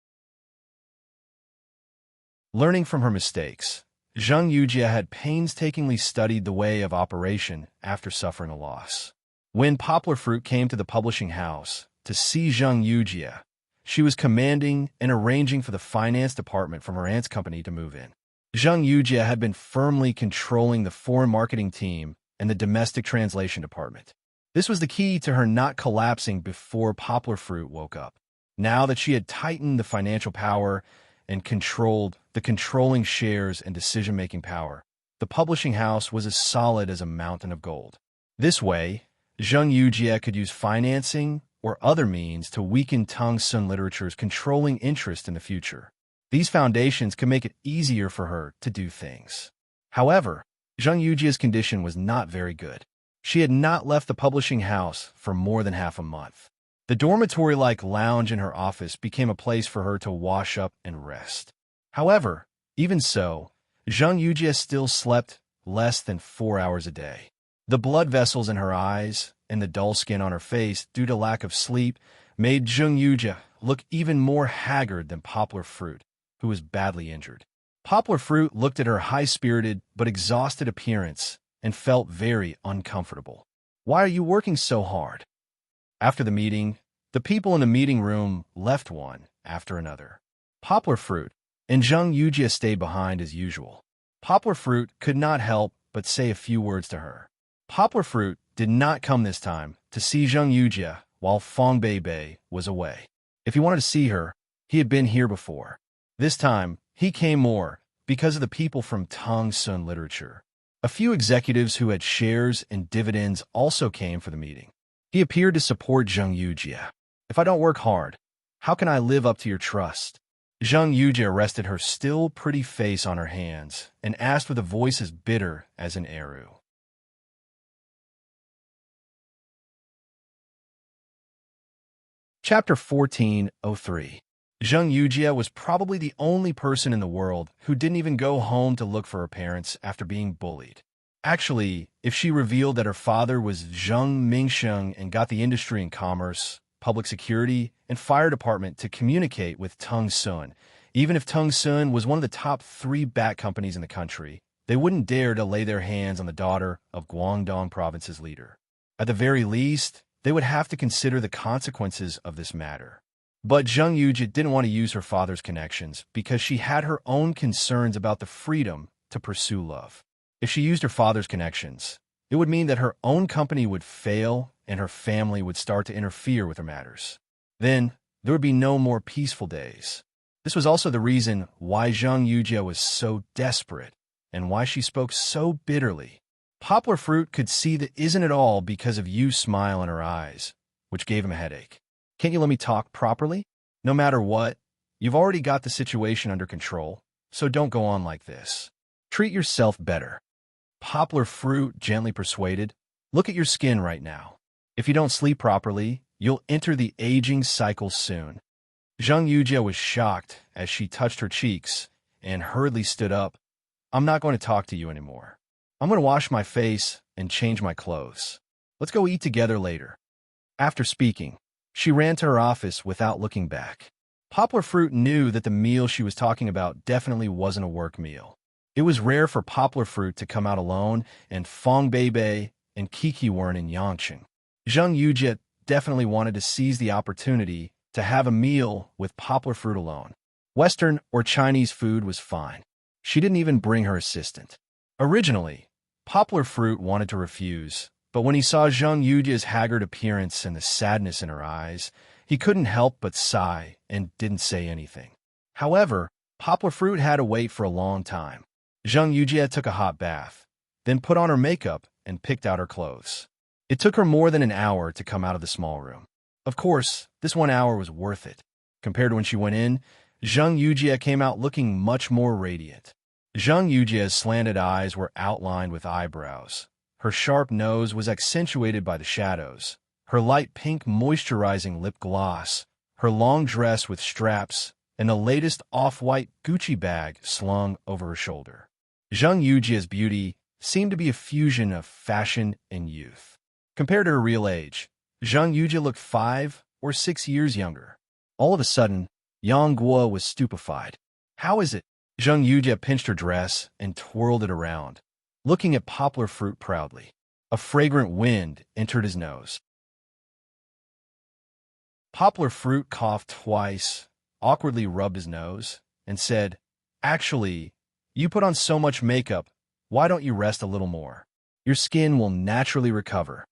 Learning from her mistakes, Zheng Yujie had painstakingly studied the way of operation after suffering a loss. When Poplar Fruit came to the publishing house to see Zheng Yujie, she was commanding and arranging for the finance department from her aunt's company to move in. Zheng Yujie had been firmly controlling the foreign marketing team and the domestic translation department. This was the key to her not collapsing before Poplar Fruit woke up. Now that she had tightened the financial power and controlled the controlling shares and decision-making power, the publishing house was as solid as a mountain of gold. This way, Zheng Yujie could use financing or other means to weaken Tung Sun Literature's controlling interest in the future. These foundations could make it easier for her to do things. However, Zheng Yujie's condition was not very good. She had not left the publishing house for more than half a month. The dormitory-like lounge in her office became a place for her to wash up and rest. However, even so, Zheng Yujie still slept less than 4 hours a day. The blood vessels in her eyes and the dull skin on her face due to lack of sleep made Zheng Yujie look even more haggard than Poplar Fruit, who was badly injured. Poplar Fruit looked at her high-spirited but exhausted appearance and felt very uncomfortable. "Why are you working so hard?" After the meeting, the people in the meeting room left one after another. Poplar Fruit and Zheng Yujie stayed behind as usual. Poplar Fruit could not help but say a few words to her. Poplar Fruit did not come this time to see Zheng Yujie while Fong Bei was away. If he wanted to see her, he had been here before. This time, he came more because of the people from Tung Sun Literature. A few executives who had shares and dividends also came for the meeting. He appeared to support Zheng Yujie. "If I don't work hard, how can I live up to your trust?" Zheng Yujie rested her still pretty face on her hands and asked with a voice as bitter as an eru. Chapter 1403. Zheng Yujie was probably the only person in the world who didn't even go home to look for her parents after being bullied. Actually, if she revealed that her father was Zheng Mingsheng and got the industry and commerce, public security, and fire department to communicate with Tung Sun, even if Tung Sun was one of the top 3 bat companies in the country, they wouldn't dare to lay their hands on the daughter of Guangdong province's leader. At the very least, they would have to consider the consequences of this matter. But Zheng Yujie didn't want to use her father's connections because she had her own concerns about the freedom to pursue love. If she used her father's connections, it would mean that her own company would fail and her family would start to interfere with her matters. Then, there would be no more peaceful days. This was also the reason why Zheng Yujie was so desperate and why she spoke so bitterly. Poplar Fruit could see that isn't it all because of Yu's smile in her eyes, which gave him a headache. "Can't you let me talk properly? No matter what, you've already got the situation under control, so don't go on like this. Treat yourself better." Poplar Fruit gently persuaded, "Look at your skin right now. If you don't sleep properly, you'll enter the aging cycle soon." Zheng Yujie was shocked as she touched her cheeks and hurriedly stood up. "I'm not going to talk to you anymore. I'm going to wash my face and change my clothes. Let's go eat together later." After speaking, she ran to her office without looking back. Poplar Fruit knew that the meal she was talking about definitely wasn't a work meal. It was rare for Poplar Fruit to come out alone, and Fong Bei and Kiki weren't in Yangqing. Zheng Yujie definitely wanted to seize the opportunity to have a meal with Poplar Fruit alone. Western or Chinese food was fine. She didn't even bring her assistant. Originally, Poplar Fruit wanted to refuse, but when he saw Zhang Yujia's haggard appearance and the sadness in her eyes, he couldn't help but sigh and didn't say anything. However, Poplar Fruit had to wait for a long time. Zhang Yujia took a hot bath, then put on her makeup and picked out her clothes. It took her more than an hour to come out of the small room. Of course, this 1 hour was worth it. Compared to when she went in, Zhang Yujia came out looking much more radiant. Zhang Yujia's slanted eyes were outlined with eyebrows. Her sharp nose was accentuated by the shadows. Her light pink moisturizing lip gloss, her long dress with straps, and the latest off-white Gucci bag slung over her shoulder. Zhang Yujia's beauty seemed to be a fusion of fashion and youth. Compared to her real age, Zhang Yujia looked 5 or 6 years younger. All of a sudden, Yang Guo was stupefied. How is it? Zhang Yujia pinched her dress and twirled it around, looking at Poplar Fruit proudly. A fragrant wind entered his nose. Poplar Fruit coughed twice, awkwardly rubbed his nose, and said, "Actually, you put on so much makeup, why don't you rest a little more? Your skin will naturally recover."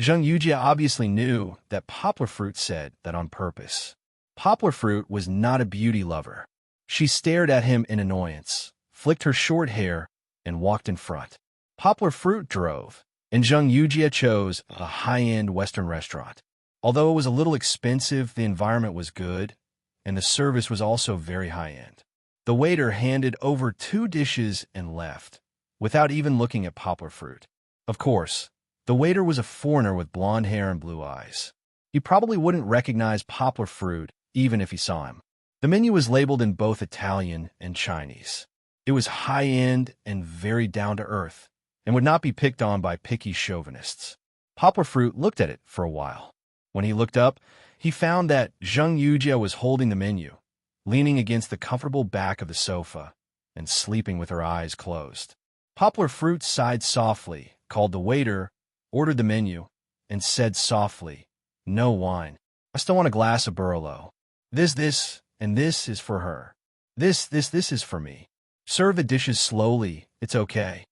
Zhang Yujia obviously knew that Poplar Fruit said that on purpose. Poplar Fruit was not a beauty lover. She stared at him in annoyance, flicked her short hair, and walked in front. Poplar Fruit drove, and Zhang Yujia chose a high-end Western restaurant. Although it was a little expensive, the environment was good, and the service was also very high-end. The waiter handed over 2 dishes and left, without even looking at Poplar Fruit. Of course, the waiter was a foreigner with blonde hair and blue eyes. He probably wouldn't recognize Poplar Fruit even if he saw him. The menu was labeled in both Italian and Chinese. It was high-end and very down-to-earth, and would not be picked on by picky chauvinists. Poplar Fruit looked at it for a while. When he looked up, he found that Zhang Yujia was holding the menu, leaning against the comfortable back of the sofa, and sleeping with her eyes closed. Poplar Fruit sighed softly, called the waiter, ordered the menu, and said softly, "No wine. I still want a glass of Barolo. This, and this is for her. This is for me. Serve the dishes slowly, it's okay."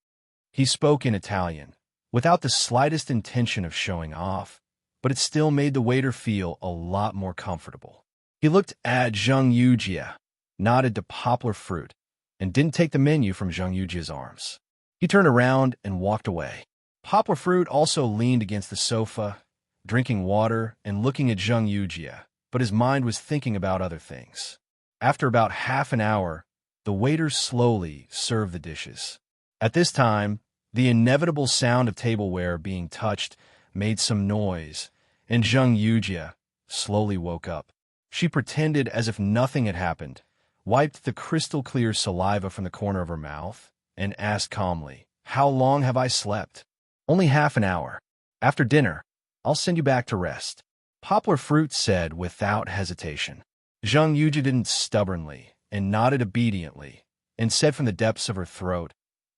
He spoke in Italian, without the slightest intention of showing off, but it still made the waiter feel a lot more comfortable. He looked at Zhang Yujia, nodded to Poplar Fruit, and didn't take the menu from Zhang Yujia's arms. He turned around and walked away. Poplar Fruit also leaned against the sofa, drinking water and looking at Zhang Yujia, but his mind was thinking about other things. After about half an hour, the waiter slowly served the dishes. At this time, the inevitable sound of tableware being touched made some noise, and Zhang Yujia slowly woke up. She pretended as if nothing had happened, wiped the crystal-clear saliva from the corner of her mouth, and asked calmly, "How long have I slept?" "Only half an hour. After dinner, I'll send you back to rest," Poplar Fruit said without hesitation. Zhang Yujia didn't stubbornly, and nodded obediently, and said from the depths of her throat,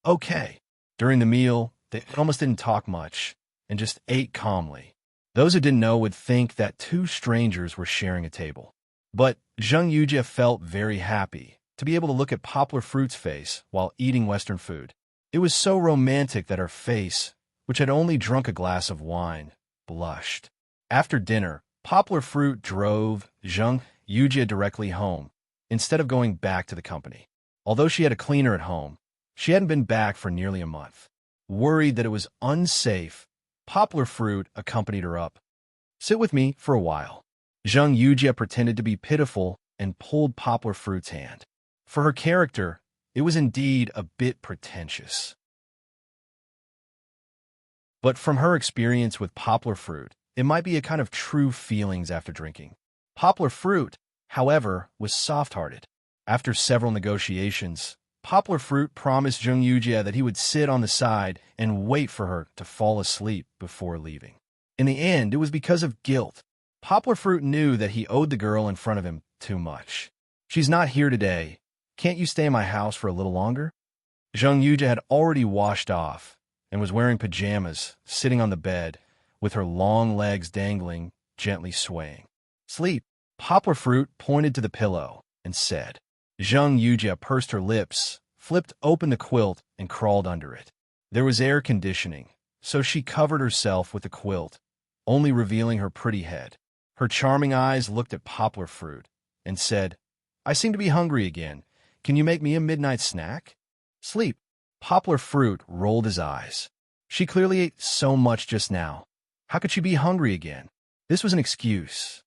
"Okay." During the meal, they almost didn't talk much, and just ate calmly. Those who didn't know would think that 2 strangers were sharing a table. But Zhang Yujia felt very happy to be able to look at Poplar Fruit's face while eating Western food. It was so romantic that her face, which had only drunk a glass of wine, blushed. After dinner, Poplar Fruit drove Zhang Yujia directly home, instead of going back to the company. Although she had a cleaner at home, she hadn't been back for nearly a month. Worried that it was unsafe, Poplar Fruit accompanied her up. "Sit with me for a while." Zhang Yujia pretended to be pitiful and pulled Poplar Fruit's hand. For her character, it was indeed a bit pretentious. But from her experience with Poplar Fruit, it might be a kind of true feelings after drinking. Poplar Fruit, however, was soft-hearted. After several negotiations, Poplar Fruit promised Zhang Yujia that he would sit on the side and wait for her to fall asleep before leaving. In the end, it was because of guilt. Poplar Fruit knew that he owed the girl in front of him too much. "She's not here today. Can't you stay in my house for a little longer?" Zhang Yujia had already washed off and was wearing pajamas, sitting on the bed, with her long legs dangling, gently swaying. "Sleep." Poplar Fruit pointed to the pillow and said. Zhang Yujia pursed her lips, flipped open the quilt and crawled under it. There was air conditioning, so she covered herself with the quilt, only revealing her pretty head. Her charming eyes looked at Poplar Fruit and said, "I seem to be hungry again. Can you make me a midnight snack?" "Sleep." Poplar Fruit rolled his eyes. She clearly ate so much just now. How could she be hungry again? This was an excuse.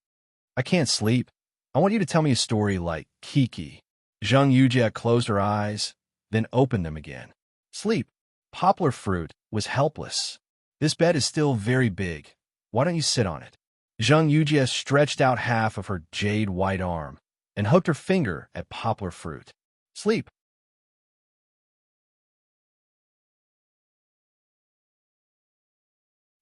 "I can't sleep. I want you to tell me a story like Kiki." Zhang Yujie closed her eyes, then opened them again. "Sleep." Poplar Fruit was helpless. "This bed is still very big. Why don't you sit on it?" Zhang Yujie stretched out half of her jade white arm and hooked her finger at Poplar Fruit. "Sleep."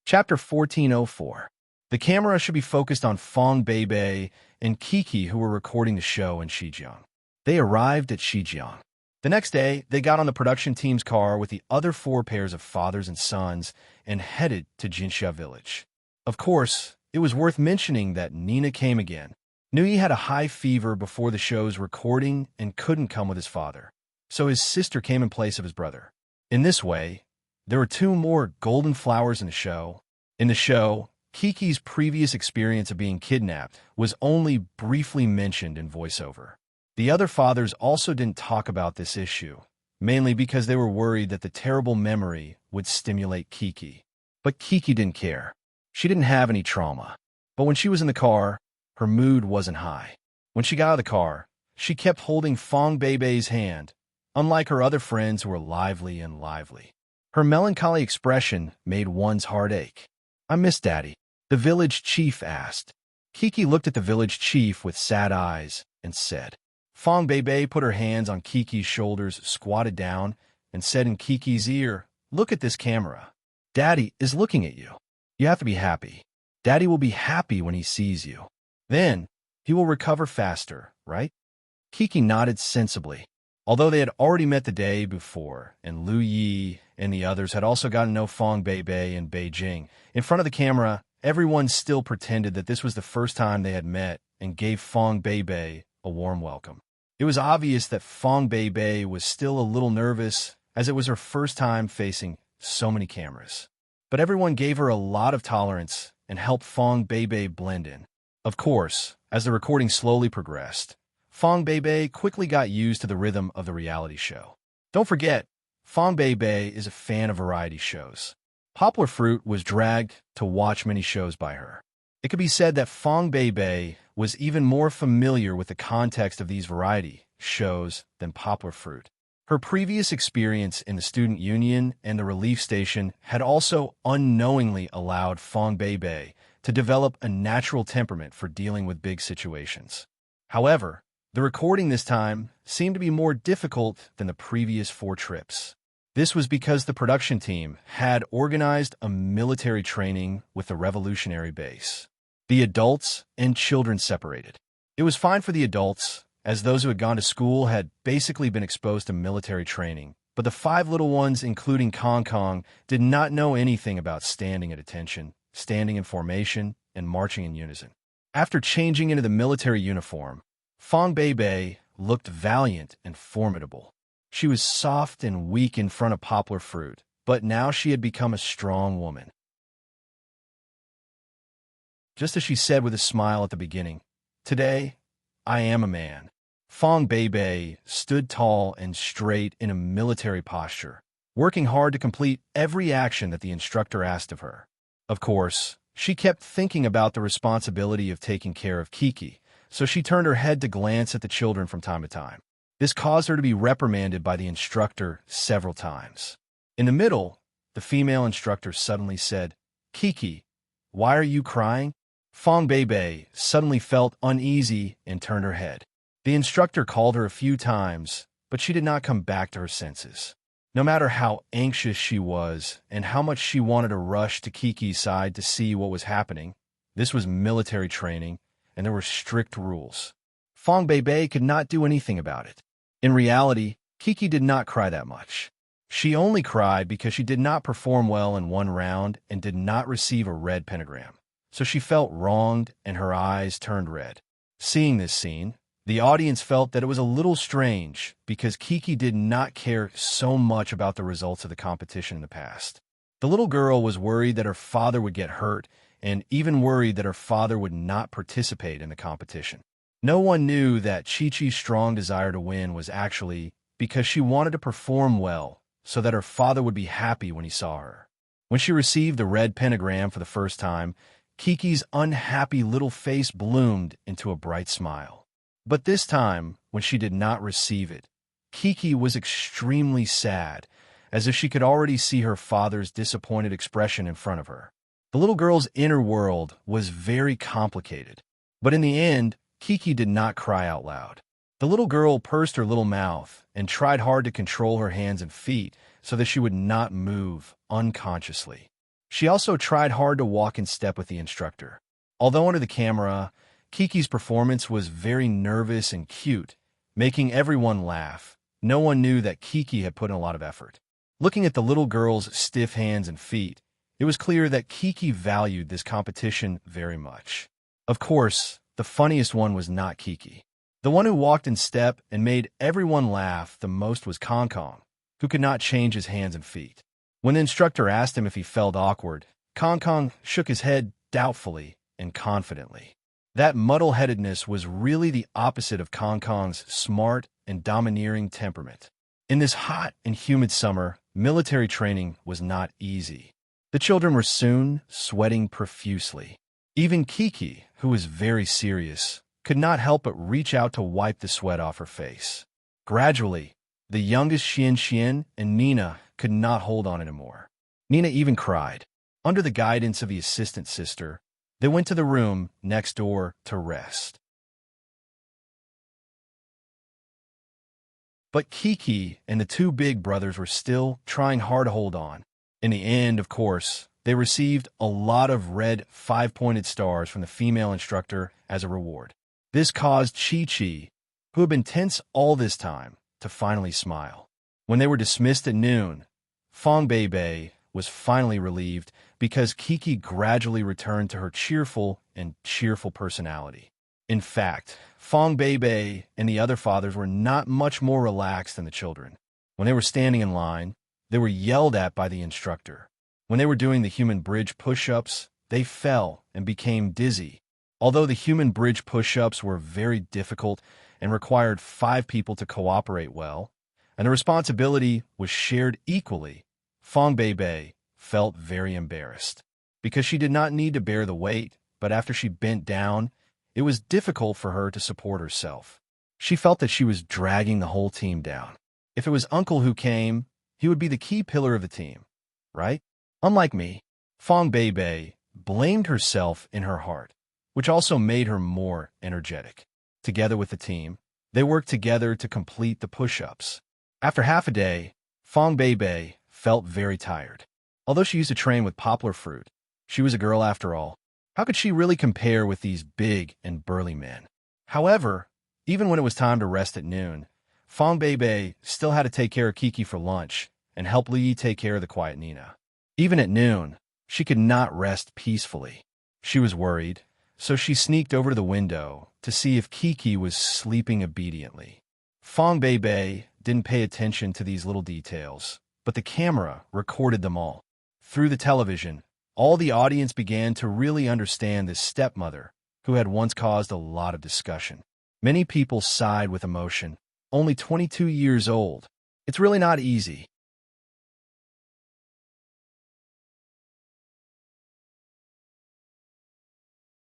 Chapter 1404. The camera should be focused on Fong Beibei and Kiki, who were recording the show in Shijiang. They arrived at Shijiang. The next day, they got on the production team's car with the other 4 pairs of fathers and sons and headed to Jinxia village. Of course, it was worth mentioning that Nina came again. Nui had a high fever before the show's recording and couldn't come with his father, so his sister came in place of his brother. In this way, there were 2 more golden flowers in the show. In the show, Kiki's previous experience of being kidnapped was only briefly mentioned in voiceover. The other fathers also didn't talk about this issue, mainly because they were worried that the terrible memory would stimulate Kiki. But Kiki didn't care. She didn't have any trauma. But when she was in the car, her mood wasn't high. When she got out of the car, she kept holding Fong Beibei's hand, unlike her other friends who were lively and lively. Her melancholy expression made one's heart ache. "I miss Daddy," the village chief asked. Kiki looked at the village chief with sad eyes and said. Fong Beibei put her hands on Kiki's shoulders, squatted down, and said in Kiki's ear, "Look at this camera. Daddy is looking at you. You have to be happy. Daddy will be happy when he sees you. Then, he will recover faster, right?" Kiki nodded sensibly. Although they had already met the day before, and Lu Yi and the others had also gotten to know Fong Beibei in Beijing, in front of the camera, everyone still pretended that this was the first time they had met and gave Fong Beibei a warm welcome. It was obvious that Fong Beibei was still a little nervous, as it was her first time facing so many cameras. But everyone gave her a lot of tolerance and helped Fong Beibei blend in. Of course, as the recording slowly progressed, Fong Beibei quickly got used to the rhythm of the reality show. Don't forget, Fong Beibei is a fan of variety shows. Poplar Fruit was dragged to watch many shows by her. It could be said that Fong Beibei was even more familiar with the context of these variety shows than Poplar Fruit. Her previous experience in the student union and the relief station had also unknowingly allowed Fong Beibei to develop a natural temperament for dealing with big situations. However, the recording this time seemed to be more difficult than the previous 4 trips. This was because the production team had organized a military training with the revolutionary base. The adults and children separated. It was fine for the adults, as those who had gone to school had basically been exposed to military training, but the 5 little ones, including Kong Kong, did not know anything about standing at attention, standing in formation, and marching in unison. After changing into the military uniform, Fong Beibei looked valiant and formidable. She was soft and weak in front of Poplar Fruit, but now she had become a strong woman. Just as she said with a smile at the beginning, "Today, I am a man." Fong Beibei stood tall and straight in a military posture, working hard to complete every action that the instructor asked of her. Of course, she kept thinking about the responsibility of taking care of Kiki, so she turned her head to glance at the children from time to time. This caused her to be reprimanded by the instructor several times. In the middle, the female instructor suddenly said, "Kiki, why are you crying?" Fong Beibei suddenly felt uneasy and turned her head. The instructor called her a few times, but she did not come back to her senses. No matter how anxious she was and how much she wanted to rush to Kiki's side to see what was happening, this was military training, and there were strict rules. Fong Beibei could not do anything about it. In reality, Kiki did not cry that much. She only cried because she did not perform well in one round and did not receive a red pentagram. So she felt wronged and her eyes turned red. Seeing this scene, The audience felt that it was a little strange because Kiki did not care so much about the results of the competition in the past. The little girl was worried that her father would get hurt and even worried that her father would not participate in the competition. No one knew that Chi-Chi's strong desire to win was actually because she wanted to perform well so that her father would be happy when he saw her. When she received the red pentagram for the first time, Kiki's unhappy little face bloomed into a bright smile. But this time, when she did not receive it, Kiki was extremely sad, as if she could already see her father's disappointed expression in front of her. The little girl's inner world was very complicated, but in the end, Kiki did not cry out loud. The little girl pursed her little mouth and tried hard to control her hands and feet so that she would not move unconsciously. She also tried hard to walk in step with the instructor. Although under the camera, Kiki's performance was very nervous and cute, making everyone laugh. No one knew that Kiki had put in a lot of effort. Looking at the little girl's stiff hands and feet, it was clear that Kiki valued this competition very much. Of course, the funniest one was not Kiki. The one who walked in step and made everyone laugh the most was Kong Kong, who could not change his hands and feet. When the instructor asked him if he felt awkward, Kong Kong shook his head doubtfully and confidently. That muddle-headedness was really the opposite of Kong Kong's smart and domineering temperament. In this hot and humid summer, military training was not easy. The children were soon sweating profusely. Even Kiki, who was very serious, could not help but reach out to wipe the sweat off her face. Gradually, the youngest Xian and Nina could not hold on anymore. Nina even cried. Under the guidance of the assistant sister, they went to the room next door to rest. But Kiki and the two big brothers were still trying hard to hold on. In the end, of course, they received a lot of red 5-pointed stars from the female instructor as a reward. This caused Chi-Chi, who had been tense all this time, to finally smile. When they were dismissed at noon, Fong Bei was finally relieved because Kiki gradually returned to her cheerful personality. In fact, Fong Bei and the other fathers were not much more relaxed than the children. When they were standing in line, they were yelled at by the instructor. When they were doing the human bridge push-ups, they fell and became dizzy. Although the human bridge push-ups were very difficult and required 5 people to cooperate well, and the responsibility was shared equally, Fong Bei felt very embarrassed. Because she did not need to bear the weight, but after she bent down, it was difficult for her to support herself. She felt that she was dragging the whole team down. If it was Uncle who came, he would be the key pillar of the team, right? Unlike me, Fong Bei blamed herself in her heart, which also made her more energetic. Together with the team, they worked together to complete the push-ups. After half a day, Fong Bei felt very tired. Although she used to train with poplar fruit, she was a girl after all. How could she really compare with these big and burly men? However, even when it was time to rest at noon, Fong Bei still had to take care of Kiki for lunch and help Li take care of the quiet Nina. Even at noon, she could not rest peacefully. She was worried, so she sneaked over to the window to see if Kiki was sleeping obediently. Fong Bei didn't pay attention to these little details, but the camera recorded them all. Through the television, all the audience began to really understand this stepmother who had once caused a lot of discussion. Many people sighed with emotion. Only 22 years old. It's really not easy.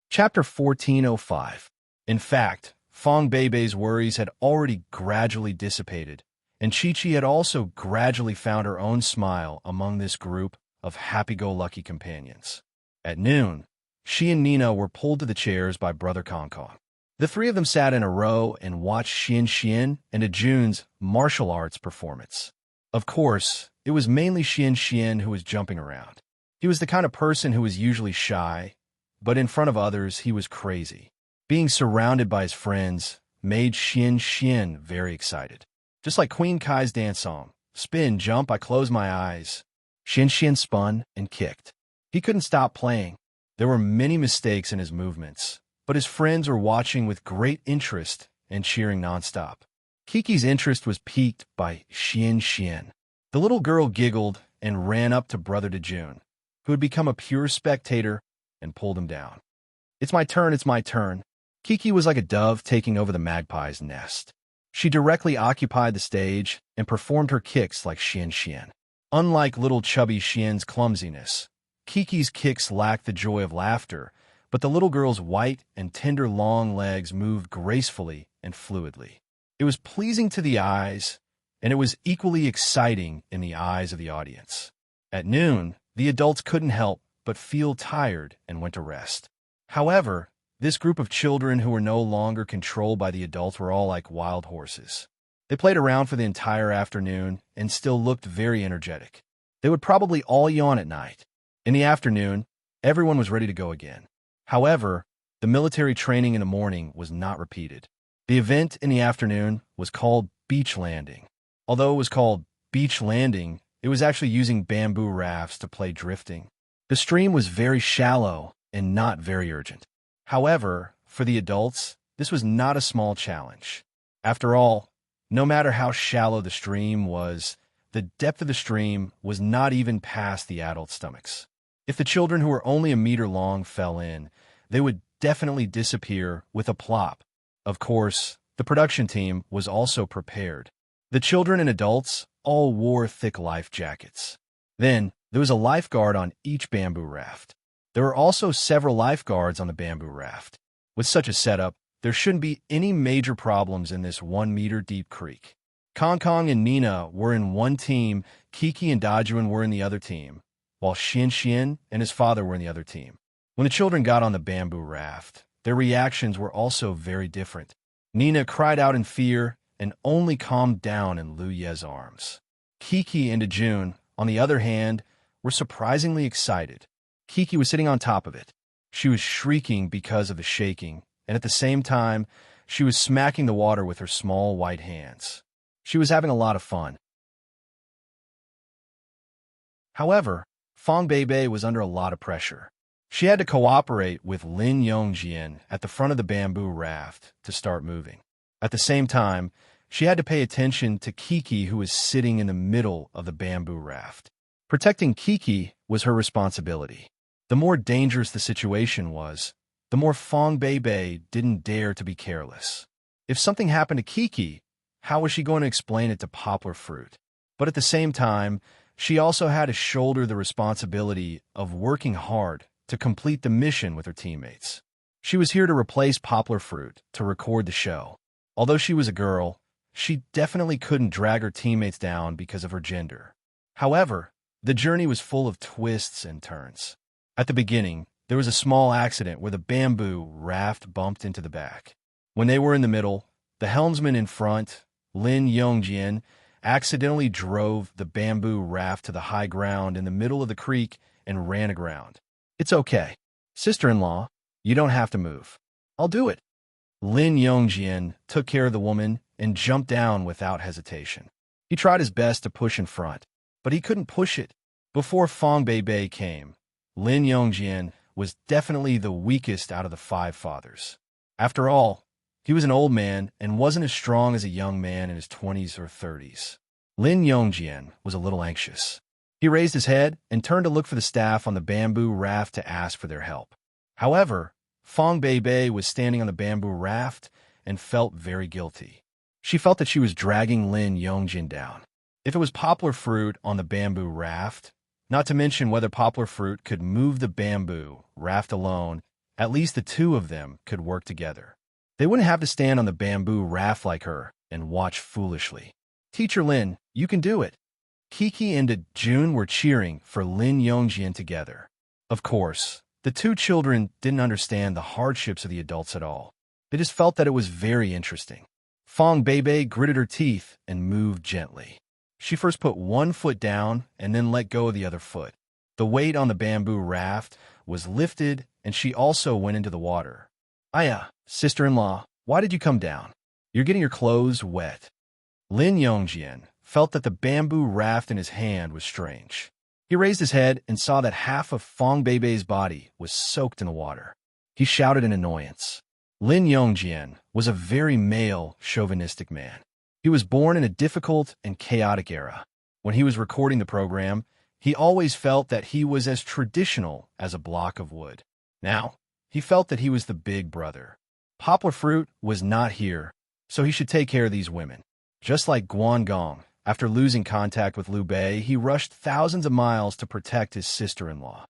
Chapter 1405. In fact, Fong Bei's worries had already gradually dissipated, and Chi-Chi had also gradually found her own smile among this group of happy-go-lucky companions. At noon, she and Nina were pulled to the chairs by Brother Kong Kong. The 3 of them sat in a row and watched Xian and Ajun's martial arts performance. Of course, it was mainly Xian who was jumping around. He was the kind of person who was usually shy, but in front of others he was crazy. Being surrounded by his friends made Xian very excited. Just like Queen Kai's dance song, "Spin, jump, I close my eyes." Xian spun and kicked. He couldn't stop playing. There were many mistakes in his movements, but his friends were watching with great interest and cheering nonstop. Kiki's interest was piqued by Xian. The little girl giggled and ran up to Brother Dejun, who had become a pure spectator, and pulled him down. It's my turn, it's my turn. Kiki was like a dove taking over the magpie's nest. She directly occupied the stage and performed her kicks like Xian. Unlike little chubby Xian's clumsiness, Kiki's kicks lacked the joy of laughter, but the little girl's white and tender long legs moved gracefully and fluidly. It was pleasing to the eyes, and it was equally exciting in the eyes of the audience. At noon, the adults couldn't help but feel tired and went to rest. However, this group of children who were no longer controlled by the adults were all like wild horses. They played around for the entire afternoon and still looked very energetic. They would probably all yawn at night. In the afternoon, everyone was ready to go again. However, the military training in the morning was not repeated. The event in the afternoon was called beach landing. Although it was called beach landing, it was actually using bamboo rafts to play drifting. The stream was very shallow and not very urgent. However, for the adults, this was not a small challenge. After all, no matter how shallow the stream was, the depth of the stream was not even past the adult stomachs. If the children who were only a meter long fell in, they would definitely disappear with a plop. Of course, the production team was also prepared. The children and adults all wore thick life jackets. Then, there was a lifeguard on each bamboo raft. There were also several lifeguards on the bamboo raft. With such a setup, there shouldn't be any major problems in this 1-meter-deep creek. Kong and Nina were in one team, Kiki and Dajuan were in the other team, while Xian and his father were in the other team. When the children got on the bamboo raft, their reactions were also very different. Nina cried out in fear and only calmed down in Lu Ye's arms. Kiki and Dejun, on the other hand, were surprisingly excited. Kiki was sitting on top of it. She was shrieking because of the shaking, and at the same time, she was smacking the water with her small white hands. She was having a lot of fun. However, Fong Beibei was under a lot of pressure. She had to cooperate with Lin Yongjian at the front of the bamboo raft to start moving. At the same time, she had to pay attention to Kiki, who was sitting in the middle of the bamboo raft. Protecting Kiki was her responsibility. The more dangerous the situation was, the more Fong Beibei didn't dare to be careless. If something happened to Kiki, how was she going to explain it to Poplar Fruit? But at the same time, she also had to shoulder the responsibility of working hard to complete the mission with her teammates. She was here to replace Poplar Fruit to record the show. Although she was a girl, she definitely couldn't drag her teammates down because of her gender. However, the journey was full of twists and turns. At the beginning, there was a small accident where the bamboo raft bumped into the back. When they were in the middle, the helmsman in front, Lin Yongjian, accidentally drove the bamboo raft to the high ground in the middle of the creek and ran aground. It's okay. Sister-in-law, you don't have to move. I'll do it. Lin Yongjian took care of the woman and jumped down without hesitation. He tried his best to push in front, but he couldn't push it. Before Fong Beibei came, Lin Yongjian was definitely the weakest out of the 5 fathers. After all, he was an old man and wasn't as strong as a young man in his 20s or 30s. Lin Yongjian was a little anxious. He raised his head and turned to look for the staff on the bamboo raft to ask for their help. However, Fong Beibei was standing on the bamboo raft and felt very guilty. She felt that she was dragging Lin Yongjian down. If it was Poplar Fruit on the bamboo raft, not to mention whether Poplar Fruit could move the bamboo raft alone, at least the 2 of them could work together. They wouldn't have to stand on the bamboo raft like her and watch foolishly. Teacher Lin, you can do it. Kiki and Dejun were cheering for Lin Yongjian together. Of course, the 2 children didn't understand the hardships of the adults at all. They just felt that it was very interesting. Fong Beibei gritted her teeth and moved gently. She first put one foot down and then let go of the other foot. The weight on the bamboo raft was lifted, and she also went into the water. Aya, sister-in-law, why did you come down? You're getting your clothes wet. Lin Yongjian felt that the bamboo raft in his hand was strange. He raised his head and saw that half of Fong Beibei's body was soaked in the water. He shouted in annoyance. Lin Yongjian was a very male, chauvinistic man. He was born in a difficult and chaotic era. When he was recording the program, he always felt that he was as traditional as a block of wood. Now, he felt that he was the big brother. Poplar Fruit was not here, so he should take care of these women. Just like Guan Gong, after losing contact with Liu Bei, he rushed thousands of miles to protect his sister-in-law.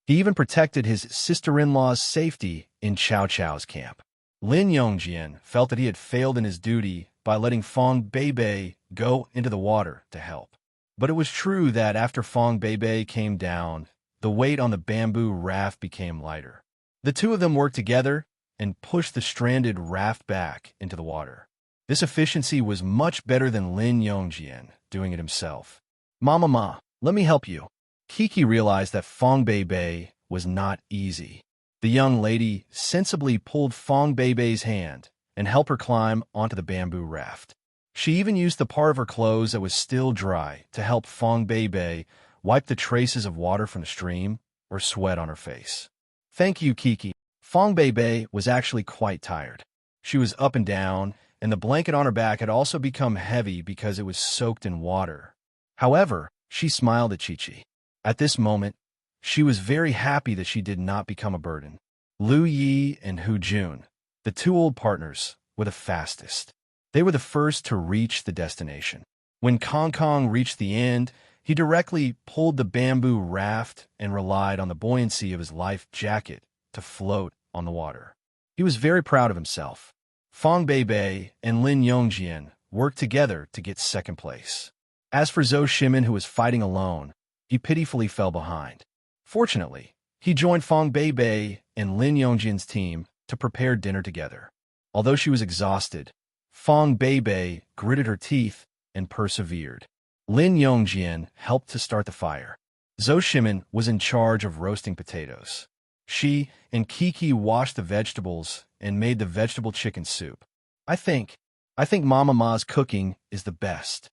He even protected his sister-in-law's safety in Cao Cao's camp. Lin Yongjian felt that he had failed in his duty by letting Fong Beibei go into the water to help. But it was true that after Fong Beibei came down, the weight on the bamboo raft became lighter. The two of them worked together and pushed the stranded raft back into the water. This efficiency was much better than Lin Yongjian doing it himself. "Mama, let me help you." Kiki realized that Fong Beibei was not easy. The young lady sensibly pulled Fong Beibei's hand and helped her climb onto the bamboo raft. She even used the part of her clothes that was still dry to help Fong Beibei wipe the traces of water from the stream or sweat on her face. "Thank you, Kiki." Fong Beibei was actually quite tired. She was up and down, and the blanket on her back had also become heavy because it was soaked in water. However, she smiled at Chi-Chi. At this moment, she was very happy that she did not become a burden. Liu Yi and Hu Jun, the two old partners, were the fastest. They were the first to reach the destination. When Kong Kong reached the end, he directly pulled the bamboo raft and relied on the buoyancy of his life jacket to float on the water. He was very proud of himself. Fong Beibei and Lin Yongjian worked together to get second place. As for Zhou Shimin, who was fighting alone, he pitifully fell behind. Fortunately, he joined Fong Beibei and Lin Yongjian's team to prepare dinner together. Although she was exhausted, Fong Beibei gritted her teeth and persevered. Lin Yongjian helped to start the fire. Zhou Shimin was in charge of roasting potatoes. She and Kiki washed the vegetables and made the vegetable chicken soup. I think Mama Ma's cooking is the best."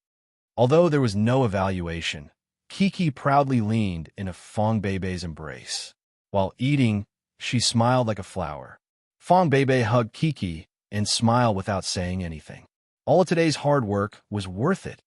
Although there was no evaluation, Kiki proudly leaned in a Fong Beibei's embrace. While eating, she smiled like a flower. Fong Beibei hugged Kiki and smiled without saying anything. All of today's hard work was worth it.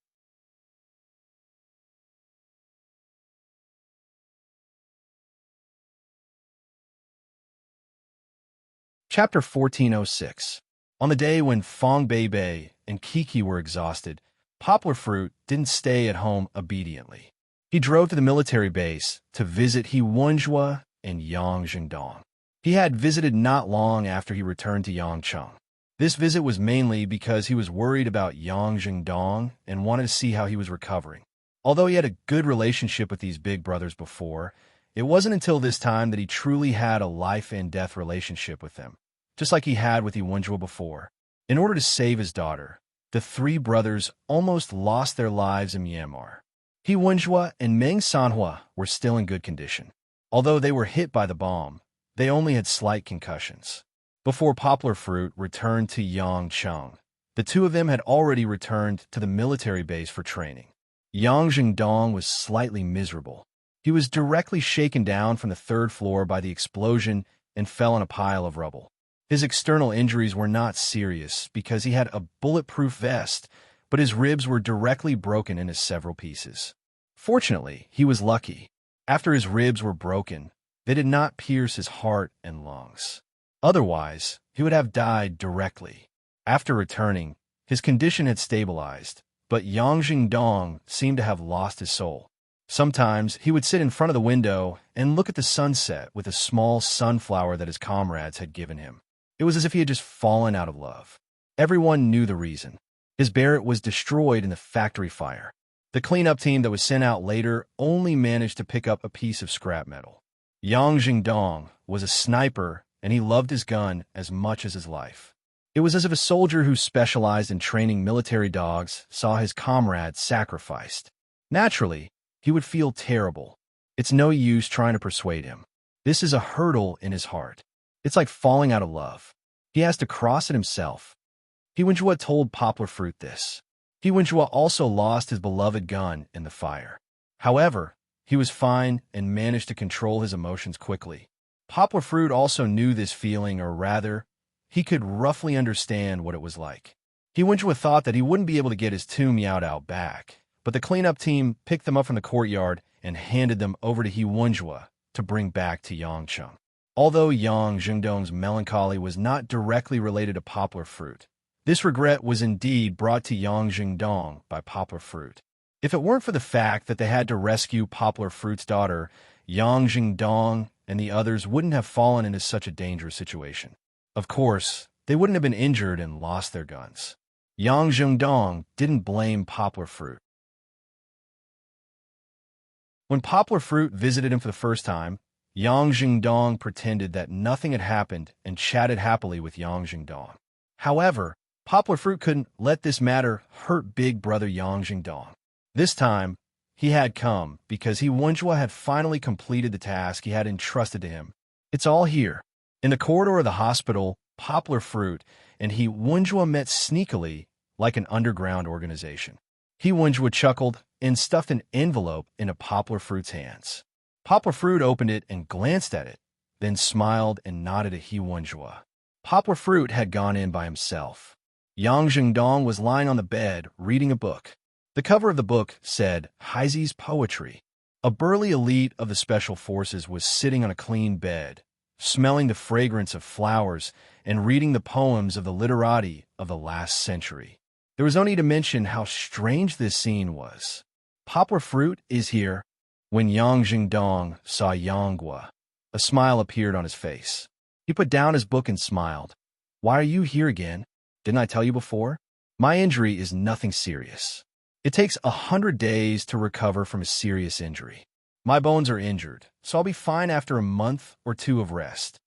Chapter 1406. On the day when Fong Beibei and Kiki were exhausted, Poplar Fruit didn't stay at home obediently. He drove to the military base to visit He Wenjue and Yang Jingdong. He had visited not long after he returned to Yangcheng. This visit was mainly because he was worried about Yang Jingdong and wanted to see how he was recovering. Although he had a good relationship with these big brothers before, it wasn't until this time that he truly had a life-and-death relationship with them, just like he had with He Wenjue before. In order to save his daughter, the three brothers almost lost their lives in Myanmar. He Wenjue and Meng Sanhua were still in good condition. Although they were hit by the bomb, they only had slight concussions. Before Poplar Fruit returned to Yangcheng, the two of them had already returned to the military base for training. Yang Jingdong was slightly miserable. He was directly shaken down from the third floor by the explosion and fell in a pile of rubble. His external injuries were not serious because he had a bulletproof vest, but his ribs were directly broken into several pieces. Fortunately, he was lucky. After his ribs were broken, they did not pierce his heart and lungs. Otherwise, he would have died directly. After returning, his condition had stabilized, but Yang Jingdong seemed to have lost his soul. Sometimes he would sit in front of the window and look at the sunset with a small sunflower that his comrades had given him. It was as if he had just fallen out of love. Everyone knew the reason. His Barrett was destroyed in the factory fire. The cleanup team that was sent out later only managed to pick up a piece of scrap metal. Yang Jingdong was a sniper, and he loved his gun as much as his life. It was as if a soldier who specialized in training military dogs saw his comrades sacrificed. Naturally, he would feel terrible. It's no use trying to persuade him. This is a hurdle in his heart. It's like falling out of love. He has to cross it himself. He Wenjue told Poplar Fruit this. He Wenjue also lost his beloved gun in the fire. However, he was fine and managed to control his emotions quickly. Poplar Fruit also knew this feeling, or rather, he could roughly understand what it was like. He thought that he wouldn't be able to get his two Meowed out back, but the cleanup team picked them up from the courtyard and handed them over to Hiwenjua to bring back to Yangcheng. Although Yang Jingdong's melancholy was not directly related to Poplar Fruit, this regret was indeed brought to Yang Jingdong by Poplar Fruit. If it weren't for the fact that they had to rescue Poplar Fruit's daughter, Yang Jingdong and the others wouldn't have fallen into such a dangerous situation. Of course, they wouldn't have been injured and lost their guns. Yang Jingdong didn't blame Poplar Fruit. When Poplar Fruit visited him for the first time, Yang Jingdong pretended that nothing had happened and chatted happily with Yang Jingdong. However, Poplar Fruit couldn't let this matter hurt big brother Yang Jingdong. This time, he had come because Hiwenjua had finally completed the task he had entrusted to him. It's all here. In the corridor of the hospital, Poplar Fruit and Hiwenjua met sneakily like an underground organization. Hiwenjua chuckled and stuffed an envelope into Poplar Fruit's hands. Poplar Fruit opened it and glanced at it, then smiled and nodded at Hiwenjua. Poplar Fruit had gone in by himself. Yang Jingdong was lying on the bed, reading a book. The cover of the book said, Heizi's Poetry. A burly elite of the Special Forces was sitting on a clean bed, smelling the fragrance of flowers and reading the poems of the literati of the last century. There was no need to mention how strange this scene was. Poplar Fruit is here. When Yang Jingdong saw Yanghua, a smile appeared on his face. He put down his book and smiled. Why are you here again? Didn't I tell you before? My injury is nothing serious. It takes 100 days to recover from a serious injury. My bones are injured, so I'll be fine after a month or two of rest.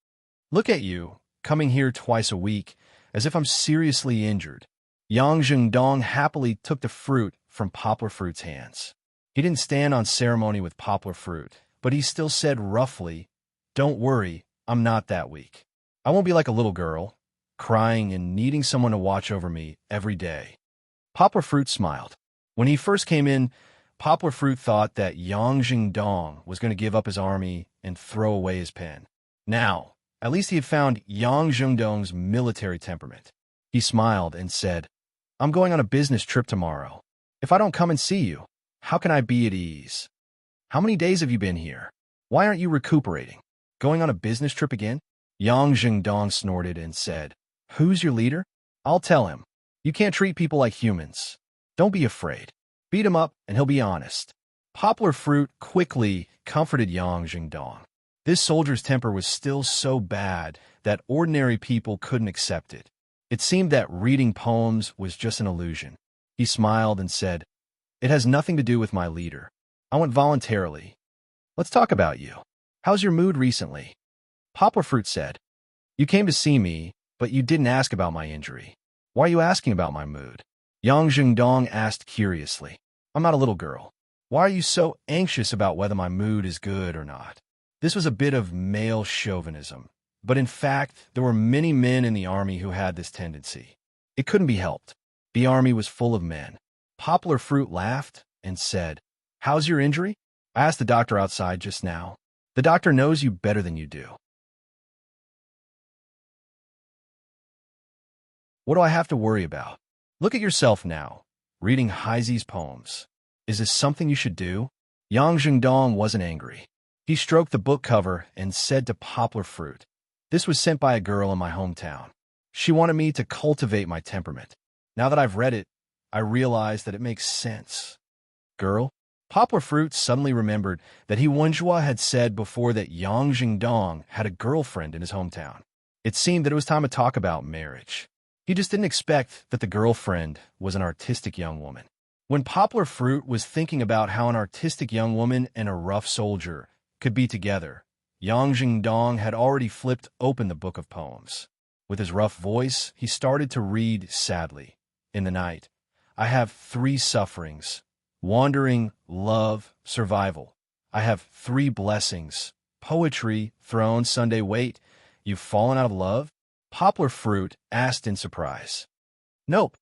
Look at you, coming here twice a week, as if I'm seriously injured. Yang Jingdong happily took the fruit from Poplar Fruit's hands. He didn't stand on ceremony with Poplar Fruit, but he still said roughly, Don't worry, I'm not that weak. I won't be like a little girl, crying and needing someone to watch over me every day. Poplar Fruit smiled. When he first came in, Poplar Fruit thought that Yang Jingdong was going to give up his army and throw away his pen. Now, at least he had found Yang Jingdong's military temperament. He smiled and said, I'm going on a business trip tomorrow. If I don't come and see you, how can I be at ease? How many days have you been here? Why aren't you recuperating? Going on a business trip again? Yang Jingdong snorted and said, Who's your leader? I'll tell him. You can't treat people like humans. Don't be afraid. Beat him up and he'll be honest. Poplar Fruit quickly comforted Yang Jingdong. This soldier's temper was still so bad that ordinary people couldn't accept it. It seemed that reading poems was just an illusion. He smiled and said, It has nothing to do with my leader. I went voluntarily. Let's talk about you. How's your mood recently? Poplar Fruit said, You came to see me, but you didn't ask about my injury. Why are you asking about my mood? Yang Jingdong asked curiously. I'm not a little girl. Why are you so anxious about whether my mood is good or not? This was a bit of male chauvinism, but in fact, there were many men in the army who had this tendency. It couldn't be helped. The army was full of men. Poplar Fruit laughed and said, How's your injury? I asked the doctor outside just now. The doctor knows you better than you do. What do I have to worry about? Look at yourself now, reading Heizi's poems. Is this something you should do? Yang Jingdong wasn't angry. He stroked the book cover and said to Poplar Fruit, This was sent by a girl in my hometown. She wanted me to cultivate my temperament. Now that I've read it, I realize that it makes sense. Girl? Poplar Fruit suddenly remembered that Hiwenjua had said before that Yang Jingdong had a girlfriend in his hometown. It seemed that it was time to talk about marriage. He just didn't expect that the girlfriend was an artistic young woman. When Poplar Fruit was thinking about how an artistic young woman and a rough soldier could be together, Yang Jingdong had already flipped open the book of poems. With his rough voice, he started to read sadly. In the night, I have 3 sufferings: wandering, love, survival. I have 3 blessings: poetry, throne, Sunday. Wait, you've fallen out of love? Poplar Fruit asked in surprise. Nope.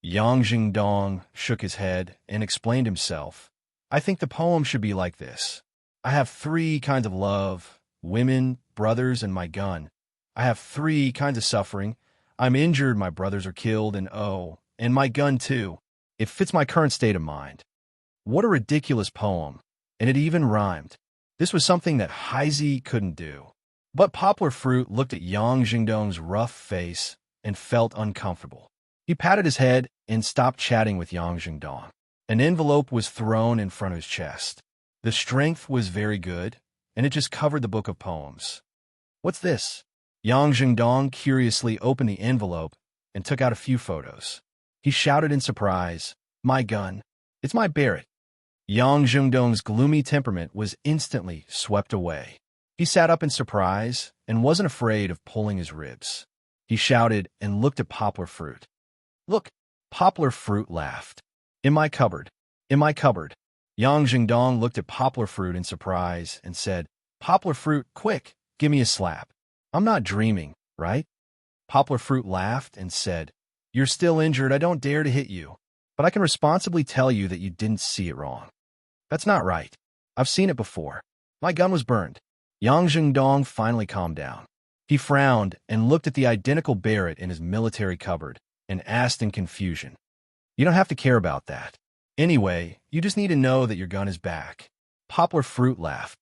Yang Jingdong shook his head and explained himself. I think the poem should be like this. I have 3 kinds of love, women, brothers, and my gun. I have three kinds of suffering. I'm injured, my brothers are killed, and my gun too. It fits my current state of mind. What a ridiculous poem. And it even rhymed. This was something that Heisey couldn't do. But Poplar Fruit looked at Yang Jingdong's rough face and felt uncomfortable. He patted his head and stopped chatting with Yang Jingdong. An envelope was thrown in front of his chest. The strength was very good, and it just covered the book of poems. What's this? Yang Jingdong curiously opened the envelope and took out a few photos. He shouted in surprise, "My gun! It's my Barrett!" Yang Jingdong's gloomy temperament was instantly swept away. He sat up in surprise and wasn't afraid of pulling his ribs. He shouted and looked at Poplar Fruit. "Look!" Poplar Fruit laughed. "In my cupboard. In my cupboard." Yang Jingdong looked at Poplar Fruit in surprise and said, "Poplar Fruit, quick, give me a slap. I'm not dreaming, right?" Poplar Fruit laughed and said, "You're still injured. I don't dare to hit you, but I can responsibly tell you that you didn't see it wrong. That's not right. I've seen it before. My gun was burned." Yang Jingdong finally calmed down. He frowned and looked at the identical Barrett in his military cupboard and asked in confusion, "You don't have to care about that. Anyway, you just need to know that your gun is back." Poplar Fruit laughed.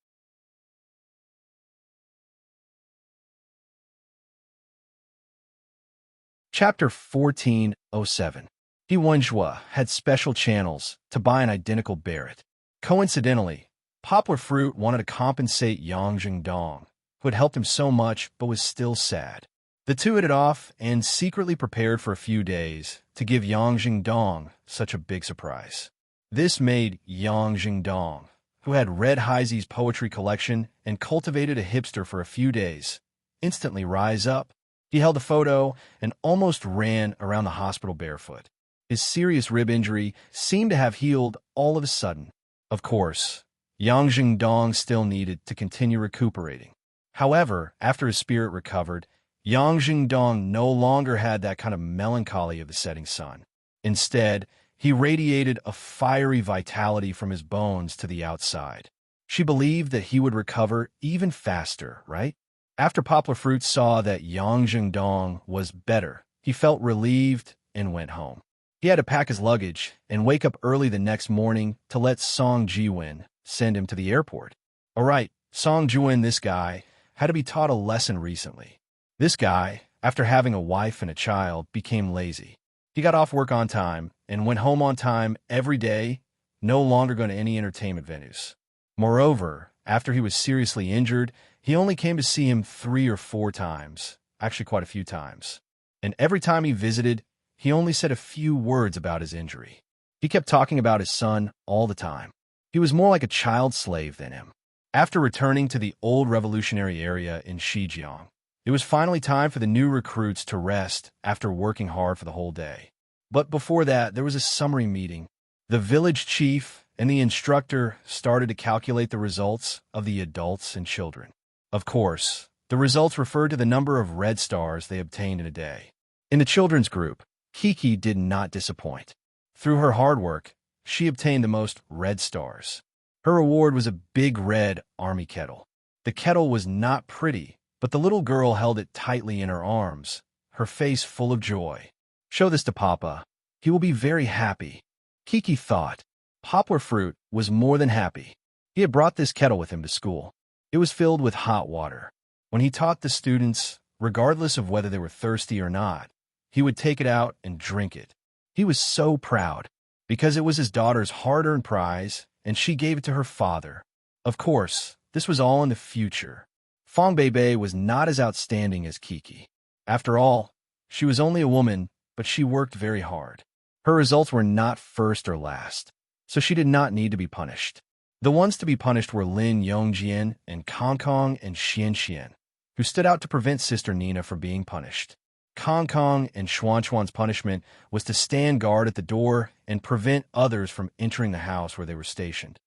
Chapter 1407. He Wenjua had special channels to buy an identical Barrett. Coincidentally, Poplar Fruit wanted to compensate Yang Jingdong, who had helped him so much but was still sad. The two hit it off and secretly prepared for a few days to give Yang Jingdong such a big surprise. This made Yang Jingdong, who had read Heisey's poetry collection and cultivated a hipster for a few days, instantly rise up. He held a photo and almost ran around the hospital barefoot. His serious rib injury seemed to have healed all of a sudden. Of course, Yang Jingdong still needed to continue recuperating. However, after his spirit recovered, Yang Jingdong no longer had that kind of melancholy of the setting sun. Instead, he radiated a fiery vitality from his bones to the outside. She believed that he would recover even faster, right? After Poplar Fruit saw that Yang Jingdong was better, he felt relieved and went home. He had to pack his luggage and wake up early the next morning to let Song Jiwen send him to the airport. All right, Song Jiwen, this guy, had to be taught a lesson recently. This guy, after having a wife and a child, became lazy. He got off work on time and went home on time every day, no longer going to any entertainment venues. Moreover, after he was seriously injured, he only came to see him 3 or 4 times, actually quite a few times. And every time he visited, he only said a few words about his injury. He kept talking about his son all the time. He was more like a child slave than him. After returning to the old revolutionary area in Shijiang, it was finally time for the new recruits to rest after working hard for the whole day. But before that, there was a summary meeting. The village chief and the instructor started to calculate the results of the adults and children. Of course, the results referred to the number of red stars they obtained in a day. In the children's group, Kiki did not disappoint. Through her hard work, she obtained the most red stars. Her reward was a big red army kettle. The kettle was not pretty, but the little girl held it tightly in her arms, her face full of joy. "Show this to Papa. He will be very happy," Kiki thought. Poplar Fruit was more than happy. He had brought this kettle with him to school. It was filled with hot water. When he taught the students, regardless of whether they were thirsty or not, he would take it out and drink it. He was so proud, because it was his daughter's hard-earned prize, and she gave it to her father. Of course, this was all in the future. Fong Beibei was not as outstanding as Kiki. After all, she was only a woman, but she worked very hard. Her results were not first or last, so she did not need to be punished. The ones to be punished were Lin Yongjian and Kong Kong and Xian Xian, who stood out to prevent Sister Nina from being punished. Kong Kong and Xuan Xuan's punishment was to stand guard at the door and prevent others from entering the house where they were stationed.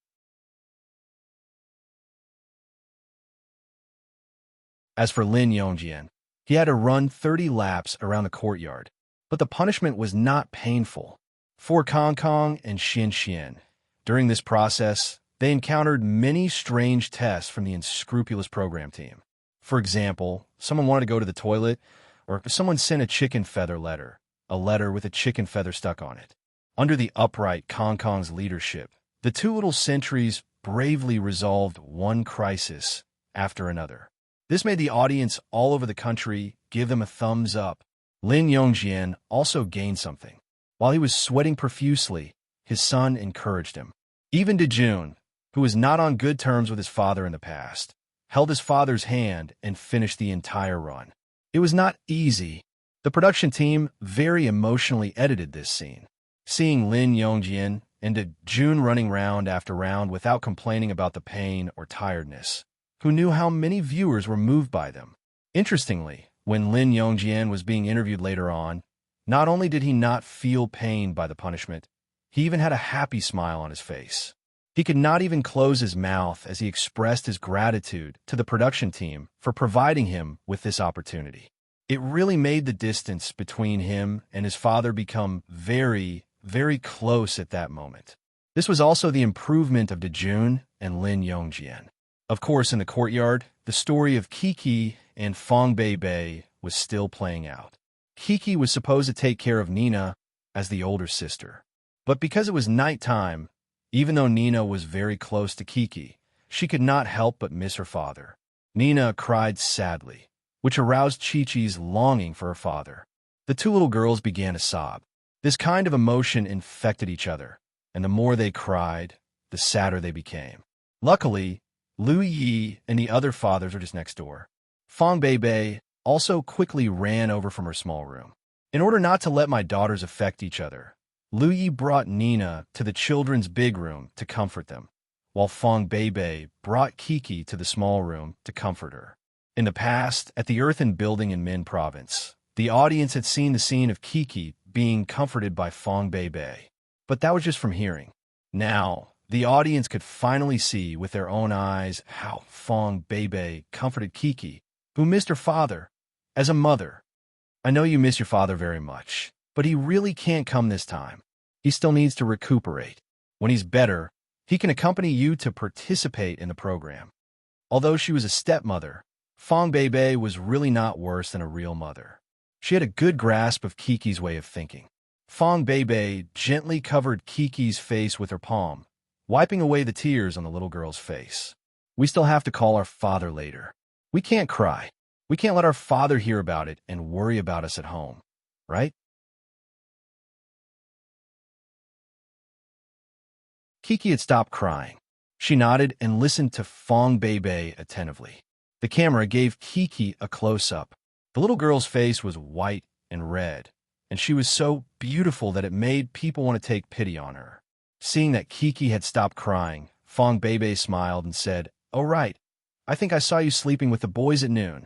As for Lin Yongjian, he had to run 30 laps around the courtyard, but the punishment was not painful. For Kong Kong and Xian Xian, during this process, they encountered many strange tests from the unscrupulous program team. For example, someone wanted to go to the toilet, or someone sent a chicken feather letter, a letter with a chicken feather stuck on it. Under the upright Kong Kong's leadership, the two little sentries bravely resolved one crisis after another. This made the audience all over the country give them a thumbs up. Lin Yongjian also gained something. While he was sweating profusely, his son encouraged him. Even Dejun, who was not on good terms with his father in the past, held his father's hand and finished the entire run. It was not easy. The production team very emotionally edited this scene. Seeing Lin Yongjian and Dejun running round after round without complaining about the pain or tiredness, who knew how many viewers were moved by them. Interestingly, when Lin Yongjian was being interviewed later on, not only did he not feel pain by the punishment, he even had a happy smile on his face. He could not even close his mouth as he expressed his gratitude to the production team for providing him with this opportunity. It really made the distance between him and his father become very, very close at that moment. This was also the improvement of Dejun and Lin Yongjian. Of course, in the courtyard, the story of Kiki and Fong Bei was still playing out. Kiki was supposed to take care of Nina as the older sister. But because it was nighttime, even though Nina was very close to Kiki, she could not help but miss her father. Nina cried sadly, which aroused Chi-Chi's longing for her father. The two little girls began to sob. This kind of emotion infected each other, and the more they cried, the sadder they became. Luckily, Lu Yi and the other fathers were just next door. Fong Bei also quickly ran over from her small room. In order not to let my daughters affect each other, Lu Yi brought Nina to the children's big room to comfort them, while Fong Bei brought Kiki to the small room to comfort her. In the past, at the earthen building in Min Province, the audience had seen the scene of Kiki being comforted by Fong Bei, but that was just from hearing. Now, the audience could finally see with their own eyes how Fong Bei comforted Kiki, who missed her father, as a mother. I know you miss your father very much, but he really can't come this time. He still needs to recuperate. When he's better, he can accompany you to participate in the program. Although she was a stepmother, Fong Bei was really not worse than a real mother. She had a good grasp of Kiki's way of thinking. Fong Bei gently covered Kiki's face with her palm, wiping away the tears on the little girl's face. We still have to call our father later. We can't cry. We can't let our father hear about it and worry about us at home, right? Kiki had stopped crying. She nodded and listened to Fong Bei attentively. The camera gave Kiki a close-up. The little girl's face was white and red, and she was so beautiful that it made people want to take pity on her. Seeing that Kiki had stopped crying, Fong Bei smiled and said, "Oh right, I think I saw you sleeping with the boys at noon."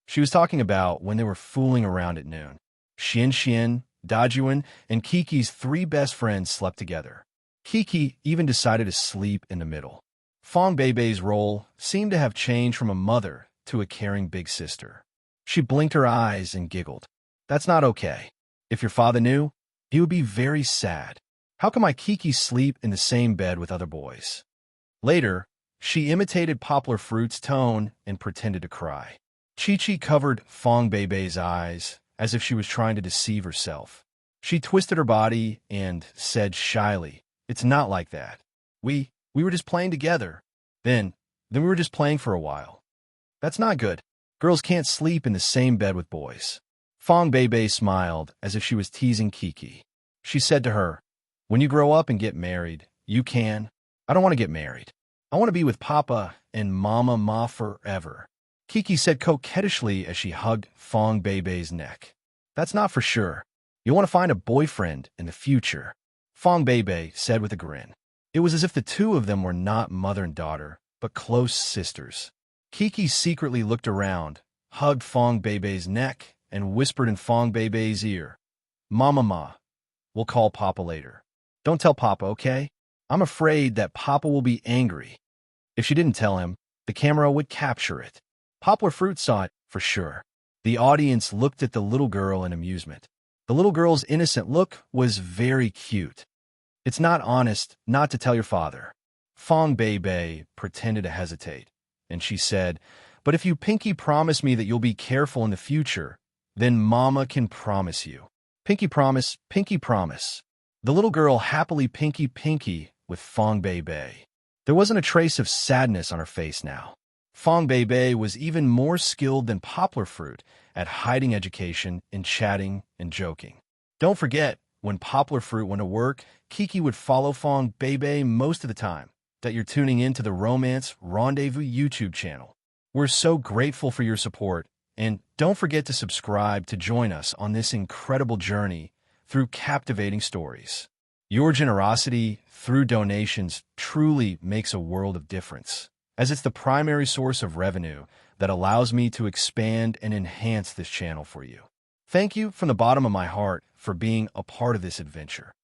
She was talking about when they were fooling around at noon. Xian, Dajuan, and Kiki's three best friends slept together. Kiki even decided to sleep in the middle. Fong Bei's role seemed to have changed from a mother to a caring big sister. She blinked her eyes and giggled. "That's not okay. If your father knew, he would be very sad. How can my Kiki sleep in the same bed with other boys?" Later, she imitated Poplar Fruit's tone and pretended to cry. Chi-Chi covered Fong Bei's eyes as if she was trying to deceive herself. She twisted her body and said shyly, "It's not like that. We were just playing together. Then we were just playing for a while. That's not good. Girls can't sleep in the same bed with boys." Fong Bei smiled as if she was teasing Kiki. She said to her, "When you grow up and get married, you can. I don't want to get married. I want to be with Papa and Mama Ma forever." Kiki said coquettishly as she hugged Fong Bei's neck. "That's not for sure. You'll want to find a boyfriend in the future," Fong Bei said with a grin. It was as if the two of them were not mother and daughter, but close sisters. Kiki secretly looked around, hugged Fong Bei's neck, and whispered in Fong Bei's ear, "Mama Ma, we'll call Papa later. Don't tell Papa, okay? I'm afraid that Papa will be angry." If she didn't tell him, the camera would capture it. Poplar Fruit saw it, for sure. The audience looked at the little girl in amusement. The little girl's innocent look was very cute. "It's not honest not to tell your father." Fong Bei pretended to hesitate, and she said, "But if you pinky promise me that you'll be careful in the future, then Mama can promise you." Pinky promise, pinky promise. The little girl happily pinky with Fong Bei. There wasn't a trace of sadness on her face now. Fong Bei was even more skilled than Poplar Fruit at hiding education in chatting and joking. Don't forget, when Poplar Fruit went to work, Kiki would follow Fong Bei most of the time. That you're tuning in to the Romance Rendezvous YouTube channel. We're so grateful for your support, and don't forget to subscribe to join us on this incredible journey through captivating stories. Your generosity through donations truly makes a world of difference, as it's the primary source of revenue that allows me to expand and enhance this channel for you. Thank you from the bottom of my heart for being a part of this adventure.